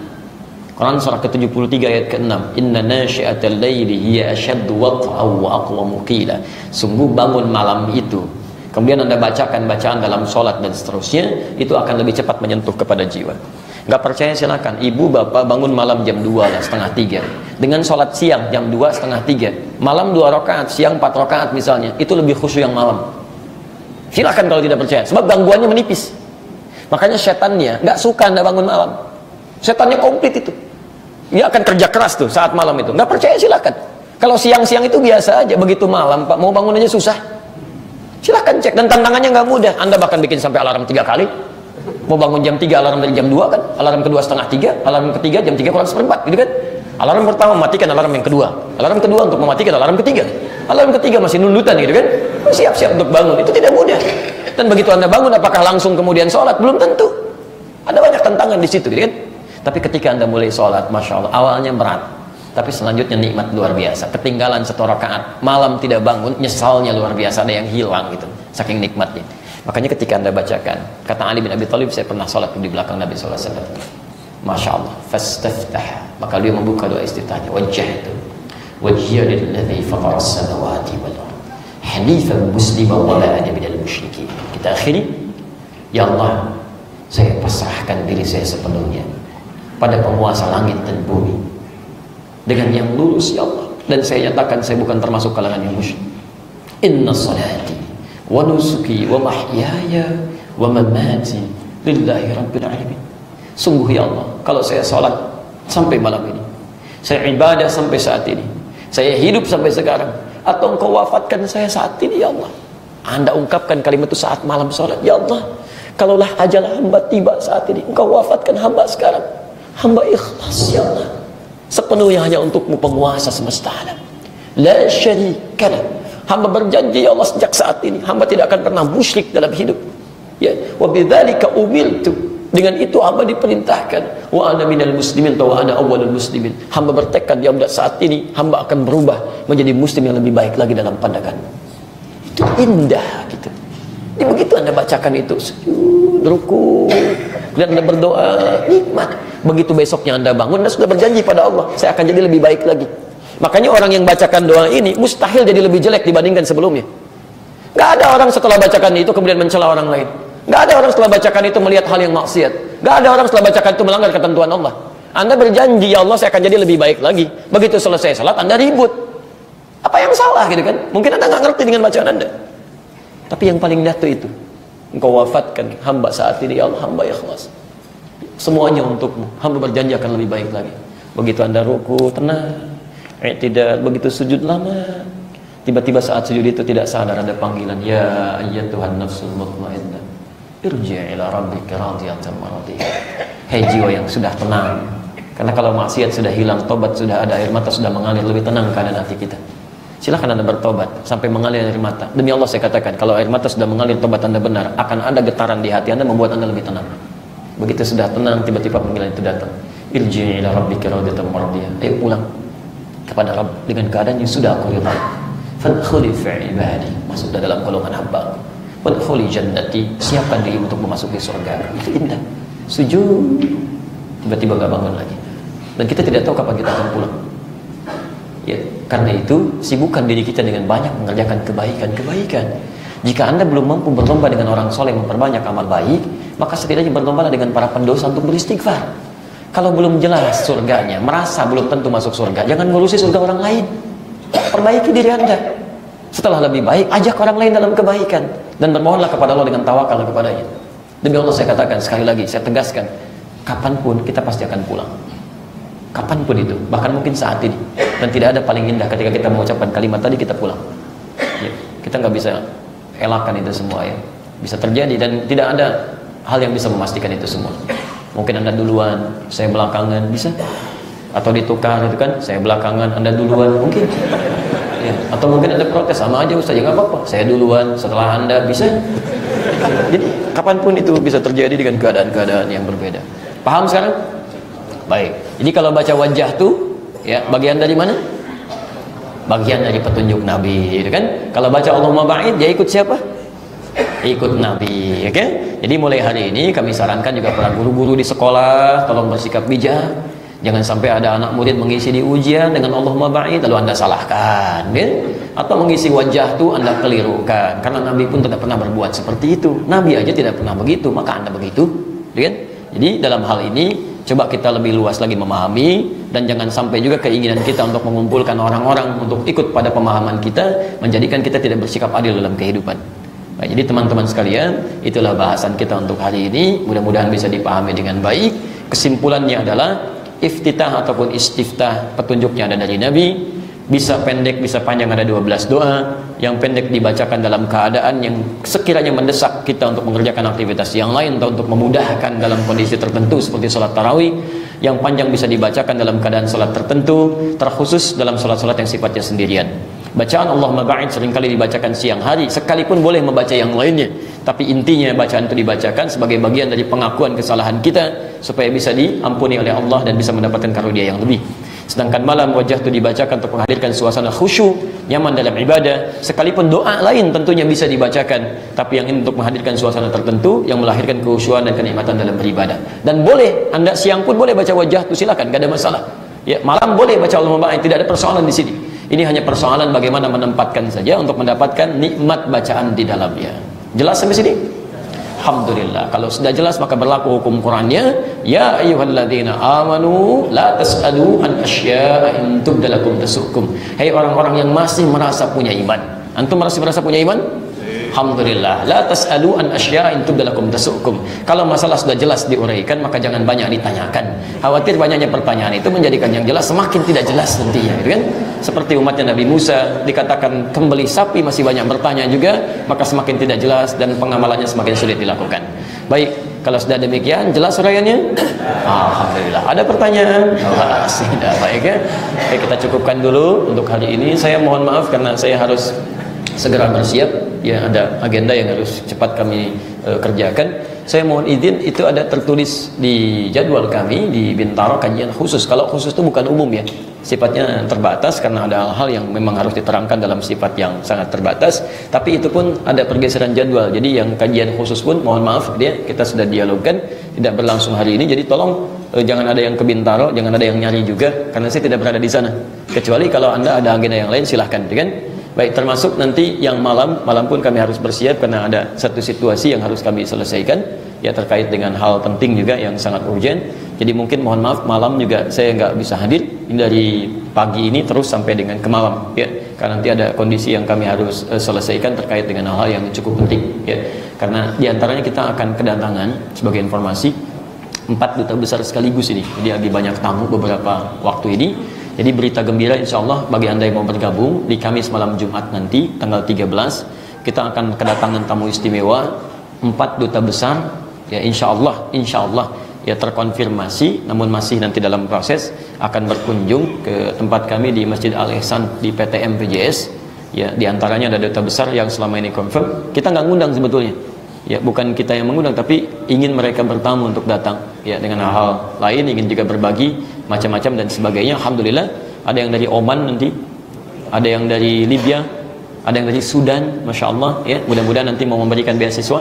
Quran surah ke-73 ayat ke-6, Inna nasyi'atal laili hiya asyaddu wat'aw wa aqwamu qila. Sungguh bangun malam itu, kemudian Anda bacakan bacaan dalam sholat dan seterusnya, itu akan lebih cepat menyentuh kepada jiwa. Nggak percaya silakan, ibu bapak bangun malam jam 2 lah, setengah 3 dengan sholat siang jam 2 setengah 3, malam 2 rakaat, siang 4 rakaat misalnya, itu lebih khusyuk yang malam. Silakan kalau tidak percaya, sebab gangguannya menipis. Makanya setannya nggak suka Anda bangun malam. Setannya komplit itu, dia akan kerja keras tuh saat malam itu. Nggak percaya silakan. Kalau siang-siang itu biasa aja, begitu malam Pak mau bangun aja susah. Silahkan cek, dan tantangannya nggak mudah. Anda bahkan bikin sampai alarm 3 kali. Mau bangun jam 3, alarm dari jam 2 kan, alarm kedua setengah 3, alarm ketiga jam 3 kurang seperempat gitu kan. Alarm pertama matikan alarm yang kedua, alarm kedua untuk mematikan alarm ketiga, alarm ketiga masih nundutan gitu kan, siap-siap untuk bangun. Itu tidak mudah. Dan begitu Anda bangun, apakah langsung kemudian sholat? Belum tentu. Ada banyak tantangan di situ gitu kan. Tapi ketika Anda mulai sholat, Masya Allah, awalnya berat, tapi selanjutnya nikmat luar biasa. Ketinggalan 1 rakaat, malam tidak bangun, nyesalnya luar biasa, ada yang hilang gitu, saking nikmatnya. Makanya ketika Anda bacakan, kata Ali bin Abi Thalib, saya pernah sholat di belakang Nabi SAW. Masya Allah, fastaftah, maka dia membuka doa istiftahnya, wajjahtu wajhiya lilladzi fataras samawati wal ardh hanifan musliman wa la ana minal musyrikin. Kita akhiri, ya Allah, saya pasrahkan diri saya sepenuhnya pada penguasa langit dan bumi dengan yang lurus, ya Allah, dan saya nyatakan saya bukan termasuk kalangan yang musyrik. Inna salati wa nusuki wa mahyaya wa mamati lillahi rabbil alamin. Sungguh ya Allah, kalau saya sholat sampai malam ini, saya ibadah sampai saat ini, saya hidup sampai sekarang, atau Engkau wafatkan saya saat ini, ya Allah, Anda ungkapkan kalimat itu saat malam sholat, ya Allah, kalaulah ajal hamba tiba saat ini, Engkau wafatkan hamba sekarang, hamba ikhlas, ya Allah, sepenuhnya hanya untukmu, penguasa semesta alam, la syarikalah. Hamba berjanji, ya Allah, sejak saat ini hamba tidak akan pernah musyrik dalam hidup, ya, wa bidzalika umirtu, dengan itu hamba diperintahkan, wa ana minal muslimin wa ana awwalul muslimin. Hamba bertekad, ya Allah, saat ini hamba akan berubah menjadi muslim yang lebih baik lagi dalam pandanganmu. Itu indah gitu. Jadi begitu Anda bacakan itu, sujud, ruku, dan Anda berdoa, nikmat. Begitu besoknya Anda bangun, Anda sudah berjanji pada Allah, saya akan jadi lebih baik lagi. Makanya orang yang bacakan doa ini mustahil jadi lebih jelek dibandingkan sebelumnya. Gak ada orang setelah bacakan itu kemudian mencela orang lain. Gak ada orang setelah bacakan itu melihat hal yang maksiat. Gak ada orang setelah bacakan itu melanggar ketentuan Allah. Anda berjanji, ya Allah, saya akan jadi lebih baik lagi. Begitu selesai salat, Anda ribut. Apa yang salah gitu kan? Mungkin Anda gak ngerti dengan bacaan Anda. Tapi yang paling jatuh itu, Engkau wafatkan hamba saat ini, ya Allah, hamba ikhlas. Semuanya untukmu. Hamba berjanji akan lebih baik lagi. Begitu Anda ruku, tenang, tidak begitu sujud lama. Tiba-tiba saat sujud itu tidak sadar ada panggilan, ya ayyatuhan nafsul mutmainnah, irji' ila rabbika radiyatan maradiyah. Hei jiwa yang sudah tenang, karena kalau maksiat sudah hilang, tobat sudah ada, air mata sudah mengalir, lebih tenang keadaan hati kita. Silahkan Anda bertobat sampai mengalir air mata. Demi Allah saya katakan, kalau air mata sudah mengalir, tobat Anda benar, akan ada getaran di hati Anda membuat Anda lebih tenang. Begitu sudah tenang, tiba-tiba panggilan itu datang, irji' ila rabbika radiyatan maradiyah. Ayo pulang kepada Rabb dengan keadaan yang sudah aku ridha. Fadkhuli fi ibadi, masuklah dalam golongan hamba. Wadkhuli jannati, siapkan diri untuk memasuki surga. Itu indah. Sujud, tiba-tiba gak bangun lagi, dan kita tidak tahu kapan kita akan pulang. Ya, karena itu sibukkan diri kita dengan banyak mengerjakan kebaikan-kebaikan. Jika Anda belum mampu berlomba dengan orang soleh memperbanyak amal baik, maka setidaknya berlombalah dengan para pendosa untuk beristighfar. Kalau belum jelas surganya, merasa belum tentu masuk surga, jangan ngurusi surga orang lain. Perbaiki diri Anda. Setelah lebih baik, ajak orang lain dalam kebaikan, dan bermohonlah kepada Allah dengan tawakal kepadanya. Demi Allah saya katakan sekali lagi, saya tegaskan, kapanpun kita pasti akan pulang. Kapanpun itu, bahkan mungkin saat ini. Dan tidak ada paling indah ketika kita mengucapkan kalimat tadi, kita pulang. Ya, kita nggak bisa elakkan itu semua, ya. Bisa terjadi, dan tidak ada hal yang bisa memastikan itu semua. Mungkin Anda duluan, saya belakangan, bisa. Atau ditukar itu kan, saya belakangan, Anda duluan, mungkin. Ya, atau mungkin Anda protes, sama aja Ustaz, ya nggak apa-apa, saya duluan setelah Anda, bisa. Jadi kapanpun itu bisa terjadi dengan keadaan-keadaan yang berbeda. Paham sekarang? Baik. Jadi kalau baca wajah tuh, ya, bagian dari mana? Bagian dari petunjuk Nabi, gitu kan? Kalau baca Allahumma ba'id, dia ikut siapa? Ikut Nabi, ya kan? Jadi mulai hari ini kami sarankan juga para guru-guru di sekolah, tolong bersikap bijak. Jangan sampai ada anak murid mengisi di ujian dengan Allahumma ba'id lalu Anda salahkan, ya? Atau mengisi wajah tuh Anda kelirukan, karena Nabi pun tidak pernah berbuat seperti itu. Nabi aja tidak pernah begitu, maka Anda begitu, ya kan? Jadi dalam hal ini coba kita lebih luas lagi memahami, dan jangan sampai juga keinginan kita untuk mengumpulkan orang-orang untuk ikut pada pemahaman kita menjadikan kita tidak bersikap adil dalam kehidupan. Nah, jadi teman-teman sekalian, itulah bahasan kita untuk hari ini. Mudah-mudahan bisa dipahami dengan baik. Kesimpulannya adalah iftitah ataupun istiftah, petunjuknya ada dari Nabi. Bisa pendek, bisa panjang, ada 12 doa. Yang pendek dibacakan dalam keadaan yang sekiranya mendesak kita untuk mengerjakan aktivitas yang lain, atau untuk memudahkan dalam kondisi tertentu seperti sholat tarawih. Yang panjang bisa dibacakan dalam keadaan sholat tertentu, terkhusus dalam sholat-sholat yang sifatnya sendirian. Bacaan Allahumma ba'id seringkali dibacakan siang hari, sekalipun boleh membaca yang lainnya, tapi intinya bacaan itu dibacakan sebagai bagian dari pengakuan kesalahan kita supaya bisa diampuni oleh Allah dan bisa mendapatkan karunia yang lebih. Sedangkan malam wajah itu dibacakan untuk menghadirkan suasana khusyuk, nyaman dalam ibadah, sekalipun doa lain tentunya bisa dibacakan, tapi yang ini untuk menghadirkan suasana tertentu yang melahirkan kekhusyuan dan kenikmatan dalam beribadah. Dan boleh Anda siang pun boleh baca wajah itu, silakan, gak ada masalah. Ya, malam boleh baca Allahumma ba'id, tidak ada persoalan di sini. Ini hanya persoalan bagaimana menempatkan saja untuk mendapatkan nikmat bacaan di dalamnya. Jelas sampai sini? Alhamdulillah. Kalau sudah jelas maka berlaku hukum Qurannya. Ya ayyuhalladzina amanu la tas'alu an asya'a in tubdalakum tasukum. Hai orang-orang yang masih merasa punya iman. Antum masih merasa punya iman? Alhamdulillah. La tas'alu an asya'a in tubdalakum tasukum. Kalau masalah sudah jelas diuraikan maka jangan banyak ditanyakan. Khawatir banyaknya pertanyaan itu menjadikan yang jelas semakin tidak jelas nantinya, gitu kan? Seperti umatnya Nabi Musa, dikatakan kembali sapi masih banyak bertanya juga, maka semakin tidak jelas dan pengamalannya semakin sulit dilakukan. Baik, kalau sudah demikian jelas uraiannya? Alhamdulillah. Ada pertanyaan? Sudah, baik ya. Oke, kita cukupkan dulu untuk hari ini. Saya mohon maaf karena saya harus segera bersiap, ya ada agenda yang harus cepat kami kerjakan. Saya mohon izin, itu ada tertulis di jadwal kami di Bintaro kajian khusus. Kalau khusus itu bukan umum ya, sifatnya terbatas karena ada hal-hal yang memang harus diterangkan dalam sifat yang sangat terbatas. Tapi itu pun ada pergeseran jadwal. Jadi yang kajian khusus pun mohon maaf dia kita sudah dialogkan tidak berlangsung hari ini. Jadi tolong jangan ada yang ke Bintaro, jangan ada yang nyari juga karena saya tidak berada di sana. Kecuali kalau Anda ada agenda yang lain silahkan, kan? Baik, termasuk nanti yang malam pun kami harus bersiap karena ada satu situasi yang harus kami selesaikan ya terkait dengan hal penting juga yang sangat urgent. Jadi mungkin mohon maaf malam juga saya nggak bisa hadir dari pagi ini terus sampai dengan ke malam ya, karena nanti ada kondisi yang kami harus selesaikan terkait dengan hal-hal yang cukup penting ya. Karena diantaranya kita akan kedatangan sebagai informasi 4 duta besar sekaligus ini. Jadi lagi banyak tamu beberapa waktu ini. Jadi berita gembira insya Allah bagi Anda yang mau bergabung di Kamis malam Jumat nanti tanggal 13 kita akan kedatangan tamu istimewa 4 duta besar ya, insya Allah ya terkonfirmasi, namun masih nanti dalam proses akan berkunjung ke tempat kami di Masjid Al Ihsan di PTM PJS ya. Diantaranya ada duta besar yang selama ini confirm, kita nggak ngundang sebetulnya ya, bukan kita yang mengundang tapi ingin mereka bertamu untuk datang ya dengan hal-hal lain, ingin juga berbagi macam-macam dan sebagainya. Alhamdulillah ada yang dari Oman nanti, ada yang dari Libya, ada yang dari Sudan, Masya Allah ya. Mudah-mudahan nanti mau memberikan beasiswa,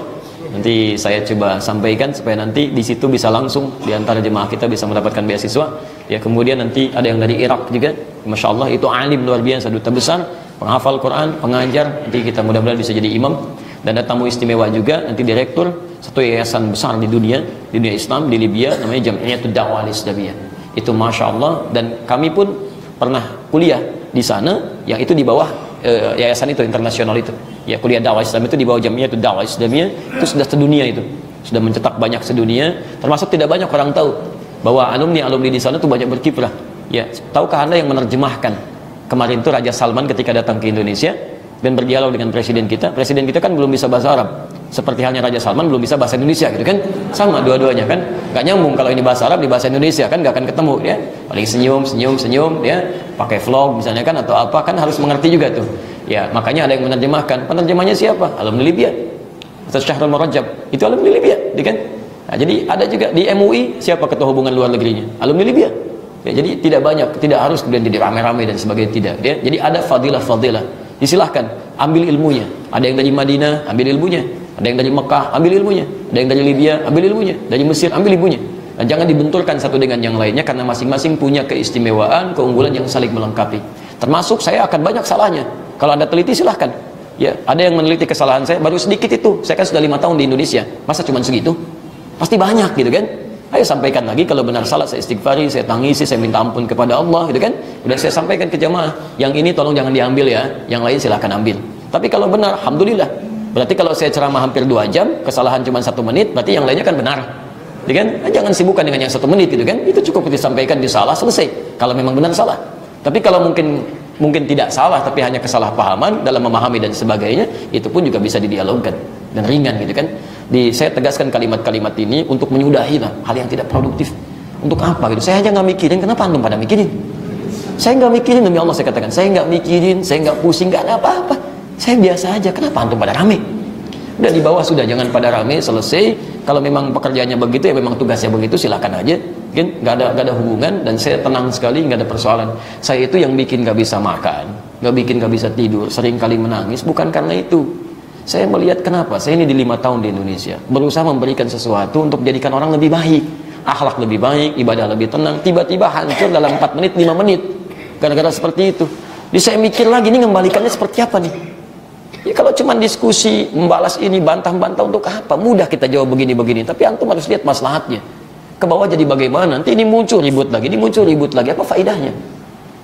nanti saya coba sampaikan supaya nanti di situ bisa langsung di antara jemaah kita bisa mendapatkan beasiswa ya. Kemudian nanti ada yang dari Irak juga, Masya Allah itu alim luar biasa, duta besar, penghafal Quran, pengajar, nanti kita mudah-mudahan bisa jadi imam. Dan ada tamu istimewa juga nanti direktur satu yayasan besar di dunia Islam di Libya namanya Jam'iyatud Da'wah Al-Islamiyah. Itu Masya Allah, dan kami pun pernah kuliah di sana yang itu di bawah yayasan itu internasional itu ya, kuliah dakwah Islam itu di bawah Jam'iyatud Da'wah Islamiyah. Itu sudah sedunia, itu sudah mencetak banyak sedunia, termasuk tidak banyak orang tahu bahwa alumni di sana itu banyak berkiprah ya. Tahukah Anda yang menerjemahkan kemarin itu Raja Salman ketika datang ke Indonesia dan berdialog dengan presiden kita kan belum bisa bahasa Arab, seperti halnya Raja Salman belum bisa bahasa Indonesia gitu kan, sama dua-duanya kan gak nyambung. Kalau ini bahasa Arab di bahasa Indonesia kan gak akan ketemu ya, paling senyum ya, pakai vlog misalnya kan atau apa kan harus mengerti juga tuh ya. Makanya ada yang menerjemahkan, penerjemahnya siapa? Alumni Libya, Ustaz Syahrul Murajab itu alumni Libya kan. Nah, jadi ada juga di MUI siapa ketua hubungan luar negerinya? Alumni Libya ya. Jadi tidak banyak, tidak harus kemudian jadi rame-rame dan sebagainya, tidak ya. Jadi ada fadilah disilahkan ambil ilmunya. Ada yang dari Madinah ambil ilmunya, ada yang dari Mekah ambil ilmunya, ada yang dari Libya ambil ilmunya, dari Mesir ambil ilmunya. Dan jangan dibenturkan satu dengan yang lainnya karena masing-masing punya keistimewaan, keunggulan yang saling melengkapi. Termasuk saya akan banyak salahnya. Kalau Anda teliti silahkan ya. Ada yang meneliti kesalahan saya baru sedikit itu, saya kan sudah 5 tahun di Indonesia, masa cuma segitu? Pasti banyak gitu kan. Ayo sampaikan lagi, kalau benar salah saya istighfari, saya tangisi, saya minta ampun kepada Allah gitu kan. Udah saya sampaikan ke jamaah, yang ini tolong jangan diambil ya, yang lain silahkan ambil. Tapi kalau benar, alhamdulillah. Berarti kalau saya ceramah hampir 2 jam, kesalahan cuma 1 menit, berarti yang lainnya kan benar. Gitu kan? Jangan sibukkan dengan yang 1 menit gitu kan. Itu cukup disampaikan, disalah, selesai. Kalau memang benar salah. Tapi kalau mungkin tidak salah tapi hanya kesalahpahaman dalam memahami dan sebagainya, itu pun juga bisa didialogkan dan ringan gitu kan. Saya tegaskan kalimat-kalimat ini untuk menyudahi hal yang tidak produktif. Untuk apa gitu? Saya aja nggak mikirin, kenapa antum pada mikirin? Saya nggak mikirin, demi Allah saya katakan, saya nggak mikirin, saya nggak pusing, nggak ada apa-apa. Saya biasa aja. Kenapa antum pada rame? Udah di bawah sudah, jangan pada rame, selesai. Kalau memang pekerjaannya begitu, ya memang tugasnya begitu, silakan aja. Kan nggak ada hubungan, dan saya tenang sekali, nggak ada persoalan. Saya itu yang bikin nggak bisa makan, nggak bisa tidur, sering kali menangis, bukan karena itu. Saya melihat kenapa, saya ini di 5 tahun di Indonesia, berusaha memberikan sesuatu untuk menjadikan orang lebih baik, akhlak lebih baik, ibadah lebih tenang, tiba-tiba hancur dalam 4 menit, 5 menit, gara-gara seperti itu. Jadi saya mikir lagi, ini ngembalikannya seperti apa nih? Ya kalau cuma diskusi, membalas ini, bantah-bantah untuk apa? Mudah kita jawab begini-begini, tapi antum harus lihat maslahatnya. Ke bawah jadi bagaimana? Nanti ini muncul ribut lagi, apa faedahnya?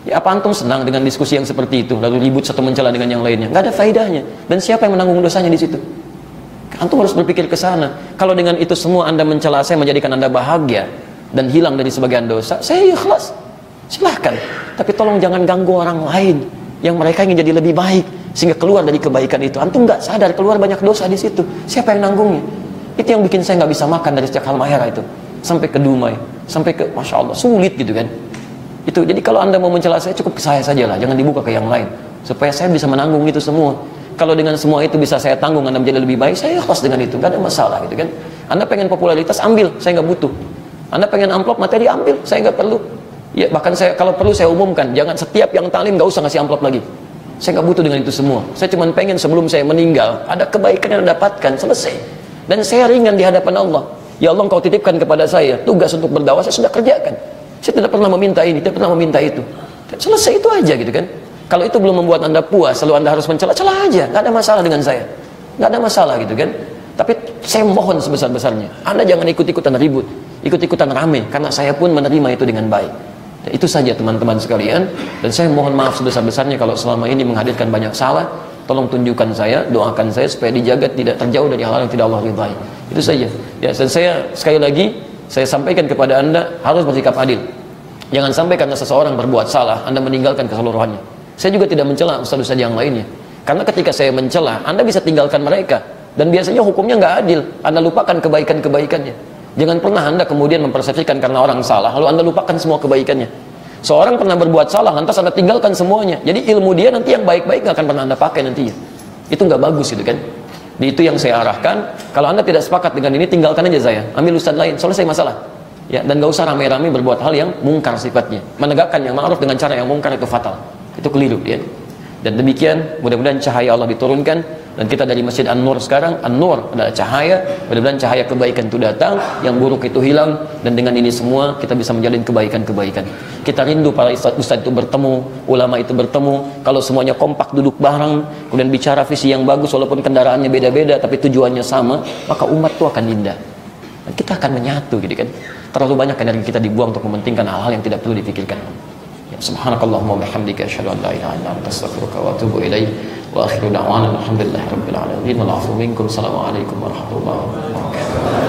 Ya apa antum senang dengan diskusi yang seperti itu, lalu ribut satu mencela dengan yang lainnya? Nggak ada faedahnya. Dan siapa yang menanggung dosanya di situ? Antum harus berpikir ke sana. Kalau dengan itu semua Anda mencela saya, menjadikan Anda bahagia dan hilang dari sebagian dosa, saya ikhlas. Silahkan. Tapi tolong jangan ganggu orang lain yang mereka ingin jadi lebih baik, sehingga keluar dari kebaikan itu. Antum nggak sadar keluar banyak dosa di situ. Siapa yang nanggungnya? Itu yang bikin saya nggak bisa makan dari sejak Halmahera itu sampai ke Dumai, sampai ke Masya Allah, sulit gitu kan. Itu jadi kalau Anda mau mencela saya, cukup ke saya sajalah, jangan dibuka ke yang lain, supaya saya bisa menanggung itu semua. Kalau dengan semua itu bisa saya tanggung, Anda menjadi lebih baik, saya ikhlas dengan itu, nggak ada masalah gitu kan. Anda pengen popularitas, ambil, saya nggak butuh. Anda pengen amplop materi, ambil, saya nggak perlu. Ya bahkan saya kalau perlu saya umumkan, jangan setiap yang taklim nggak usah ngasih amplop lagi. Saya nggak butuh dengan itu semua. Saya cuma pengen sebelum saya meninggal ada kebaikan yang dapatkan, selesai. Dan saya ringan di hadapan Allah. Ya Allah, Engkau titipkan kepada saya tugas untuk berdakwah, saya sudah kerjakan. Saya tidak pernah meminta ini, tidak pernah meminta itu. Selesai, itu aja gitu kan. Kalau itu belum membuat Anda puas, lalu Anda harus mencela, celah aja, nggak ada masalah dengan saya, nggak ada masalah gitu kan. Tapi saya mohon sebesar-besarnya, Anda jangan ikut-ikutan ribut, ikut-ikutan rame, karena saya pun menerima itu dengan baik. Dan itu saja teman-teman sekalian. Dan saya mohon maaf sebesar-besarnya kalau selama ini menghadirkan banyak salah. Tolong tunjukkan saya, doakan saya supaya dijaga tidak terjauh dari hal-hal yang tidak Allah ridhai. Itu saja. Ya, dan saya sekali lagi saya sampaikan kepada Anda harus bersikap adil. Jangan sampai karena seseorang berbuat salah Anda meninggalkan keseluruhannya. Saya juga tidak mencela ustaz-ustaz yang lainnya. Karena ketika saya mencela, Anda bisa tinggalkan mereka. Dan biasanya hukumnya nggak adil. Anda lupakan kebaikan-kebaikannya. Jangan pernah Anda kemudian mempersepsikan karena orang salah, lalu Anda lupakan semua kebaikannya. Seorang pernah berbuat salah, lantas Anda tinggalkan semuanya. Jadi ilmu dia nanti yang baik-baik nggak akan pernah Anda pakai nantinya. Itu nggak bagus gitu kan. Itu yang saya arahkan. Kalau Anda tidak sepakat dengan ini, tinggalkan aja saya. Ambil ustaz lain, selesai masalah. Ya, dan nggak usah rame-rame berbuat hal yang mungkar sifatnya. Menegakkan yang ma'ruf dengan cara yang mungkar itu fatal. Itu keliru ya. Dan demikian, mudah-mudahan cahaya Allah diturunkan. Dan kita dari Masjid An-Nur sekarang, An-Nur adalah cahaya. Mudah-mudahan cahaya kebaikan itu datang, yang buruk itu hilang. Dan dengan ini semua kita bisa menjalin kebaikan-kebaikan. Kita rindu para ustaz itu bertemu, ulama itu bertemu. Kalau semuanya kompak duduk bareng, kemudian bicara visi yang bagus, walaupun kendaraannya beda-beda tapi tujuannya sama, maka umat itu akan indah. Dan kita akan menyatu gitu kan. Terlalu banyak energi kita dibuang untuk mementingkan hal-hal yang tidak perlu dipikirkan. Ya, subhanakallahumma bihamdika asyhadu an la ilaha illa anta astaghfiruka wa atubu ilaik. Wa akhiru da'wana alhamdulillahi rabbil alamin. Wal 'afwu minkum. Assalamualaikum warahmatullahi wabarakatuh.